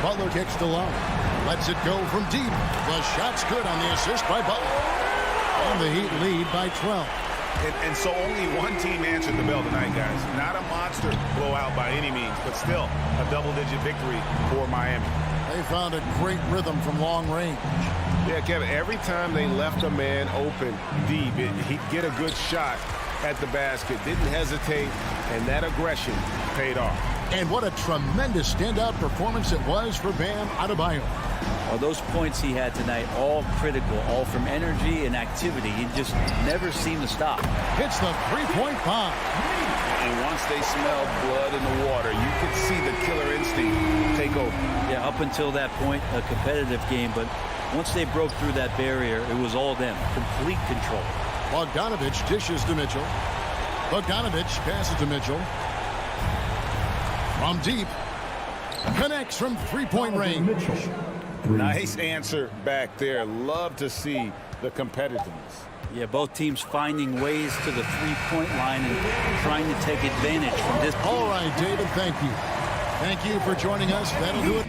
Butler kicks to low. Lets it go from deep. The shot's good on the assist by Butler. And the Heat lead by 12. And so only one team answered the bell tonight, guys. Not a monster blowout by any means, but still a double-digit victory for Miami. They found a great rhythm from long range. Yeah, Kevin, every time they left a man open deep, he'd get a good shot at the basket. Didn't hesitate, and that aggression paid off. And what a tremendous standout performance it was for Bam Adebayo. Well, those points he had tonight, all critical, all from energy and activity. He just never seemed to stop. Hits the three-point bomb. And once they smelled blood in the water, you could see the killer instinct take over. Yeah, up until that point, a competitive game, but once they broke through that barrier, it was all them. Complete control. Bogdanovich dishes to Mitchell. Bogdanovich passes to Mitchell. From deep. Connects from three-point range. Nice answer back there. Love to see the competitiveness. Yeah, both teams finding ways to the three-point line and trying to take advantage from this. All right, David, thank you. Thank you for joining us. That'll do it.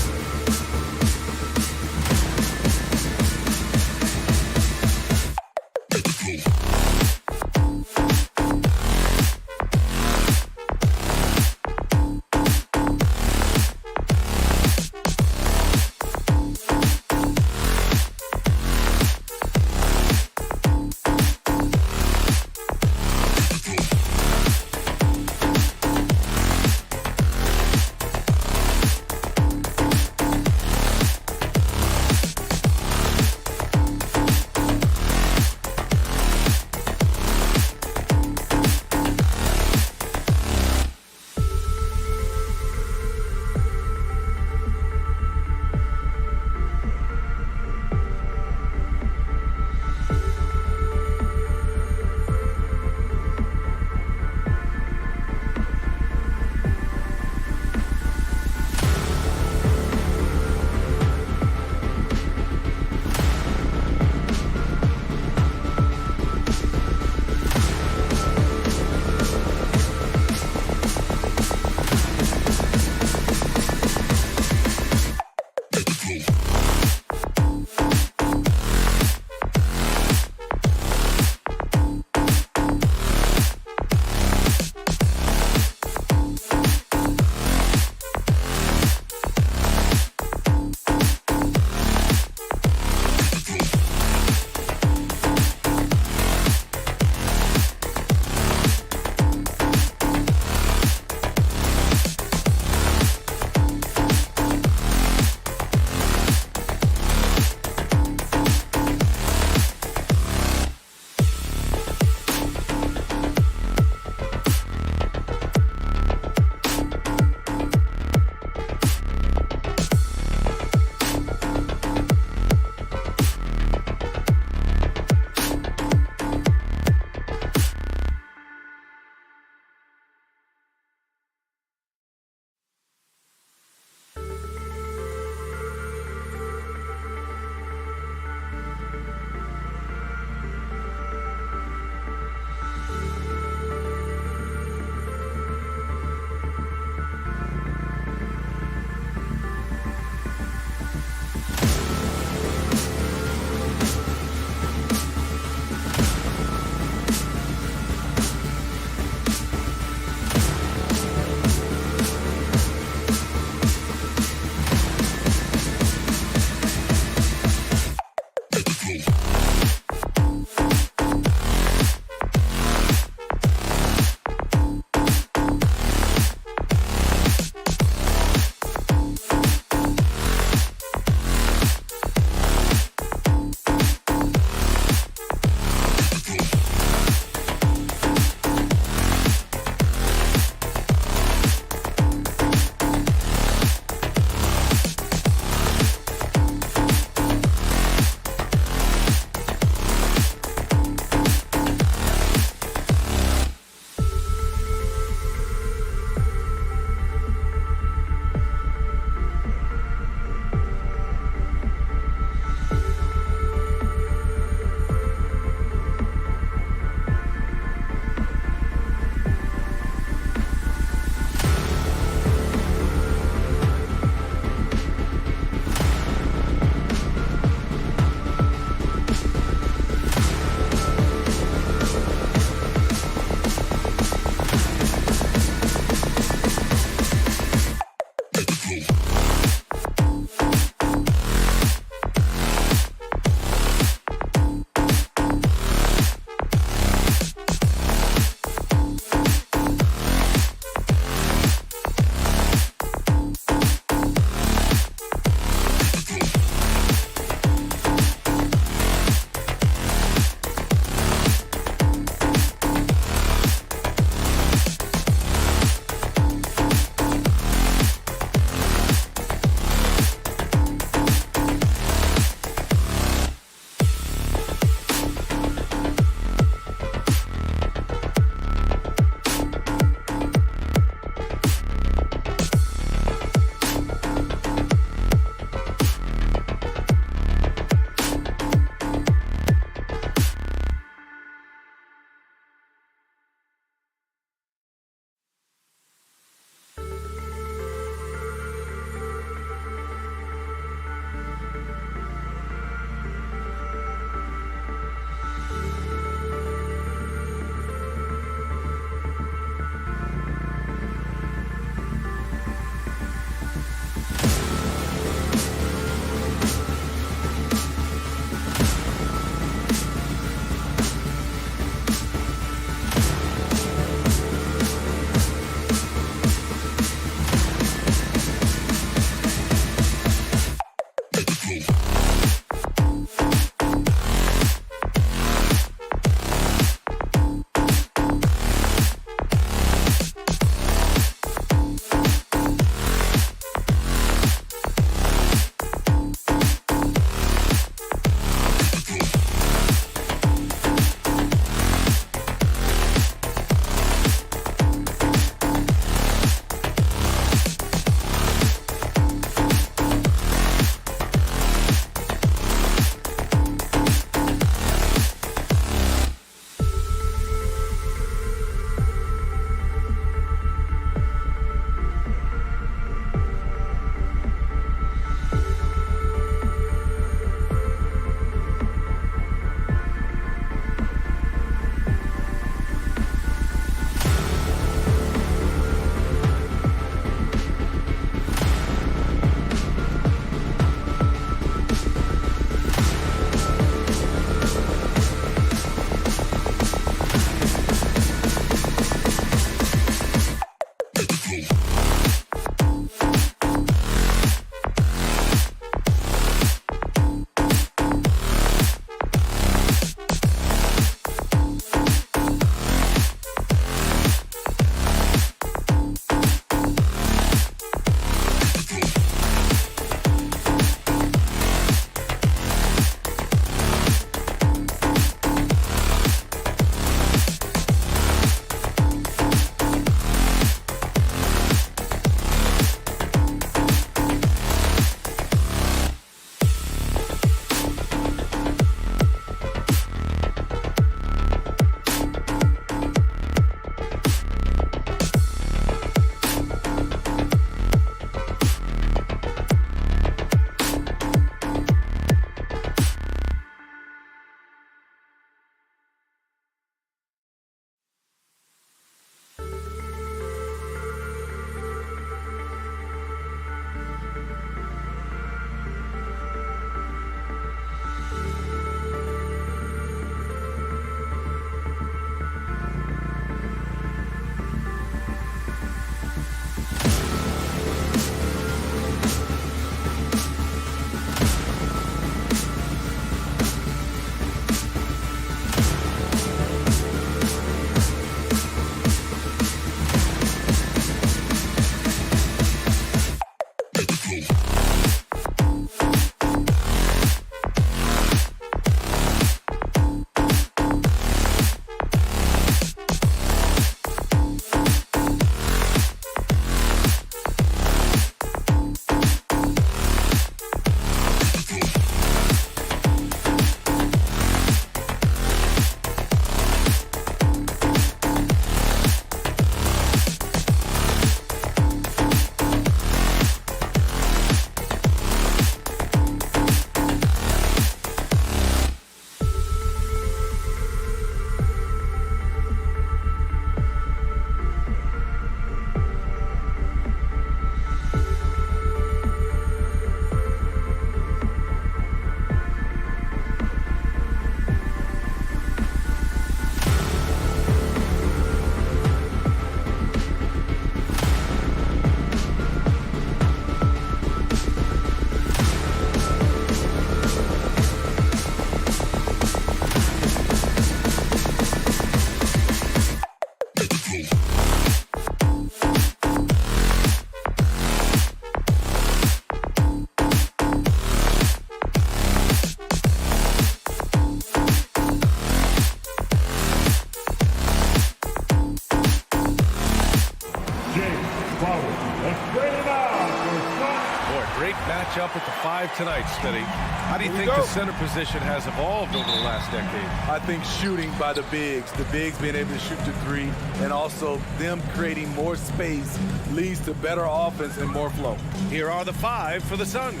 matchup at the 5 tonight, Smitty. How do you think the center position has evolved over the last decade? I think shooting by the bigs being able to shoot the 3, and also them creating more space leads to better offense and more flow. Here are the 5 for the Suns.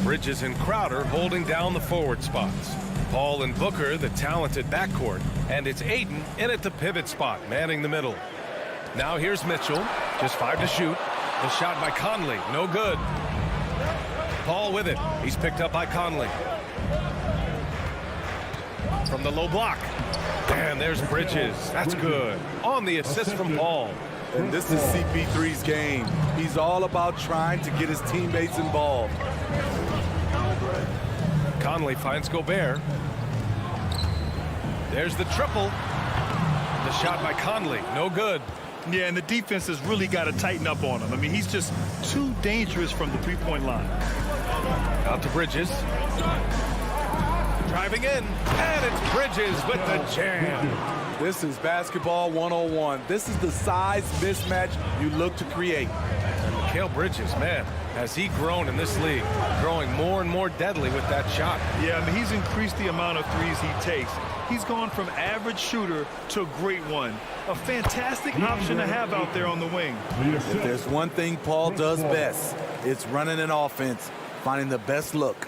Bridges and Crowder holding down the forward spots. Paul and Booker, the talented backcourt. And it's Ayton in at the pivot spot, manning the middle. Now here's Mitchell, just 5 to shoot. The shot by Conley, no good. Paul with it. He's picked up by Conley. From the low block. And there's Bridges. That's good. On the assist from Paul. And this is CP3's game. He's all about trying to get his teammates involved. Conley finds Gobert. There's the triple. The shot by Conley, no good. Yeah, and the defense has really got to tighten up on him. I mean, he's just too dangerous from the three-point line. Out to Bridges. Driving in, and it's Bridges with the jam. This is basketball 101. This is the size mismatch you look to create. And Mikal Bridges, man, has he grown in this league, growing more and more deadly with that shot. Yeah, I mean, he's increased the amount of threes he takes. He's gone from average shooter to a great one. A fantastic option to have out there on the wing. If there's one thing Paul does best, it's running an offense, finding the best look.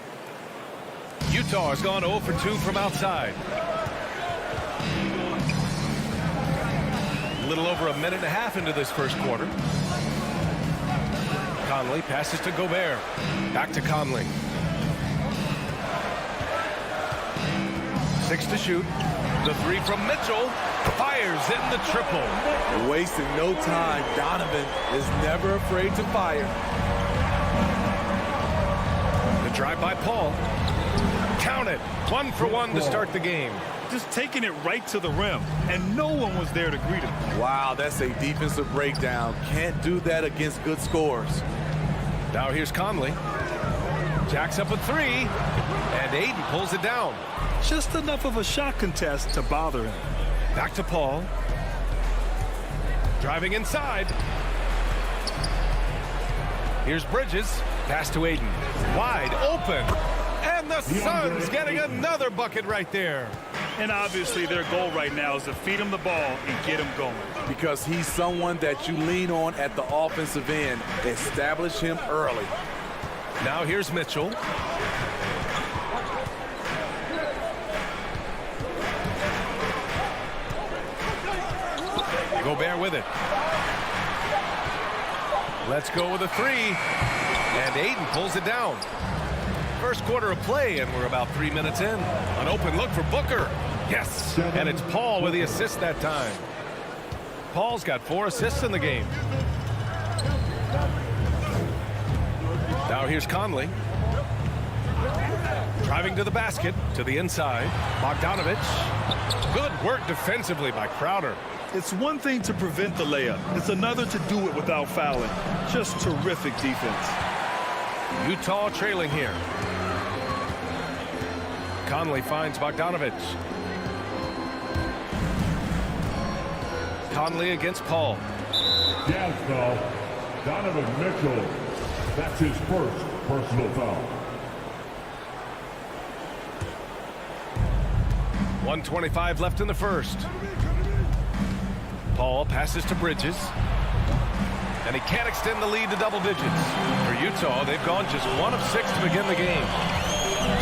Utah has gone 0 for 2 from outside. A little over a minute and a half into this first quarter. Conley passes to Gobert. Back to Conley. 6 to shoot. The 3 from Mitchell. Fires in the triple. Wasting no time. Donovan is never afraid to fire. The drive by Paul. Count it. 1 for 1 to start the game. Just taking it right to the rim, and no one was there to greet him. Wow, that's a defensive breakdown. Can't do that against good scores. Now here's Conley. Jacks up a 3, and Ayton pulls it down. Just enough of a shot contest to bother him. Back to Paul. Driving inside. Here's Bridges. Pass to Ayton. Wide open. And the Suns getting another bucket right there. And obviously their goal right now is to feed him the ball and get him going. Because he's someone that you lean on at the offensive end. Establish him early. Now here's Mitchell. Gobert with it. Let's go with a 3. And Ayton pulls it down. First quarter of play, and we're about 3 minutes in. An open look for Booker. Yes, and it's Paul with the assist that time. Paul's got 4 assists in the game. Now here's Conley. Driving to the basket, to the inside. Bogdanovich. Good work defensively by Crowder. It's one thing to prevent the layup. It's another to do it without fouling. Just terrific defense. Utah trailing here. Conley finds Bogdanovich. Conley against Paul. Jazz foul. Donovan Mitchell. That's his first personal foul. 1:25 left in the first. Paul passes to Bridges. And he can't extend the lead to double digits. For Utah, they've gone just 1 of 6 to begin the game.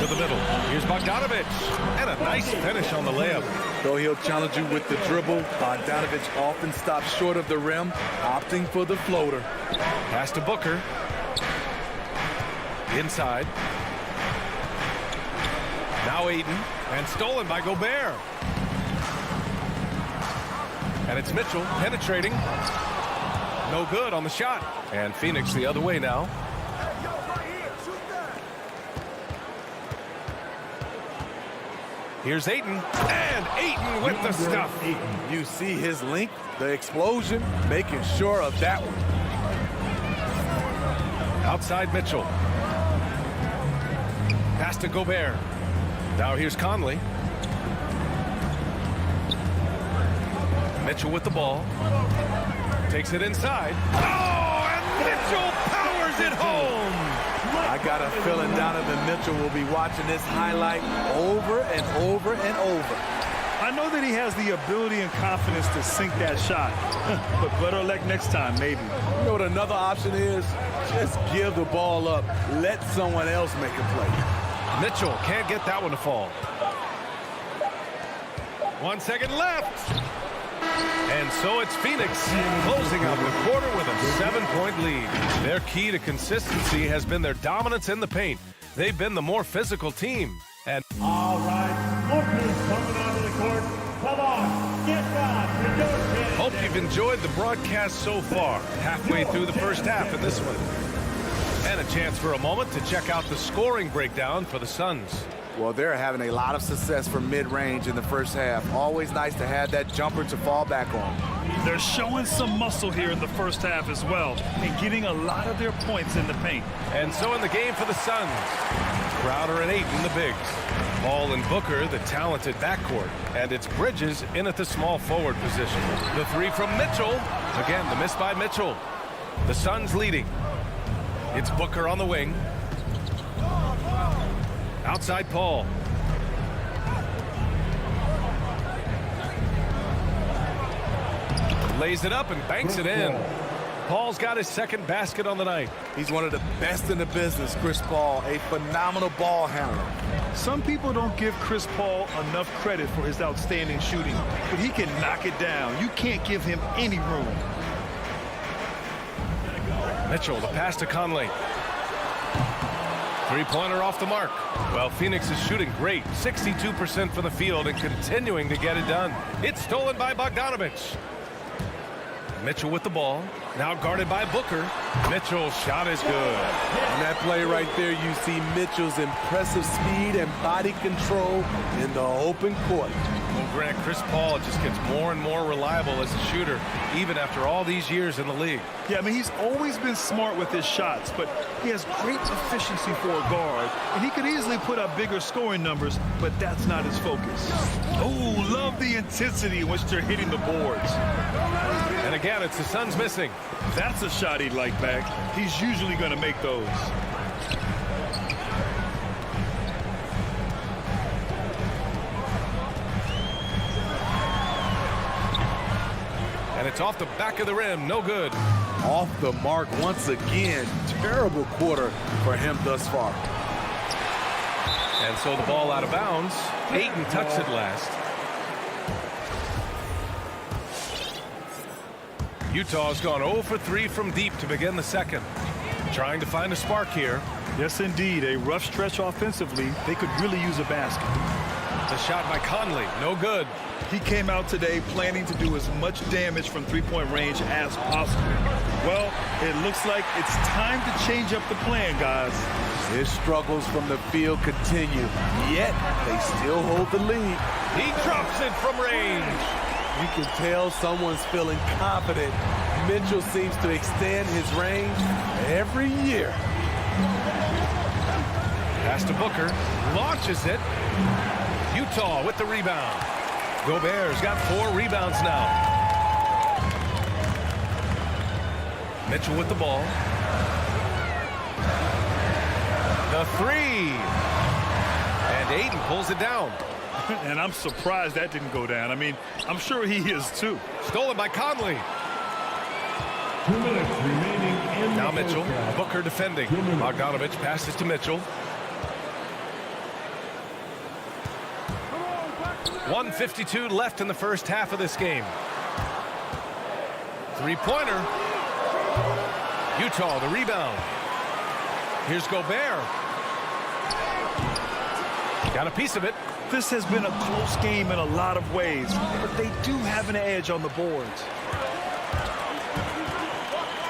To the middle. Here's Bogdanovich. And a nice finish on the layup. Though he'll challenge you with the dribble, Bogdanovich often stops short of the rim, opting for the floater. Pass to Booker. Inside. Now Ayton. And stolen by Gobert. And it's Mitchell penetrating. No good on the shot. And Phoenix the other way now. Here's Ayton. And Ayton with the stuff. You see his length, the explosion, making sure of that one. Outside Mitchell. Pass to Gobert. Now here's Conley. Mitchell with the ball. Takes it inside. Oh, and Mitchell powers it home. I I got a feeling Donovan Mitchell will be watching this highlight over and over and over. I know that he has the ability and confidence to sink that shot, but better luck next time, maybe. You know what another option is? Just give the ball up. Let someone else make a play. Mitchell can't get that one to fall. 1 second left. And so it's Phoenix closing out the quarter with a 7-point lead. Their key to consistency has been their dominance in the paint. They've been the more physical team. And All right, Booker's coming onto the court. Come on, get down to your kid. hope you've enjoyed the broadcast so far. Halfway through the first half in this one. And a chance for a moment to check out the scoring breakdown for the Suns. Well, they're having a lot of success from mid-range in the first half. Always nice to have that jumper to fall back on. They're showing some muscle here in the first half as well and getting a lot of their points in the paint. And so in the game for the Suns, Crowder and Ayton, the bigs. Ball and Booker, the talented backcourt. And it's Bridges in at the small forward position. The three from Mitchell. Again, the miss by Mitchell. The Suns leading. It's Booker on the wing. Outside Paul. Lays it up and banks it in. Paul's got his second basket on the night. He's one of the best in the business, Chris Paul, a phenomenal ball handler. Some people don't give Chris Paul enough credit for his outstanding shooting, but he can knock it down. You can't give him any room. Mitchell, the pass to Conley. Three-pointer off the mark. Well, Phoenix is shooting great. 62% from the field and continuing to get it done. It's stolen by Bogdanovich. Mitchell with the ball. Now guarded by Booker. Mitchell's shot is good. On that play right there, you see Mitchell's impressive speed and body control in the open court. Well, Grant, Chris Paul just gets more and more reliable as a shooter, even after all these years in the league. Yeah, I mean, he's always been smart with his shots, but he has great efficiency for a guard, and he could easily put up bigger scoring numbers, but that's not his focus. Oh, love the intensity in which they're hitting the boards. And again, it's the Suns missing. That's a shot he'd like back. He's usually going to make those. And it's off the back of the rim. No good. Off the mark once again. Terrible quarter for him thus far. And so the ball out of bounds. Ayton touched it last. Utah's gone 0 for 3 from deep to begin the second. Trying to find a spark here. Yes, indeed. A rough stretch offensively. They could really use a basket. The shot by Conley. No good. He came out today planning to do as much damage from three-point range as possible. Well, it looks like it's time to change up the plan, guys. His struggles from the field continue, yet they still hold the lead. He drops it from range. You can tell someone's feeling confident. Mitchell seems to extend his range every year. Pass to Booker. Launches it. Utah with the rebound. Gobert's got 4 rebounds now. Mitchell with the ball. The three. And Ayton pulls it down. And I'm surprised that didn't go down. I mean, I'm sure he is too. Stolen by Conley. 2 minutes remaining in Now the Mitchell. first half. Booker defending. Bogdanovich passes to Mitchell. 1:52 left in the first half of this game. Three-pointer. Utah, the rebound. Here's Gobert. Got a piece of it. This has been a close game in a lot of ways, but they do have an edge on the boards.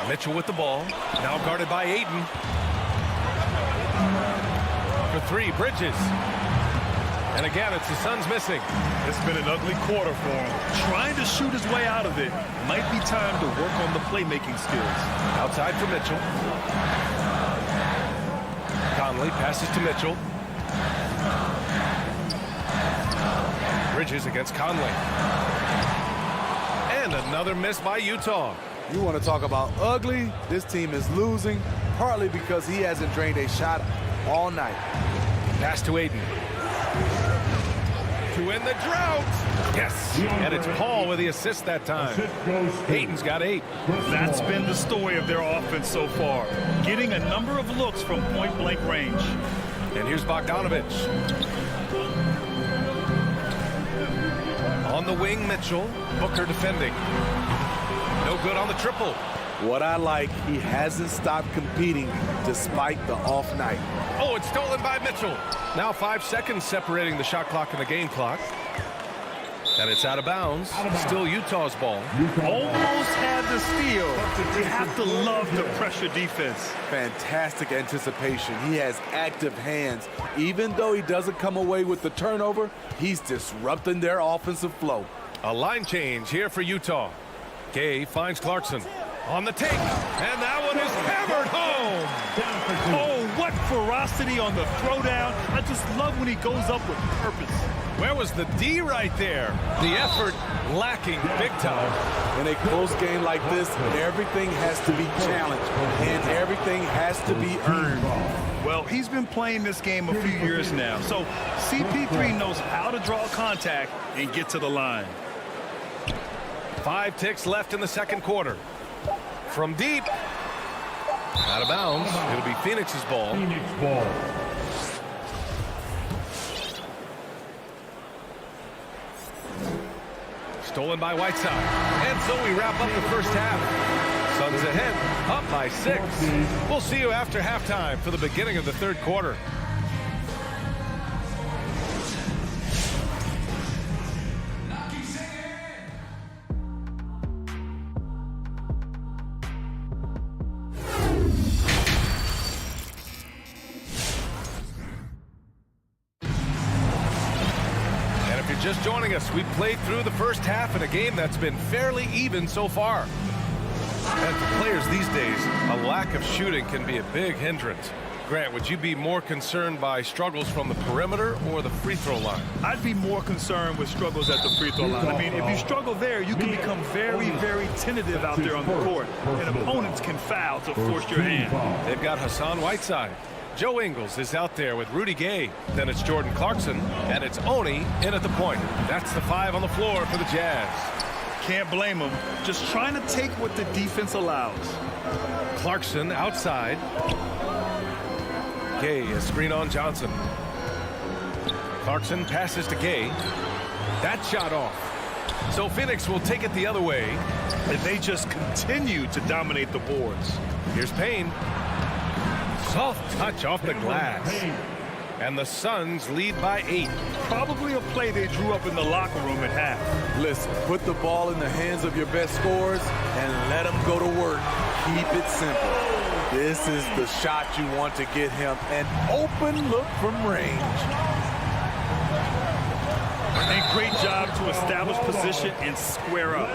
Mitchell with the ball. Now guarded by Ayton. For 3, Bridges. And again, it's the Suns missing. It's been an ugly quarter for him. Trying to shoot his way out of it. Might be time to work on the playmaking skills. Outside for Mitchell. Conley passes to Mitchell. Bridges against Conley. And another miss by Utah. You want to talk about ugly? This team is losing partly because he hasn't drained a shot all night. Pass to Aiden. To end the drought. Yes, and it's Paul with the assist that time. Aiden's got 8. That's been the story of their offense so far, getting a number of looks from point-blank range. And here's Bogdanovich. On the wing, Mitchell. Booker defending. No good on the triple. What I like, he hasn't stopped competing despite the off night. Oh, it's stolen by Mitchell. Now 5 seconds separating the shot clock and the game clock. And it's out of bounds. Still Utah's ball. Almost had the steal. You have to love the pressure defense. Fantastic anticipation. He has active hands. Even though he doesn't come away with the turnover, he's disrupting their offensive flow. A line change here for Utah. Gay finds Clarkson. On the take, and that one is hammered home. Oh, what ferocity on the throwdown. I just love when he goes up with purpose. Where was the D right there? The effort lacking big time. In a close game like this, everything has to be challenged, and everything has to be earned. Well, he's been playing this game a few years now, so CP3 knows how to draw contact and get to the line. 5 ticks left in the second quarter. From deep. Out of bounds. It'll be Phoenix's ball. Stolen by Whiteside. And so we wrap up the first half. Suns ahead, up by 6. We'll see you after halftime for the beginning of the third quarter. Just joining us, we played through the first half in a game that's been fairly even so far. And for players these days, a lack of shooting can be a big hindrance. Grant, would you be more concerned by struggles from the perimeter or the free throw line? I'd be more concerned with struggles at the free throw line. I mean, if you struggle there, you can become very, very tentative out there on the court, and opponents can foul to force your hand. They've got Hassan Whiteside. Joe Ingles is out there with Rudy Gay. Then it's Jordan Clarkson, and it's Oni in at the point. That's the 5 on the floor for the Jazz. Can't blame him. Just trying to take what the defense allows. Clarkson outside. Gay, a screen on Johnson. Clarkson passes to Gay. That shot off. So Phoenix will take it the other way. And they just continue to dominate the boards. Here's Payne. Soft touch off the glass. And the Suns lead by 8. Probably a play they drew up in the locker room at half. Listen, put the ball in the hands of your best scorers and let them go to work. Keep it simple. This is the shot you want to get him an open look from range. And great job to establish position and square up.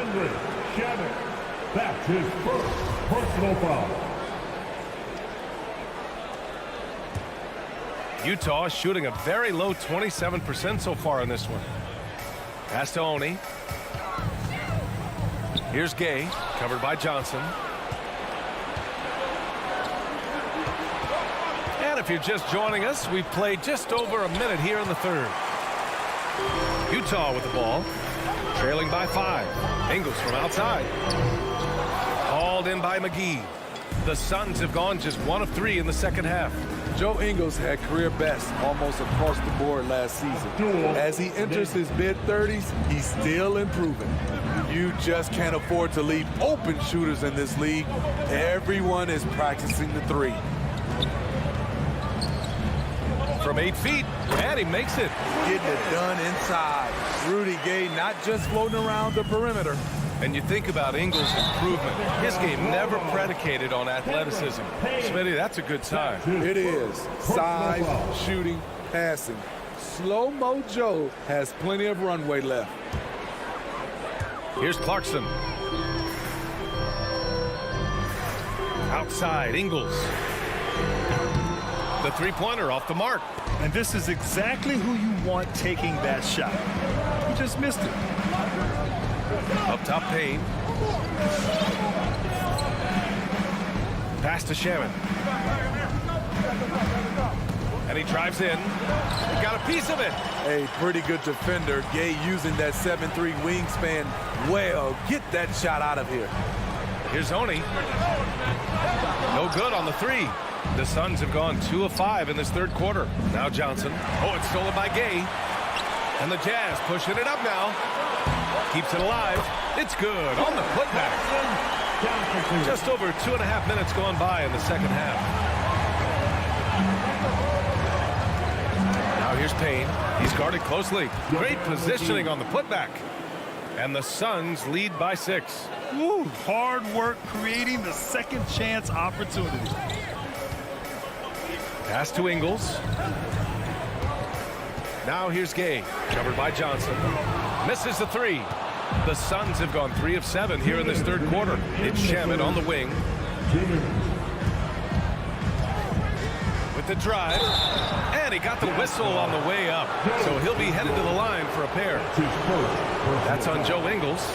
That's his first personal foul. Utah shooting a very low 27% so far in this one. Pass to Oni. Here's Gay, covered by Johnson. And if you're just joining us, we've played just over a minute here in the third. Utah with the ball, trailing by 5. Ingles from outside. Hauled in by McGee. The Suns have gone just 1 of 3 in the second half. Joe Ingles had career best almost across the board last season. As he enters his mid-30s, he's still improving. You just can't afford to leave open shooters in this league. Everyone is practicing the 3. From 8 feet, and he makes it. Getting it done inside. Rudy Gay not just floating around the perimeter. And you think about Ingles' improvement. His game never predicated on athleticism. Smitty, that's a good sign. It is. Size, shooting, passing. Slow-mo Joe has plenty of runway left. Here's Clarkson. Outside, Ingles. The three-pointer off the mark. And this is exactly who you want taking that shot. He just missed it. Up top, Payne. Pass to Sherman. And he drives in. He got a piece of it. A pretty good defender. Gay using that 7'3" wingspan well. Get that shot out of here. Here's Oni. No good on the three. The Suns have gone 2 of 5 in this third quarter. Now Johnson. Oh, it's stolen by Gay. And the Jazz pushing it up now. Keeps it alive. It's good on the putback. Just over 2.5 minutes gone by in the second half. Now here's Payne. He's guarded closely. Great positioning on the putback. And the Suns lead by 6. Woo, hard work creating the second chance opportunity. Pass to Ingles. Now here's Gay. Covered by Johnson. Misses the three. The Suns have gone 3 of 7 here in this third quarter. It's Shamet on the wing. With the drive. And he got the whistle on the way up. So he'll be headed to the line for a pair. That's on Joe Ingles.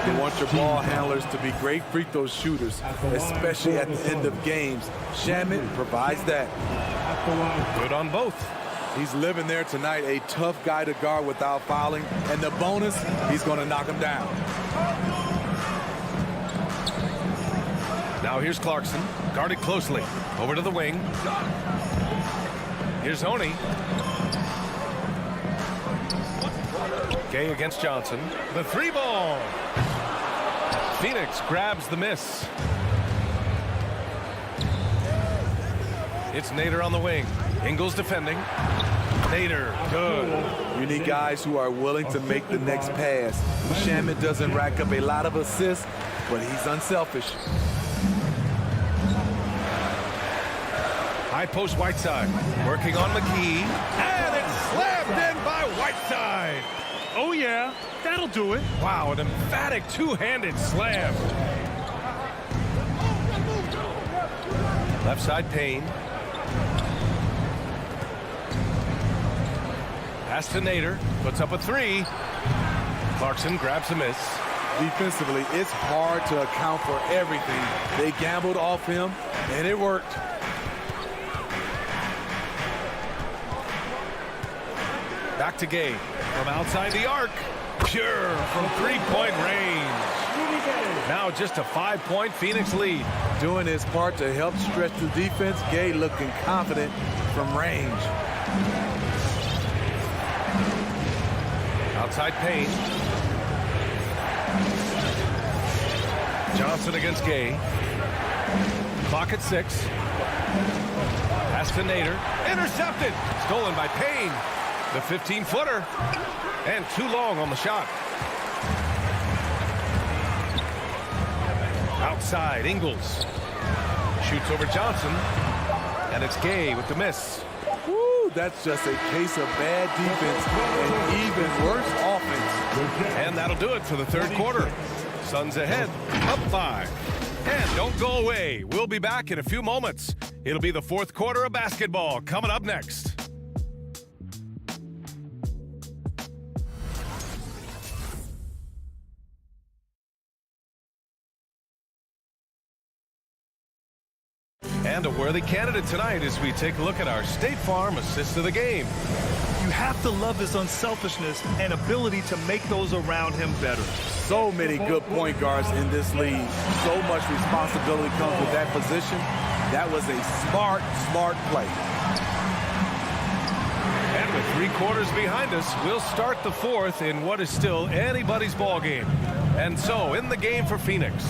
You want your ball handlers to be great free throw shooters, especially at the end of games. Shamet provides that. Good on both. He's living there tonight, a tough guy to guard without fouling. And the bonus, he's going to knock him down. Now here's Clarkson, guarded closely. Over to the wing. Here's Oni. Gay against Johnson. The 3-ball. Phoenix grabs the miss. It's Nader on the wing. Ingles defending. Nader, good. You need guys who are willing to make the next pass. Shamet doesn't rack up a lot of assists, but he's unselfish. High post Whiteside. Working on McGee. And it's slammed in by Whiteside. Oh, yeah. That'll do it. Wow, an emphatic two-handed slam. Left side Payne. Pass to Nader. Puts up a 3. Clarkson grabs a miss. Defensively, it's hard to account for everything. They gambled off him, and it worked. Back to Gay. From outside the arc. Pure from 3-point range. Now just a 5-point Phoenix lead. Doing his part to help stretch the defense. Gay looking confident from range. Outside Payne. Johnson against Gay. Clock at 6. Pass to Nader. Intercepted. Stolen by Payne. The 15-footer. And too long on the shot. Outside, Ingles. Shoots over Johnson. And it's Gay with the miss. Woo, that's just a case of bad defense and even worse offense. And that'll do it for the third quarter. Suns ahead, up 5. And don't go away. We'll be back in a few moments. It'll be the fourth quarter of basketball coming up next. And a worthy candidate tonight as we take a look at our State Farm assist of the game. You have to love his unselfishness and ability to make those around him better. So many good point guards in this league. So much responsibility comes with that position. That was a smart play. And with 3 quarters behind us, we'll start the fourth in what is still anybody's ball game. And so, in the game for Phoenix,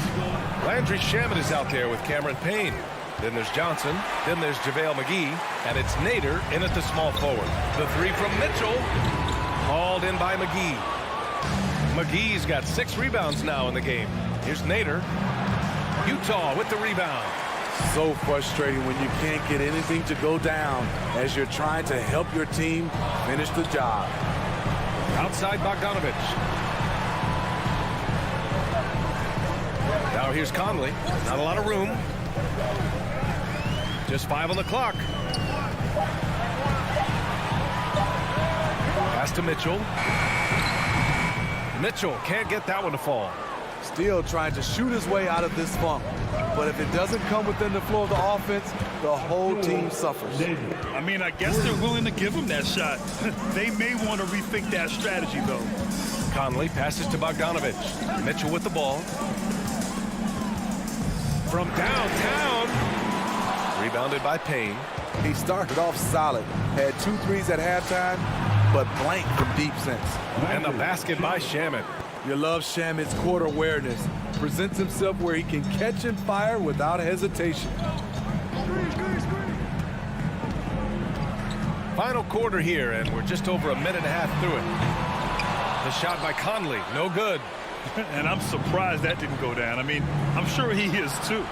Landry Shamet is out there with Cameron Payne. Then there's Johnson. Then there's JaVale McGee. And it's Nader in at the small forward. The 3 from Mitchell. Hauled in by McGee. McGee's got 6 rebounds now in the game. Here's Nader. Utah with the rebound. So frustrating when you can't get anything to go down as you're trying to help your team finish the job. Outside Bogdanovich. Now here's Conley. Not a lot of room. Just 5 on the clock. Pass to Mitchell. Mitchell can't get that one to fall. Still trying to shoot his way out of this funk. But if it doesn't come within the flow of the offense, the whole team suffers. I mean, I guess they're willing to give him that shot. They may want to rethink that strategy, though. Conley passes to Bogdanovich. Mitchell with the ball. From downtown. Rebounded by Payne. He started off solid. Had 2 threes at halftime, but blank from deep since. And the basket by Shamet. You love Shamet's court awareness. Presents himself where he can catch and fire without hesitation. Final quarter here, and we're just over a minute and a half through it. The shot by Conley, no good. And I'm surprised that didn't go down. I mean, I'm sure he is too.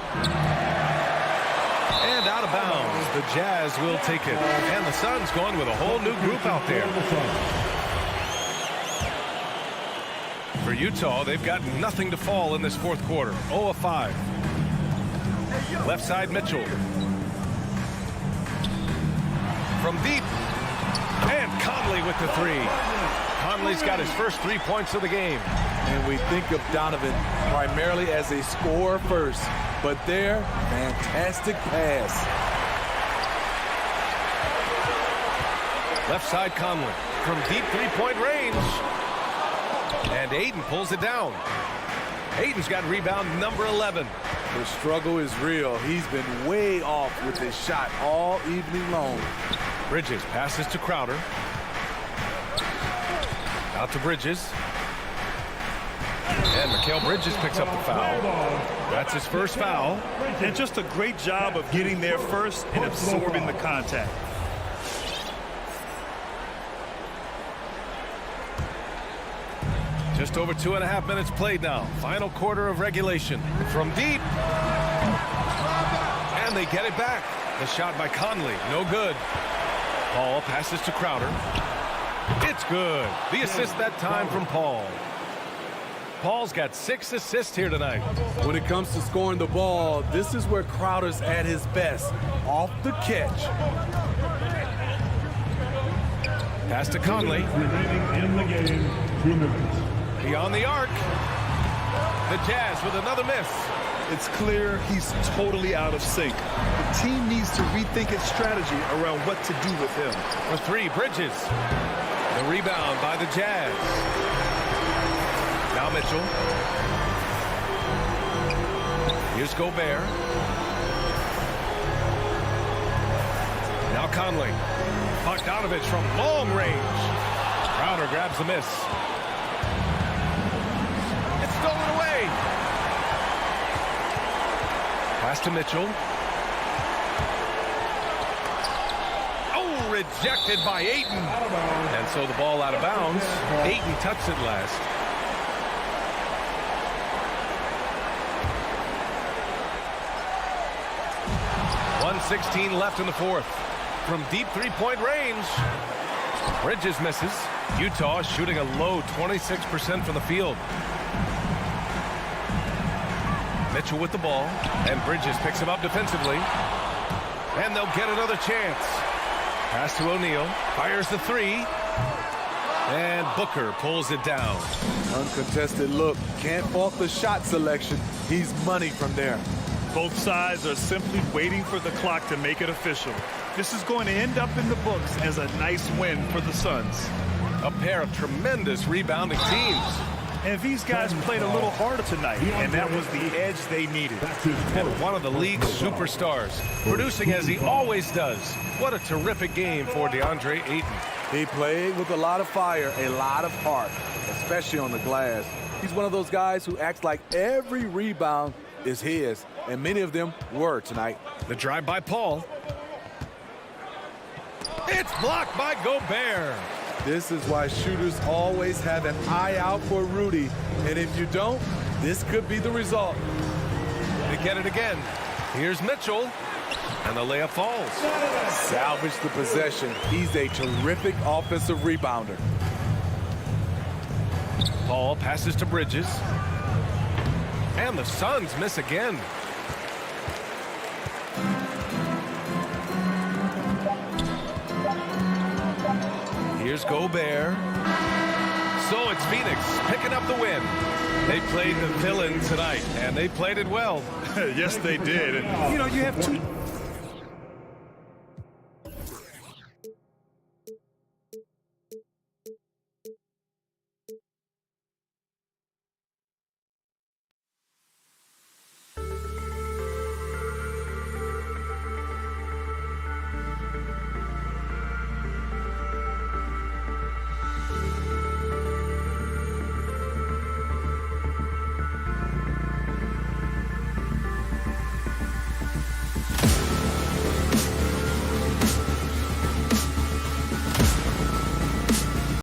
And out of bounds, the Jazz will take it. And the Suns going with a whole new group out there. For Utah, they've got nothing to fall in this fourth quarter. 0 of 5. Left side, Mitchell. From deep. And Conley with the 3. Conley's got his first 3 points of the game. And we think of Donovan primarily as a scorer first. But there, fantastic pass. Left side, Conley. From deep 3-point range. And Ayton pulls it down. Ayton's got rebound number 11. The struggle is real. He's been way off with his shot all evening long. Bridges passes to Crowder. Out to Bridges. And Mikal Bridges picks up the foul. That's his first foul. And just a great job of getting there first and absorbing the contact. Just over 2.5 minutes played now. Final quarter of regulation. From deep. And they get it back. The shot by Conley. No good. Paul passes to Crowder. It's good. The assist that time from Paul. Paul's got 6 assists here tonight. When it comes to scoring the ball, this is where Crowder's at his best. Off the catch. Pass to Conley. In the game, 2 minutes. Beyond the arc. The Jazz with another miss. It's clear he's totally out of sync. The team needs to rethink its strategy around what to do with him. For 3, Bridges. The rebound by the Jazz. Now Mitchell. Here's Gobert. Now Conley. Bogdanovich from long range. Crowder grabs the miss. It's stolen away. Pass to Mitchell. Oh, rejected by Ayton. And so the ball out of bounds. Ayton touched it last. .116 left in the fourth. From deep 3-point range. Bridges misses. Utah shooting a low 26% from the field. Mitchell with the ball. And Bridges picks him up defensively. And they'll get another chance. Pass to O'Neal. Fires the 3. And Booker pulls it down. Uncontested look. Can't fault the shot selection. He's money from there. Both sides are simply waiting for the clock to make it official. This is going to end up in the books as a nice win for the Suns. A pair of tremendous rebounding teams. And these guys played a little harder tonight, and that was the edge they needed. And one of the league's superstars, producing as he always does. What a terrific game for DeAndre Ayton. He played with a lot of fire, a lot of heart, especially on the glass. He's one of those guys who acts like every rebound is his, and many of them were tonight. The drive by Paul. It's blocked by Gobert. This is why shooters always have an eye out for Rudy. And if you don't, this could be the result. They get it again. Here's Mitchell. And the layup falls. Salvage the possession. He's a terrific offensive rebounder. Paul passes to Bridges. And the Suns miss again. Here's Gobert. So it's Phoenix picking up the win. They played the villain tonight, and they played it well. Yes, they did. And, you know, you have two